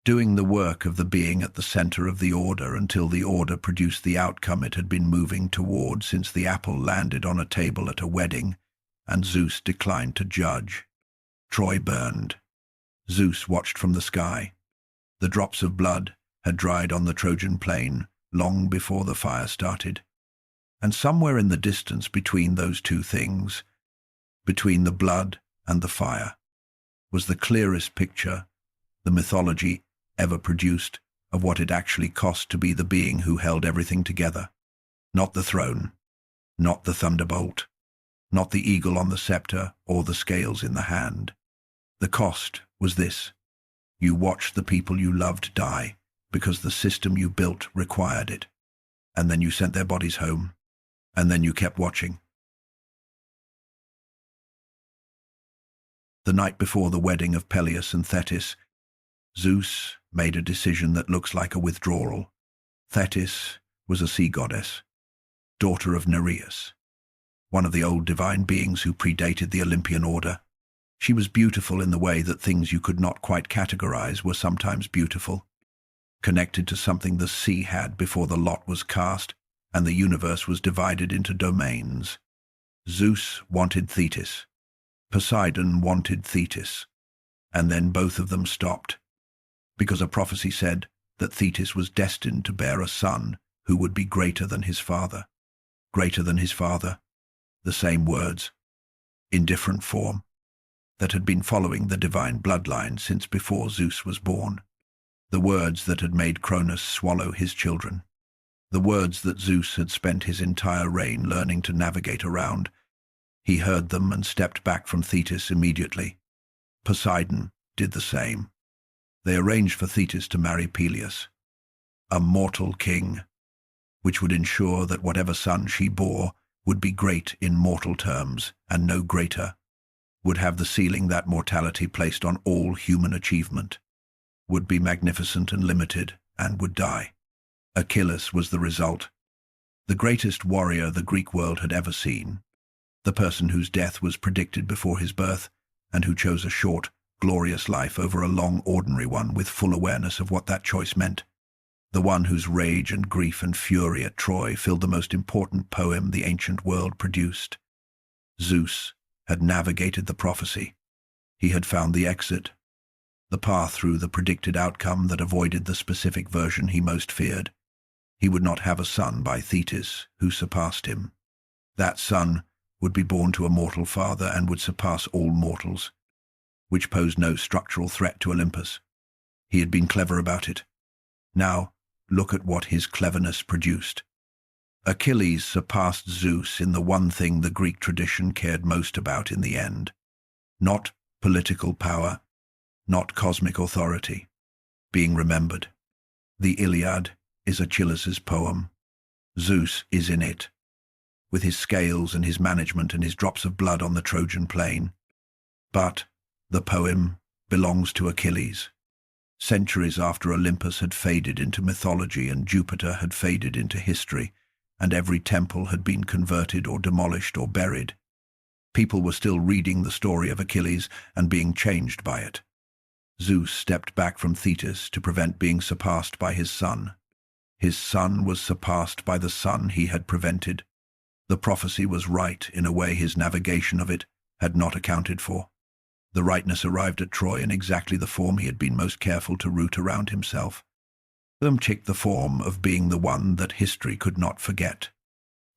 A: doing the work of the being at the center of the order until the order produced the outcome it had been moving toward since the apple landed on a table at a wedding and Zeus declined to judge. Troy burned. Zeus watched from the sky. The drops of blood had dried on the Trojan plain long before the fire started. And somewhere in the distance between those two things, between the blood and the fire, was the clearest picture the mythology ever produced of what it actually cost to be the being who held everything together. Not the throne, not the thunderbolt, not the eagle on the scepter or the scales in the hand. The cost was this: you watched the people you loved die because the system you built required it, and then you sent their bodies home, and then you kept watching. The night before the wedding of Peleus and Thetis, Zeus made a decision that looks like a withdrawal. Thetis was a sea goddess, daughter of Nereus, one of the old divine beings who predated the Olympian order. She was beautiful in the way that things you could not quite categorize were sometimes beautiful, connected to something the sea had before the lot was cast and the universe was divided into domains. Zeus wanted Thetis. Poseidon wanted Thetis. And then both of them stopped, because a prophecy said that Thetis was destined to bear a son who would be greater than his father. Greater than his father, the same words, in different form, that had been following the divine bloodline since before Zeus was born. The words that had made Cronus swallow his children. The words that Zeus had spent his entire reign learning to navigate around. He heard them and stepped back from Thetis immediately. Poseidon did the same. They arranged for Thetis to marry Peleus. a mortal king, which would ensure that whatever son she bore would be great in mortal terms, and no greater, would have the ceiling that mortality placed on all human achievement, would be magnificent and limited, and would die. Achilles was the result. The greatest warrior the Greek world had ever seen, the person whose death was predicted before his birth, and who chose a short, glorious life over a long, ordinary one with full awareness of what that choice meant. The one whose rage and grief and fury at Troy filled the most important poem the ancient world produced. Zeus had navigated the prophecy. He had found the exit, the path through the predicted outcome that avoided the specific version he most feared. He would not have a son by Thetis, who surpassed him. That son would be born to a mortal father and would surpass all mortals, which posed no structural threat to Olympus. He had been clever about it. Now, look at what his cleverness produced. Achilles surpassed Zeus in the one thing the Greek tradition cared most about in the end. Not political power, not cosmic authority, being remembered. The Iliad is Achilles' poem. Zeus is in it, with his scales and his management and his drops of blood on the Trojan plain. But the poem belongs to Achilles. Centuries after Olympus had faded into mythology and Jupiter had faded into history, and every temple had been converted or demolished or buried, people were still reading the story of Achilles and being changed by it. Zeus stepped back from Thetis to prevent being surpassed by his son. His son was surpassed by the son he had prevented. The prophecy was right in a way his navigation of it had not accounted for. The rightness arrived at Troy in exactly the form he had been most careful to root around himself. The form of being the one that history could not forget.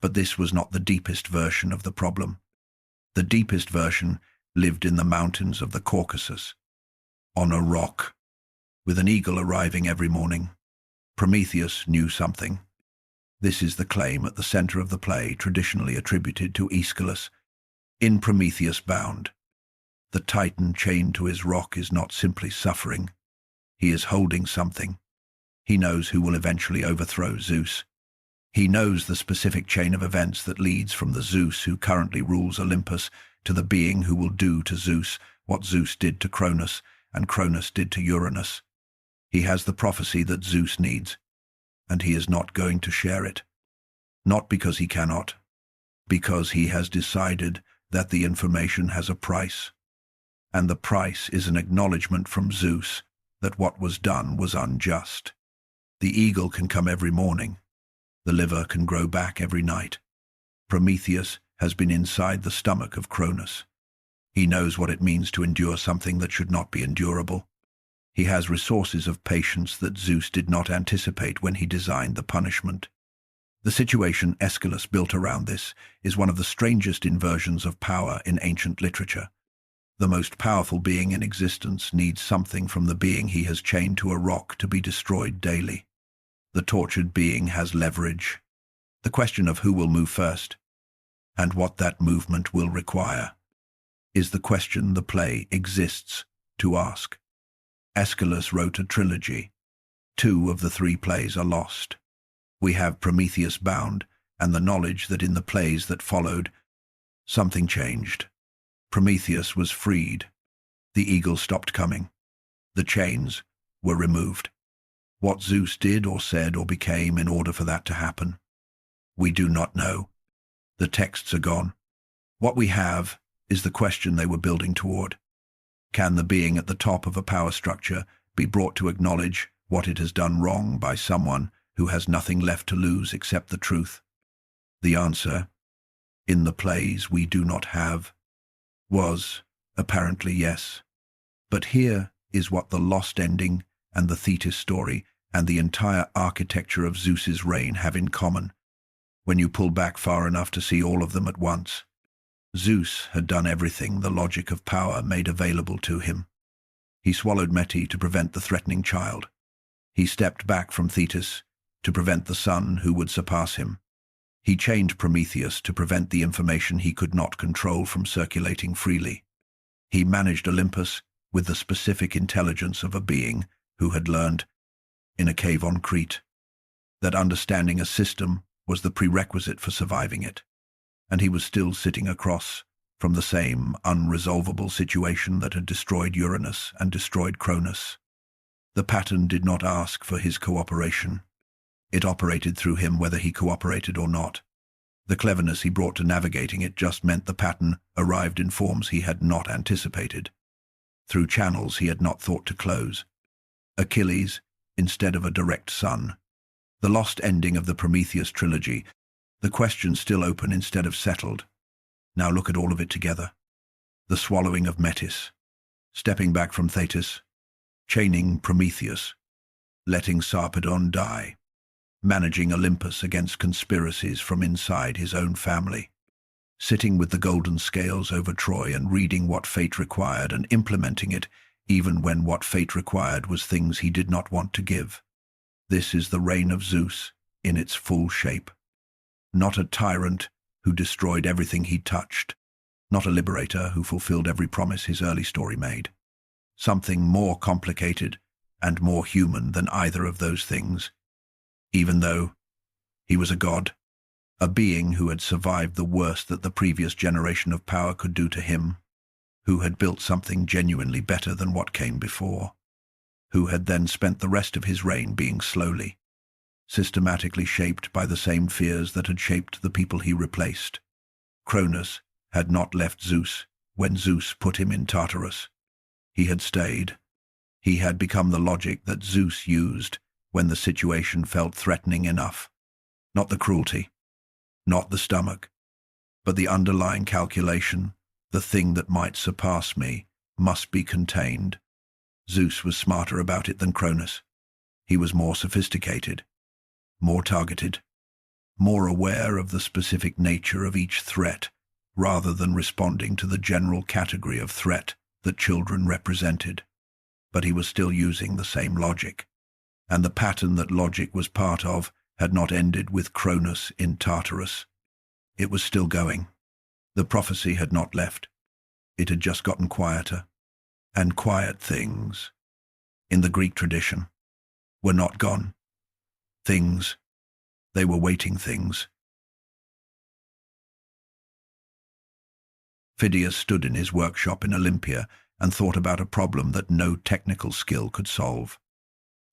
A: But this was not the deepest version of the problem. The deepest version lived in the mountains of the Caucasus, on a rock, with an eagle arriving every morning. Prometheus knew something. This is the claim at the center of the play, traditionally attributed to Aeschylus. In Prometheus Bound, the Titan chained to his rock is not simply suffering. He is holding something. He knows who will eventually overthrow Zeus. He knows the specific chain of events that leads from the Zeus who currently rules Olympus to the being who will do to Zeus what Zeus did to Cronus and Cronus did to Uranus. He has the prophecy that Zeus needs, and he is not going to share it. Not because he cannot, because he has decided that the information has a price. And the price is an acknowledgement from Zeus that what was done was unjust. The eagle can come every morning. The liver can grow back every night. Prometheus has been inside the stomach of Cronus. He knows what it means to endure something that should not be endurable. He has resources of patience that Zeus did not anticipate when he designed the punishment. The situation Aeschylus built around this is one of the strangest inversions of power in ancient literature. The most powerful being in existence needs something from the being he has chained to a rock to be destroyed daily. The tortured being has leverage. The question of who will move first, and what that movement will require, is the question the play exists to ask. Aeschylus wrote a trilogy. 2 of the 3 plays are lost. We have Prometheus Bound and the knowledge that in the plays that followed, something changed. Prometheus was freed. The eagle stopped coming. The chains were removed. What Zeus did or said or became in order for that to happen, we do not know. The texts are gone. What we have is the question they were building toward. Can the being at the top of a power structure be brought to acknowledge what it has done wrong by someone who has nothing left to lose except the truth? The answer, in the plays we do not have, was apparently yes. But here is what the lost ending and the Thetis story and the entire architecture of Zeus's reign have in common, when you pull back far enough to see all of them at once. Zeus had done everything the logic of power made available to him. He swallowed Metis to prevent the threatening child. He stepped back from Thetis to prevent the son who would surpass him. He chained Prometheus to prevent the information he could not control from circulating freely. He managed Olympus with the specific intelligence of a being who had learned in a cave on Crete that understanding a system was the prerequisite for surviving it, and he was still sitting across from the same unresolvable situation that had destroyed Uranus and destroyed Cronus. The pattern did not ask for his cooperation. It operated through him whether he cooperated or not. The cleverness he brought to navigating it just meant the pattern arrived in forms he had not anticipated, through channels he had not thought to close. Achilles instead of a direct son. The lost ending of the Prometheus trilogy, the question still open instead of settled. Now look at all of it together. The swallowing of Metis, stepping back from Thetis, chaining Prometheus, letting Sarpedon die, managing Olympus against conspiracies from inside his own family, sitting with the golden scales over Troy and reading what fate required and implementing it even when what fate required was things he did not want to give. This is the reign of Zeus in its full shape. Not a tyrant who destroyed everything he touched, not a liberator who fulfilled every promise his early story made. Something more complicated and more human than either of those things, even though he was a god, a being who had survived the worst that the previous generation of power could do to him, who had built something genuinely better than what came before, who had then spent the rest of his reign being slowly, systematically shaped by the same fears that had shaped the people he replaced. Cronus had not left Zeus when Zeus put him in Tartarus. He had stayed. He had become the logic that Zeus used when the situation felt threatening enough. Not the cruelty, not the stomach, but the underlying calculation, the thing that might surpass me, must be contained. Zeus was smarter about it than Cronus. He was more sophisticated, more targeted, more aware of the specific nature of each threat, rather than responding to the general category of threat that children represented. But he was still using the same logic, and the pattern that logic was part of had not ended with Cronus in Tartarus. It was still going. The prophecy had not left. It had just gotten quieter. And quiet things, in the Greek tradition, were not gone. Things, they were waiting things. Phidias stood in his workshop in Olympia and thought about a problem that no technical skill could solve.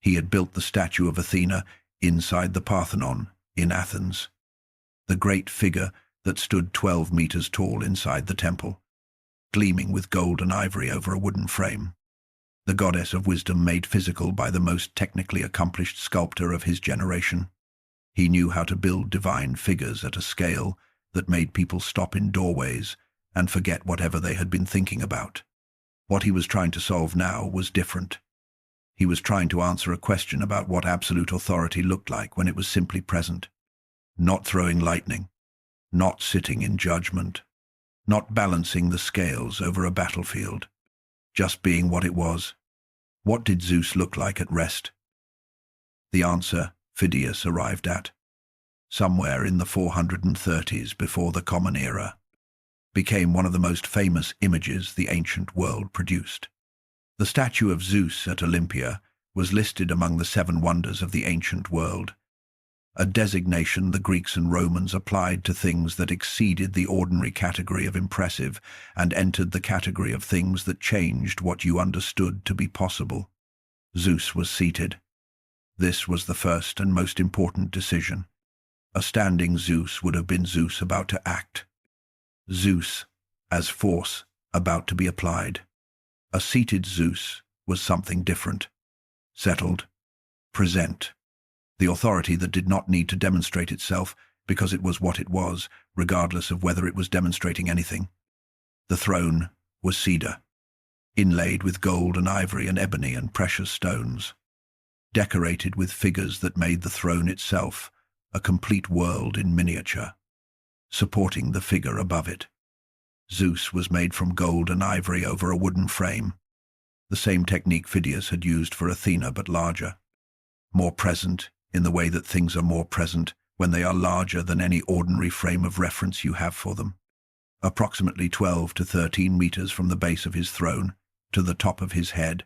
A: He had built the statue of Athena inside the Parthenon in Athens, the great figure that stood 12 meters tall inside the temple, gleaming with gold and ivory over a wooden frame. The goddess of wisdom made physical by the most technically accomplished sculptor of his generation. He knew how to build divine figures at a scale that made people stop in doorways and forget whatever they had been thinking about. What he was trying to solve now was different. He was trying to answer a question about what absolute authority looked like when it was simply present, not throwing lightning, not sitting in judgment, not balancing the scales over a battlefield, just being what it was. What did Zeus look like at rest? The answer Phidias arrived at, somewhere in the 430s before the Common Era, became one of the most famous images the ancient world produced. The statue of Zeus at Olympia was listed among the 7 wonders of the ancient world, a designation the Greeks and Romans applied to things that exceeded the ordinary category of impressive and entered the category of things that changed what you understood to be possible. Zeus was seated. This was the first and most important decision. A standing Zeus would have been Zeus about to act. Zeus as force about to be applied. A seated Zeus was something different. Settled. Present. The authority that did not need to demonstrate itself because it was what it was, regardless of whether it was demonstrating anything. The throne was cedar, inlaid with gold and ivory and ebony and precious stones, decorated with figures that made the throne itself a complete world in miniature, supporting the figure above it. Zeus was made from gold and ivory over a wooden frame, the same technique Phidias had used for Athena but larger, more present in the way that things are more present when they are larger than any ordinary frame of reference you have for them. Approximately 12 to 13 meters from the base of his throne to the top of his head,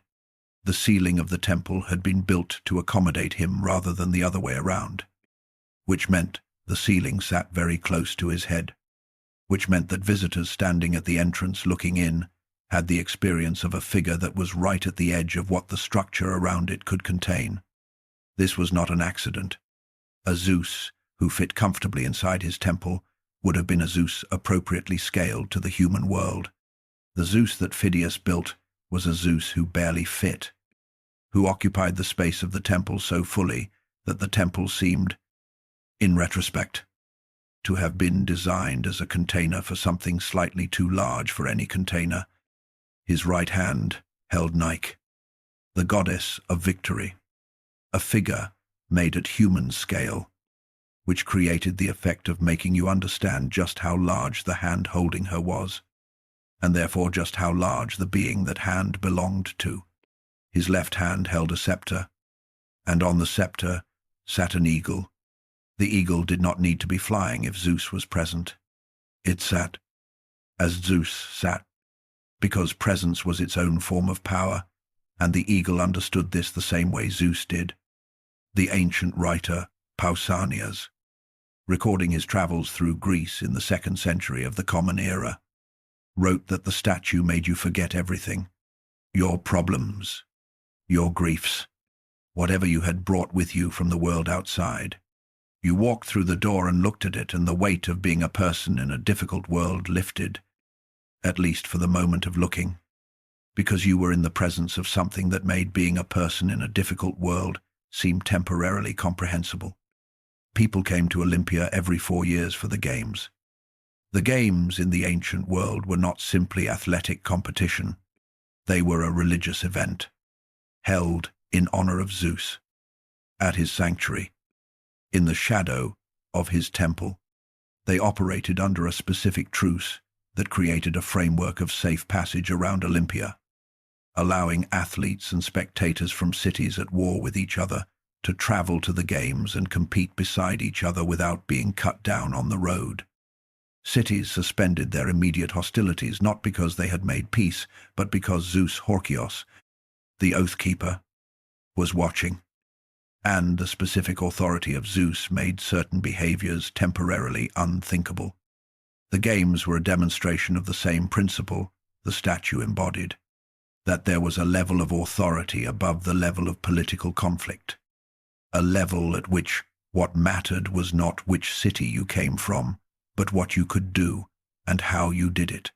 A: the ceiling of the temple had been built to accommodate him rather than the other way around. which meant the ceiling sat very close to his head, which meant that visitors standing at the entrance looking in had the experience of a figure that was right at the edge of what the structure around it could contain. This was not an accident. A Zeus who fit comfortably inside his temple would have been a Zeus appropriately scaled to the human world. The Zeus that Phidias built was a Zeus who barely fit, who occupied the space of the temple so fully that the temple seemed, in retrospect, to have been designed as a container for something slightly too large for any container. His right hand held Nike, the goddess of victory, a figure made at human scale, which created the effect of making you understand just how large the hand holding her was, and therefore just how large the being that hand belonged to. His left hand held a scepter, and on the scepter sat an eagle. The eagle did not need to be flying if Zeus was present. It sat as Zeus sat, because presence was its own form of power, and the eagle understood this the same way Zeus did. The ancient writer Pausanias, recording his travels through Greece in the 2nd century of the Common Era, wrote that the statue made you forget everything, your problems, your griefs, whatever you had brought with you from the world outside. You walked through the door and looked at it, and the weight of being a person in a difficult world lifted, at least for the moment of looking, because you were in the presence of something that made being a person in a difficult world seem temporarily comprehensible. People came to Olympia every 4 years for the games. The games in the ancient world were not simply athletic competition. They were a religious event, held in honor of Zeus, at his sanctuary, in the shadow of his temple. They operated under a specific truce that created a framework of safe passage around Olympia, allowing athletes and spectators from cities at war with each other to travel to the games and compete beside each other without being cut down on the road. Cities suspended their immediate hostilities not because they had made peace, but because Zeus Horkios, the Oathkeeper, was watching, and the specific authority of Zeus made certain behaviors temporarily unthinkable. The games were a demonstration of the same principle the statue embodied, that there was a level of authority above the level of political conflict, a level at which what mattered was not which city you came from, but what you could do and how you did it,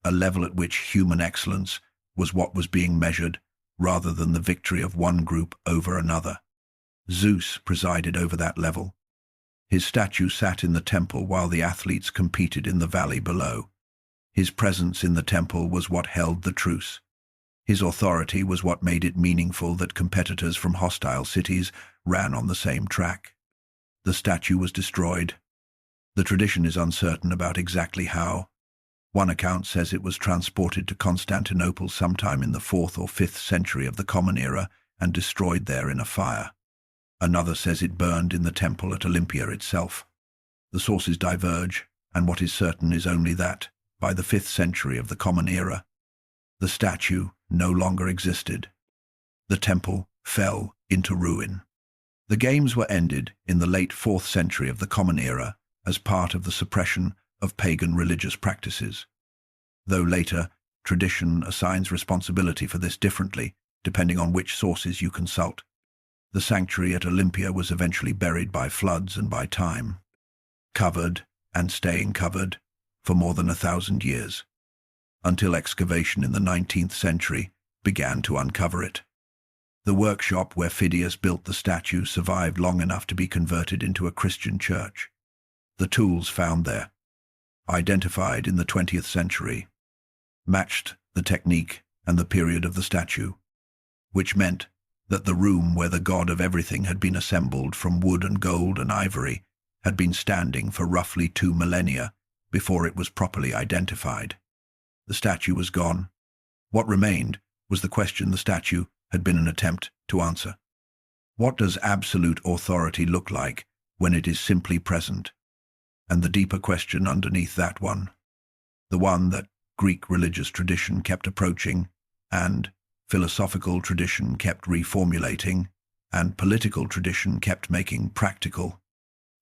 A: a level at which human excellence was what was being measured rather than the victory of one group over another. Zeus presided over that level. His statue sat in the temple while the athletes competed in the valley below. His presence in the temple was what held the truce. His authority was what made it meaningful that competitors from hostile cities ran on the same track. The statue was destroyed. The tradition is uncertain about exactly how. One account says it was transported to Constantinople sometime in the 4th or 5th century of the Common Era and destroyed there in a fire. Another says it burned in the temple at Olympia itself. The sources diverge, and what is certain is only that, by the 5th century of the Common Era, the statue no longer existed. The temple fell into ruin. The games were ended in the late 4th century of the Common Era as part of the suppression of pagan religious practices, though later tradition assigns responsibility for this differently, depending on which sources you consult. The sanctuary at Olympia was eventually buried by floods and by time, covered and staying covered for more than 1,000 years, until excavation in the 19th century began to uncover it. The workshop where Phidias built the statue survived long enough to be converted into a Christian church. The tools found there, identified in the 20th century, matched the technique and the period of the statue, which meant that the room where the god of everything had been assembled from wood and gold and ivory had been standing for roughly 2 millennia before it was properly identified. The statue was gone. What remained was the question the statue had been an attempt to answer. What does absolute authority look like when it is simply present? And the deeper question underneath that one, the one that Greek religious tradition kept approaching, and philosophical tradition kept reformulating, and political tradition kept making practical.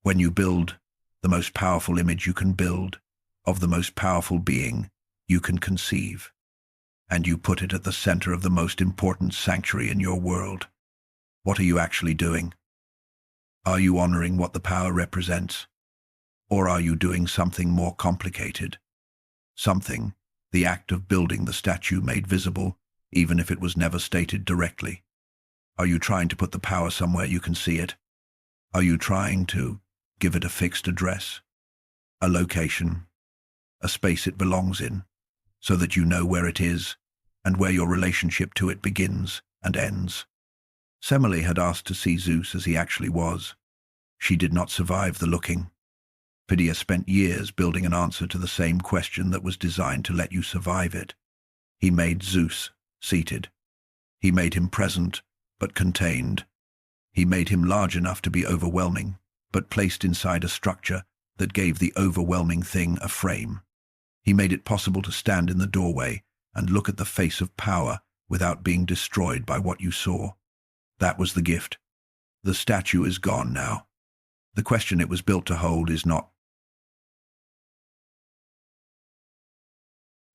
A: When you build the most powerful image you can build of the most powerful being you can conceive, and you put it at the center of the most important sanctuary in your world, what are you actually doing? Are you honoring what the power represents? Or are you doing something more complicated? Something, the act of building the statue made visible, even if it was never stated directly. Are you trying to put the power somewhere you can see it? Are you trying to give it a fixed address, a location, a space it belongs in, so that you know where it is and where your relationship to it begins and ends? Semele had asked to see Zeus as he actually was. She did not survive the looking. Phidias spent years building an answer to the same question that was designed to let you survive it. He made Zeus seated. He made him present, but contained. He made him large enough to be overwhelming, but placed inside a structure that gave the overwhelming thing a frame. He made it possible to stand in the doorway and look at the face of power without being destroyed by what you saw. That was the gift. The statue is gone now. The question it was built to hold is not.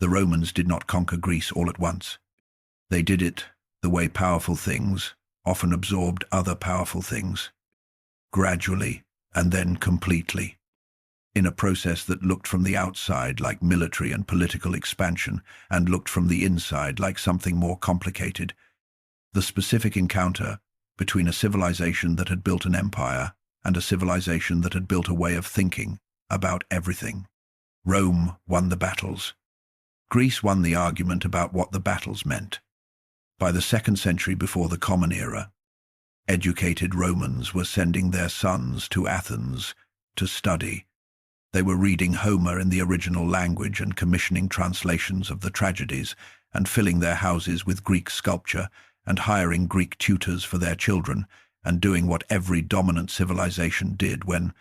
A: The Romans did not conquer Greece all at once. They did it the way powerful things often absorbed other powerful things, gradually and then completely, in a process that looked from the outside like military and political expansion and looked from the inside like something more complicated. The specific encounter between a civilization that had built an empire and a civilization that had built a way of thinking about everything. Rome won the battles. Greece won the argument about what the battles meant. By the 2nd century before the Common Era, educated Romans were sending their sons to Athens to study. They were reading Homer in the original language and commissioning translations of the tragedies and filling their houses with Greek sculpture and hiring Greek tutors for their children and doing what every dominant civilization did when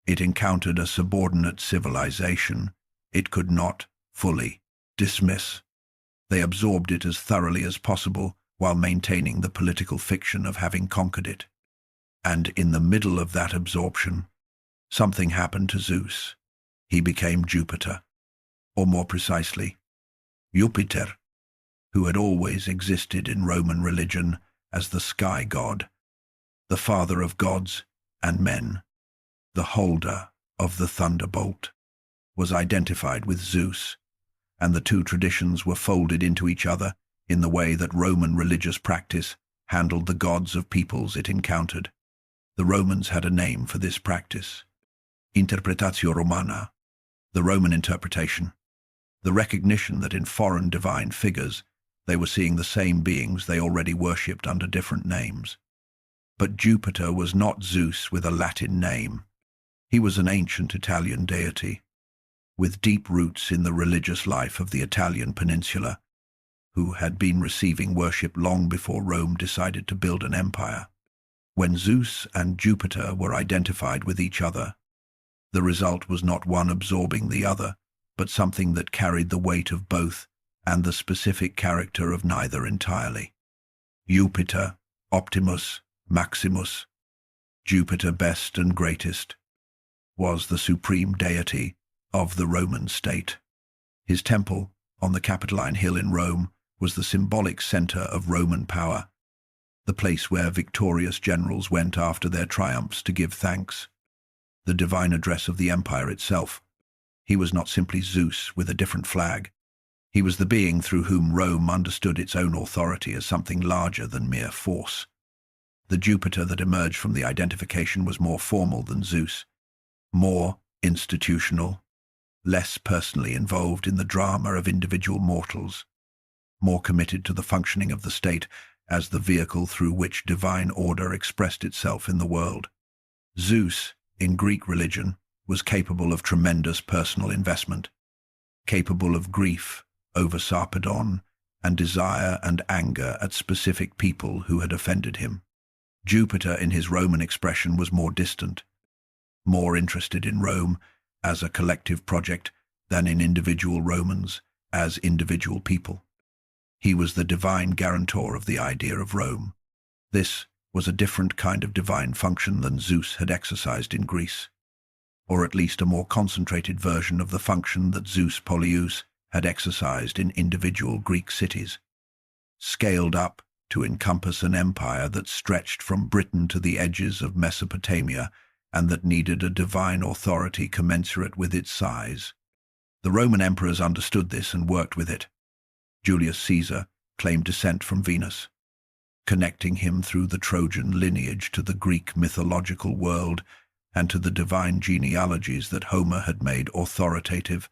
A: it encountered a subordinate civilization it could not fully dismiss. They absorbed it as thoroughly as possible while maintaining the political fiction of having conquered it. And in the middle of that absorption, something happened to Zeus. He became Jupiter, or more precisely, Jupiter, who had always existed in Roman religion as the sky god, the father of gods and men, the holder of the thunderbolt, was identified with Zeus, and the two traditions were folded into each other in the way that Roman religious practice handled the gods of peoples it encountered. The Romans had a name for this practice: interpretatio Romana, the Roman interpretation, the recognition that in foreign divine figures they were seeing the same beings they already worshipped under different names. But Jupiter was not Zeus with a Latin name. He was an ancient Italian deity, with deep roots in the religious life of the Italian peninsula, who had been receiving worship long before Rome decided to build an empire. When Zeus and Jupiter were identified with each other, the result was not one absorbing the other, but something that carried the weight of both and the specific character of neither entirely. Jupiter, Optimus, Maximus, Jupiter best and greatest, was the supreme deity of the Roman state. His temple, on the Capitoline Hill in Rome, was the symbolic center of Roman power, the place where victorious generals went after their triumphs to give thanks, the divine address of the empire itself. He was not simply Zeus with a different flag. He was the being through whom Rome understood its own authority as something larger than mere force. The Jupiter that emerged from the identification was more formal than Zeus, more institutional, less personally involved in the drama of individual mortals, more committed to the functioning of the state as the vehicle through which divine order expressed itself in the world. Zeus, in Greek religion, was capable of tremendous personal investment, capable of grief over Sarpedon and desire and anger at specific people who had offended him. Jupiter, in his Roman expression, was more distant, more interested in Rome as a collective project than in individual Romans as individual people. He was the divine guarantor of the idea of Rome. This was a different kind of divine function than Zeus had exercised in Greece, or at least a more concentrated version of the function that Zeus Polyus had exercised in individual Greek cities, scaled up to encompass an empire that stretched from Britain to the edges of Mesopotamia and that needed a divine authority commensurate with its size. The Roman emperors understood this and worked with it. Julius Caesar claimed descent from Venus, connecting him through the Trojan lineage to the Greek mythological world and to the divine genealogies that Homer had made authoritative.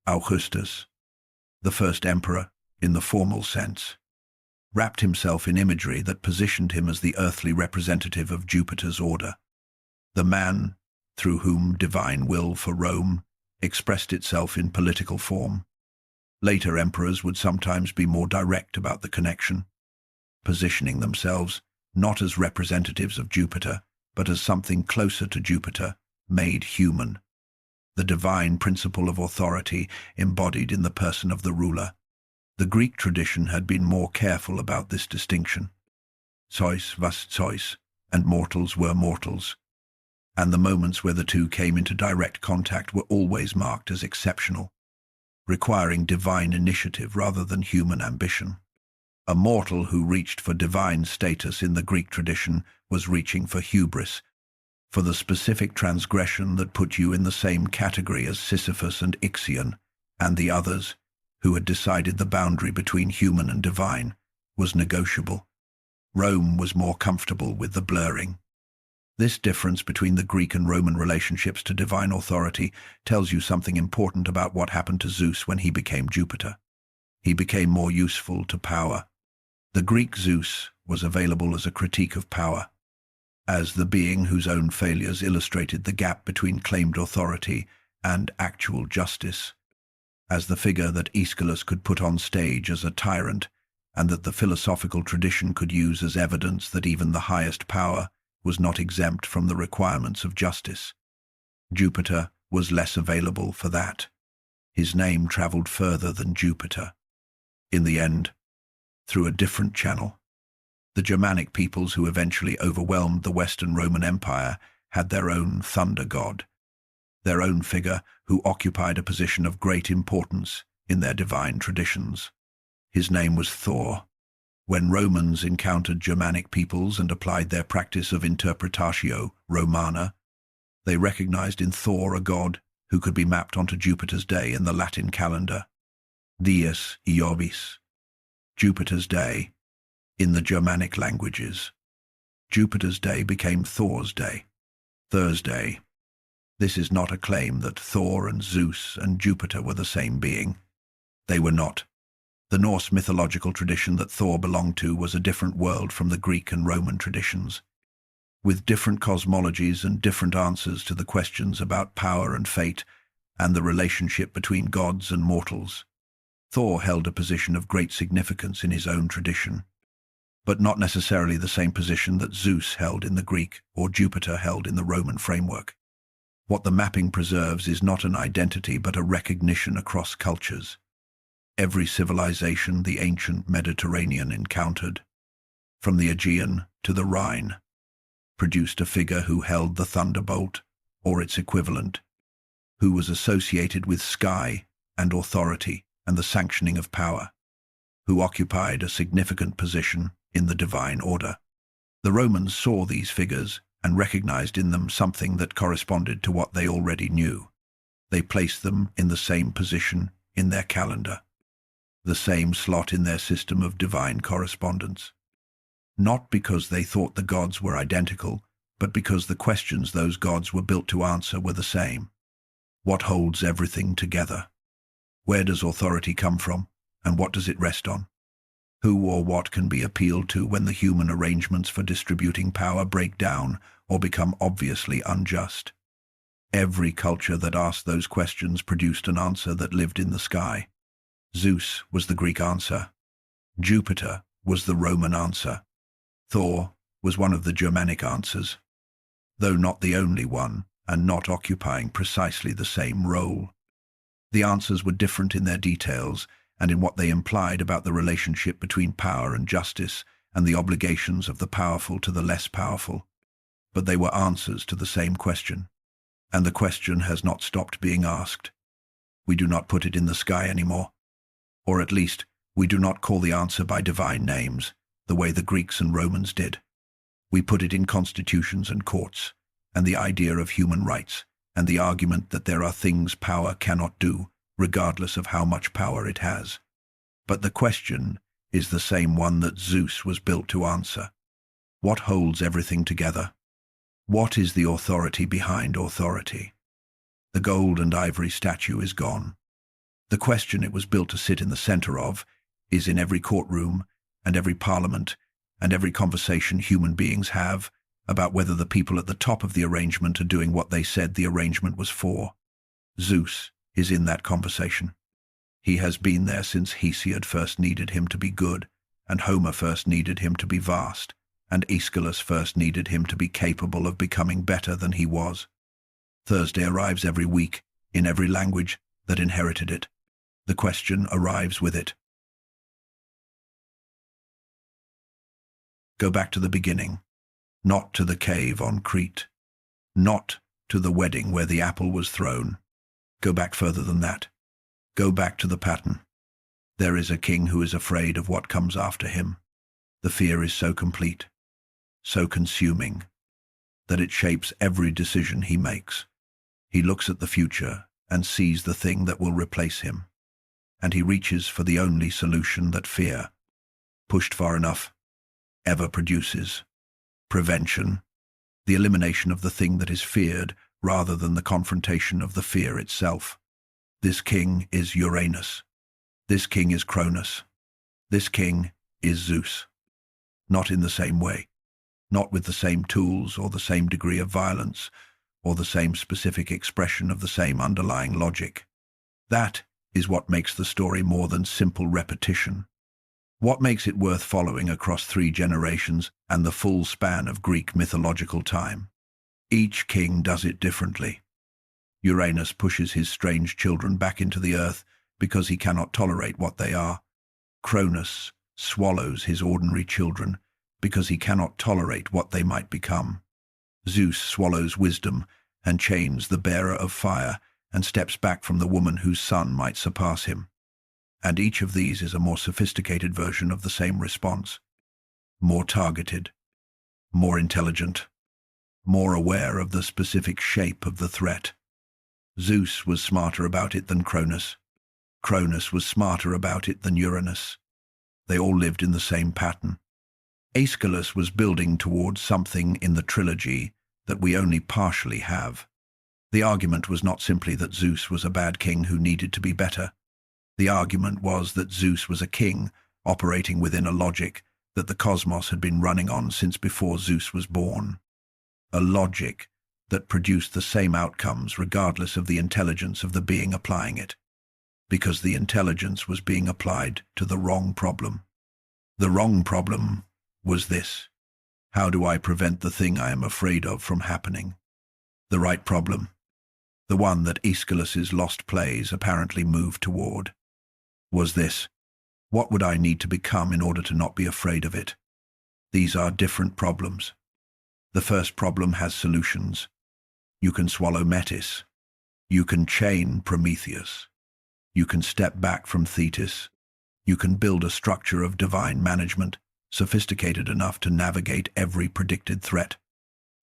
A: Augustus, the first emperor, in the formal sense, wrapped himself in imagery that positioned him as the earthly representative of Jupiter's order, the man through whom divine will for Rome expressed itself in political form. Later emperors would sometimes be more direct about the connection, positioning themselves not as representatives of Jupiter, but as something closer to Jupiter, made human, the divine principle of authority embodied in the person of the ruler. The Greek tradition had been more careful about this distinction. Zeus was Zeus, and mortals were mortals, and the moments where the two came into direct contact were always marked as exceptional, requiring divine initiative rather than human ambition. A mortal who reached for divine status in the Greek tradition was reaching for hubris, for the specific transgression that put you in the same category as Sisyphus and Ixion, and the others, who had decided the boundary between human and divine, was negotiable. Rome was more comfortable with the blurring. This difference between the Greek and Roman relationships to divine authority tells you something important about what happened to Zeus when he became Jupiter. He became more useful to power. The Greek Zeus was available as a critique of power, as the being whose own failures illustrated the gap between claimed authority and actual justice, as the figure that Aeschylus could put on stage as a tyrant, and that the philosophical tradition could use as evidence that even the highest power was not exempt from the requirements of justice. Jupiter was less available for that. His name traveled further than Jupiter. In the end, through a different channel. The Germanic peoples who eventually overwhelmed the Western Roman Empire had their own thunder god, their own figure who occupied a position of great importance in their divine traditions. His name was Thor. When Romans encountered Germanic peoples and applied their practice of interpretatio Romana, they recognized in Thor a god who could be mapped onto Jupiter's day in the Latin calendar, Dies Iovis, Jupiter's day, in the Germanic languages. Jupiter's day became Thor's day, Thursday. This is not a claim that Thor and Zeus and Jupiter were the same being. They were not. The Norse mythological tradition that Thor belonged to was a different world from the Greek and Roman traditions, with different cosmologies and different answers to the questions about power and fate and the relationship between gods and mortals. Thor held a position of great significance in his own tradition, but not necessarily the same position that Zeus held in the Greek or Jupiter held in the Roman framework. What the mapping preserves is not an identity but a recognition across cultures. Every civilization the ancient Mediterranean encountered, from the Aegean to the Rhine, produced a figure who held the thunderbolt, or its equivalent, who was associated with sky and authority and the sanctioning of power, who occupied a significant position in the divine order. The Romans saw these figures and recognized in them something that corresponded to what they already knew. They placed them in the same position in their calendar, the same slot in their system of divine correspondence. Not because they thought the gods were identical, but because the questions those gods were built to answer were the same. What holds everything together? Where does authority come from, and what does it rest on? Who or what can be appealed to when the human arrangements for distributing power break down or become obviously unjust? Every culture that asked those questions produced an answer that lived in the sky. Zeus was the Greek answer. Jupiter was the Roman answer. Thor was one of the Germanic answers, though not the only one, and not occupying precisely the same role. The answers were different in their details and in what they implied about the relationship between power and justice and the obligations of the powerful to the less powerful. But they were answers to the same question. And the question has not stopped being asked. We do not put it in the sky anymore. Or at least, we do not call the answer by divine names, the way the Greeks and Romans did. We put it in constitutions and courts, and the idea of human rights, and the argument that there are things power cannot do, regardless of how much power it has. But the question is the same one that Zeus was built to answer. What holds everything together? What is the authority behind authority? The gold and ivory statue is gone. The question it was built to sit in the center of is in every courtroom and every parliament and every conversation human beings have about whether the people at the top of the arrangement are doing what they said the arrangement was for. Zeus is in that conversation. He has been there since Hesiod first needed him to be good, and Homer first needed him to be vast, and Aeschylus first needed him to be capable of becoming better than he was. Thursday arrives every week, in every language that inherited it. The question arrives with it. Go back to the beginning, not to the cave on Crete, not to the wedding where the apple was thrown. Go back further than that. Go back to the pattern. There is a king who is afraid of what comes after him. The fear is so complete, so consuming, that it shapes every decision he makes. He looks at the future and sees the thing that will replace him, and he reaches for the only solution that fear, pushed far enough, ever produces: prevention, the elimination of the thing that is feared rather than the confrontation of the fear itself. This king is Uranus. This king is Cronus. This king is Zeus. Not in the same way, not with the same tools or the same degree of violence or the same specific expression of the same underlying logic. That is what makes the story more than simple repetition. What makes it worth following across 3 generations and the full span of Greek mythological time? Each king does it differently. Uranus pushes his strange children back into the earth because he cannot tolerate what they are. Cronus swallows his ordinary children because he cannot tolerate what they might become. Zeus swallows wisdom and chains the bearer of fire and steps back from the woman whose son might surpass him. And each of these is a more sophisticated version of the same response. More targeted, more intelligent, more aware of the specific shape of the threat. Zeus was smarter about it than Cronus. Cronus was smarter about it than Uranus. They all lived in the same pattern. Aeschylus was building towards something in the trilogy that we only partially have. The argument was not simply that Zeus was a bad king who needed to be better. The argument was that Zeus was a king operating within a logic that the cosmos had been running on since before Zeus was born. A logic that produced the same outcomes regardless of the intelligence of the being applying it, because the intelligence was being applied to the wrong problem. The wrong problem was this: how do I prevent the thing I am afraid of from happening? The right problem, the one that Aeschylus's lost plays apparently moved toward, was this: what would I need to become in order to not be afraid of it? These are different problems. The first problem has solutions. You can swallow Metis. You can chain Prometheus. You can step back from Thetis. You can build a structure of divine management, sophisticated enough to navigate every predicted threat.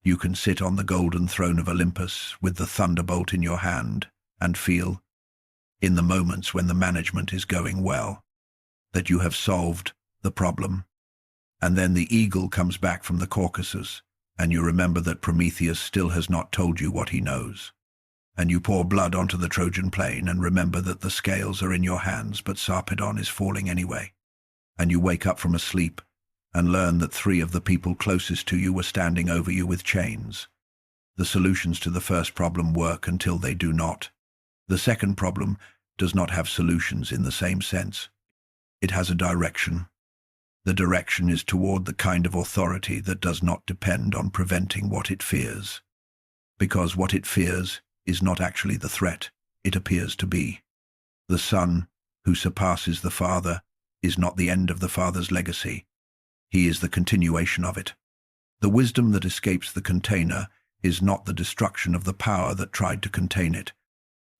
A: You can sit on the golden throne of Olympus with the thunderbolt in your hand and feel, in the moments when the management is going well, that you have solved the problem. And then the eagle comes back from the Caucasus, and you remember that Prometheus still has not told you what he knows. And you pour blood onto the Trojan plain and remember that the scales are in your hands, but Sarpedon is falling anyway. And you wake up from a sleep and learn that 3 of the people closest to you were standing over you with chains. The solutions to the first problem work until they do not. The second problem does not have solutions in the same sense. It has a direction. The direction is toward the kind of authority that does not depend on preventing what it fears. Because what it fears is not actually the threat it appears to be. The son who surpasses the father is not the end of the father's legacy. He is the continuation of it. The wisdom that escapes the container is not the destruction of the power that tried to contain it.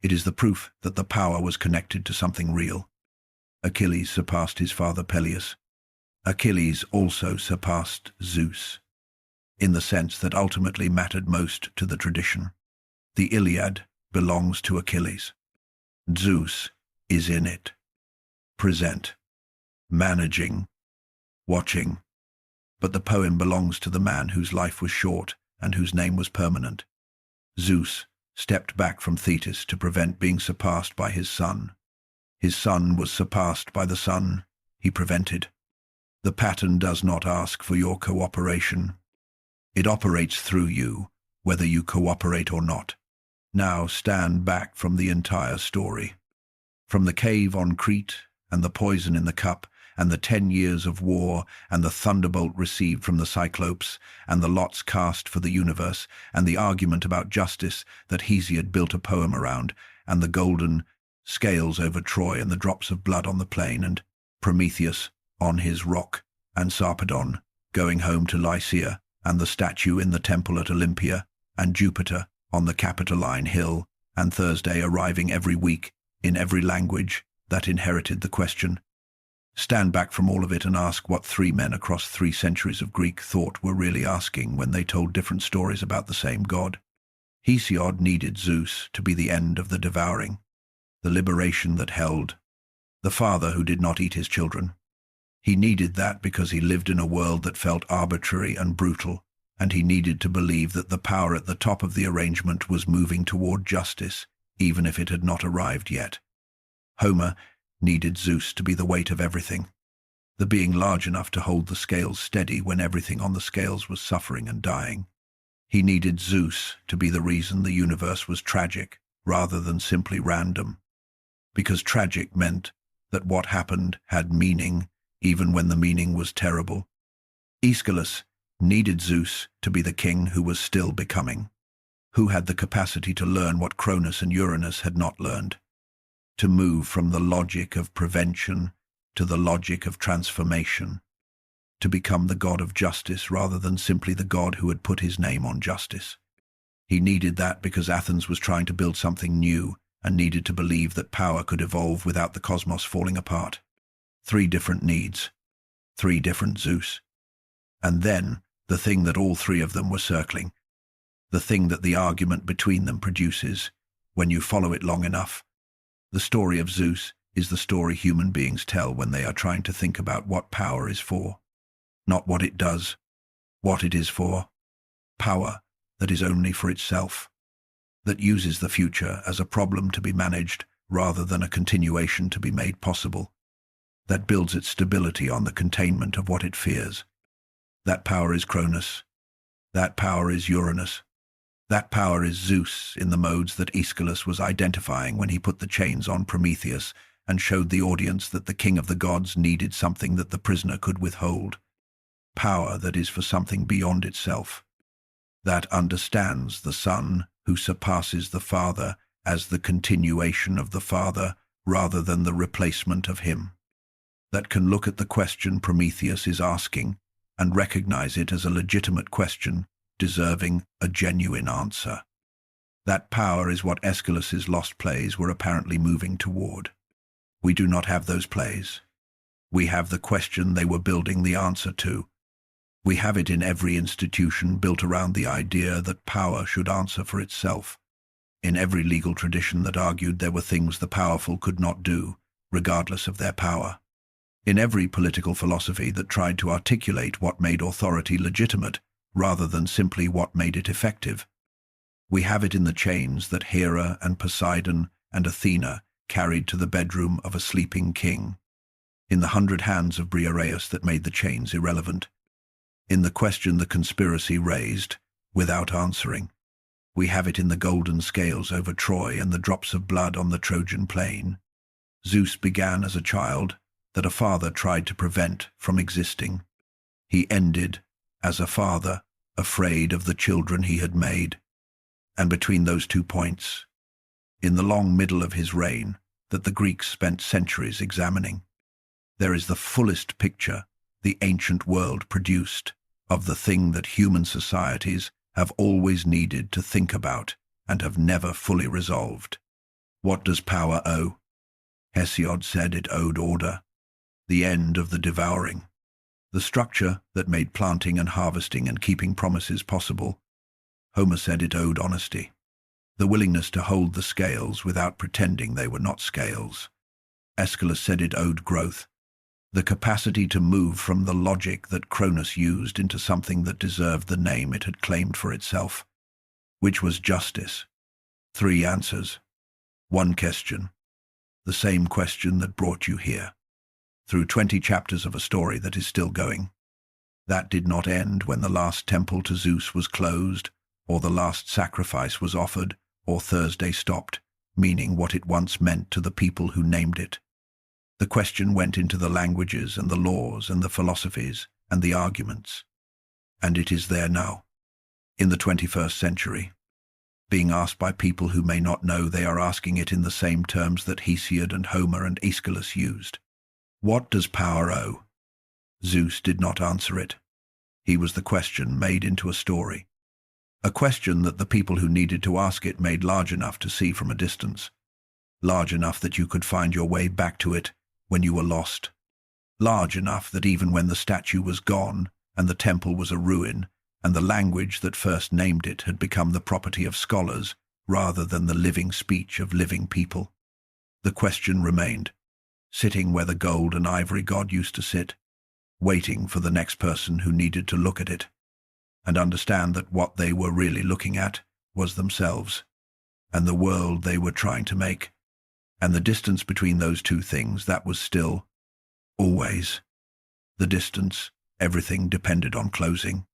A: It is the proof that the power was connected to something real. Achilles surpassed his father Peleus. Achilles also surpassed Zeus, in the sense that ultimately mattered most to the tradition. The Iliad belongs to Achilles. Zeus is in it. Present, managing, watching. But the poem belongs to the man whose life was short and whose name was permanent. Zeus stepped back from Thetis to prevent being surpassed by his son. His son was surpassed by the son he prevented. The pattern does not ask for your cooperation. It operates through you, whether you cooperate or not. Now stand back from the entire story. From the cave on Crete, and the poison in the cup, and the 10 years of war, and the thunderbolt received from the Cyclopes, and the lots cast for the universe, and the argument about justice that Hesiod built a poem around, and the golden scales over Troy, and the drops of blood on the plain, and Prometheus on his rock, and Sarpedon going home to Lycia, and the statue in the temple at Olympia, and Jupiter on the Capitoline Hill, and Thursday arriving every week in every language that inherited the question. Stand back from all of it and ask what 3 men across 3 centuries of Greek thought were really asking when they told different stories about the same god. Hesiod needed Zeus to be the end of the devouring, the liberation that held, the father who did not eat his children. He needed that because he lived in a world that felt arbitrary and brutal, and he needed to believe that the power at the top of the arrangement was moving toward justice, even if it had not arrived yet. Homer needed Zeus to be the weight of everything, the being large enough to hold the scales steady when everything on the scales was suffering and dying. He needed Zeus to be the reason the universe was tragic rather than simply random, because tragic meant that what happened had meaning, even when the meaning was terrible. Aeschylus needed Zeus to be the king who was still becoming, who had the capacity to learn what Cronus and Uranus had not learned, to move from the logic of prevention to the logic of transformation, to become the god of justice rather than simply the god who had put his name on justice. He needed that because Athens was trying to build something new and needed to believe that power could evolve without the cosmos falling apart. 3 different needs, 3 different Zeus. And then the thing that all 3 of them were circling, the thing that the argument between them produces, when you follow it long enough. The story of Zeus is the story human beings tell when they are trying to think about what power is for. Not what it does, what it is for. Power that is only for itself, that uses the future as a problem to be managed rather than a continuation to be made possible, that builds its stability on the containment of what it fears. That power is Cronus. That power is Uranus. That power is Zeus in the modes that Aeschylus was identifying when he put the chains on Prometheus and showed the audience that the king of the gods needed something that the prisoner could withhold. Power that is for something beyond itself, that understands the Son who surpasses the Father as the continuation of the Father rather than the replacement of him, that can look at the question Prometheus is asking and recognize it as a legitimate question deserving a genuine answer. That power is what Aeschylus's lost plays were apparently moving toward. We do not have those plays. We have the question they were building the answer to. We have it in every institution built around the idea that power should answer for itself. In every legal tradition that argued there were things the powerful could not do, regardless of their power. In every political philosophy that tried to articulate what made authority legitimate, rather than simply what made it effective. We have it in the chains that Hera and Poseidon and Athena carried to the bedroom of a sleeping king, in the 100 hands of Briareus that made the chains irrelevant, in the question the conspiracy raised, without answering. We have it in the golden scales over Troy and the drops of blood on the Trojan plain. Zeus began as a child that a father tried to prevent from existing. He ended as a father afraid of the children he had made. And between those 2 points, in the long middle of his reign that the Greeks spent centuries examining, there is the fullest picture the ancient world produced, of the thing that human societies have always needed to think about and have never fully resolved. What does power owe? Hesiod said it owed order, the end of the devouring, the structure that made planting and harvesting and keeping promises possible. Homer said it owed honesty, the willingness to hold the scales without pretending they were not scales. Aeschylus said it owed growth, the capacity to move from the logic that Cronus used into something that deserved the name it had claimed for itself, which was justice. 3 answers, 1 question, the same question that brought you here, through 20 chapters of a story that is still going. That did not end when the last temple to Zeus was closed, or the last sacrifice was offered, or Thursday stopped, meaning what it once meant to the people who named it. The question went into the languages and the laws and the philosophies and the arguments. And it is there now, in the 21st century, being asked by people who may not know they are asking it in the same terms that Hesiod and Homer and Aeschylus used. What does power owe? Zeus did not answer it. He was the question made into a story. A question that the people who needed to ask it made large enough to see from a distance. Large enough that you could find your way back to it when you were lost. Large enough that even when the statue was gone and the temple was a ruin, and the language that first named it had become the property of scholars rather than the living speech of living people, the question remained, sitting where the gold and ivory god used to sit, waiting for the next person who needed to look at it and understand that what they were really looking at was themselves and the world they were trying to make, and the distance between those two things, that was still, always, the distance everything depended on closing.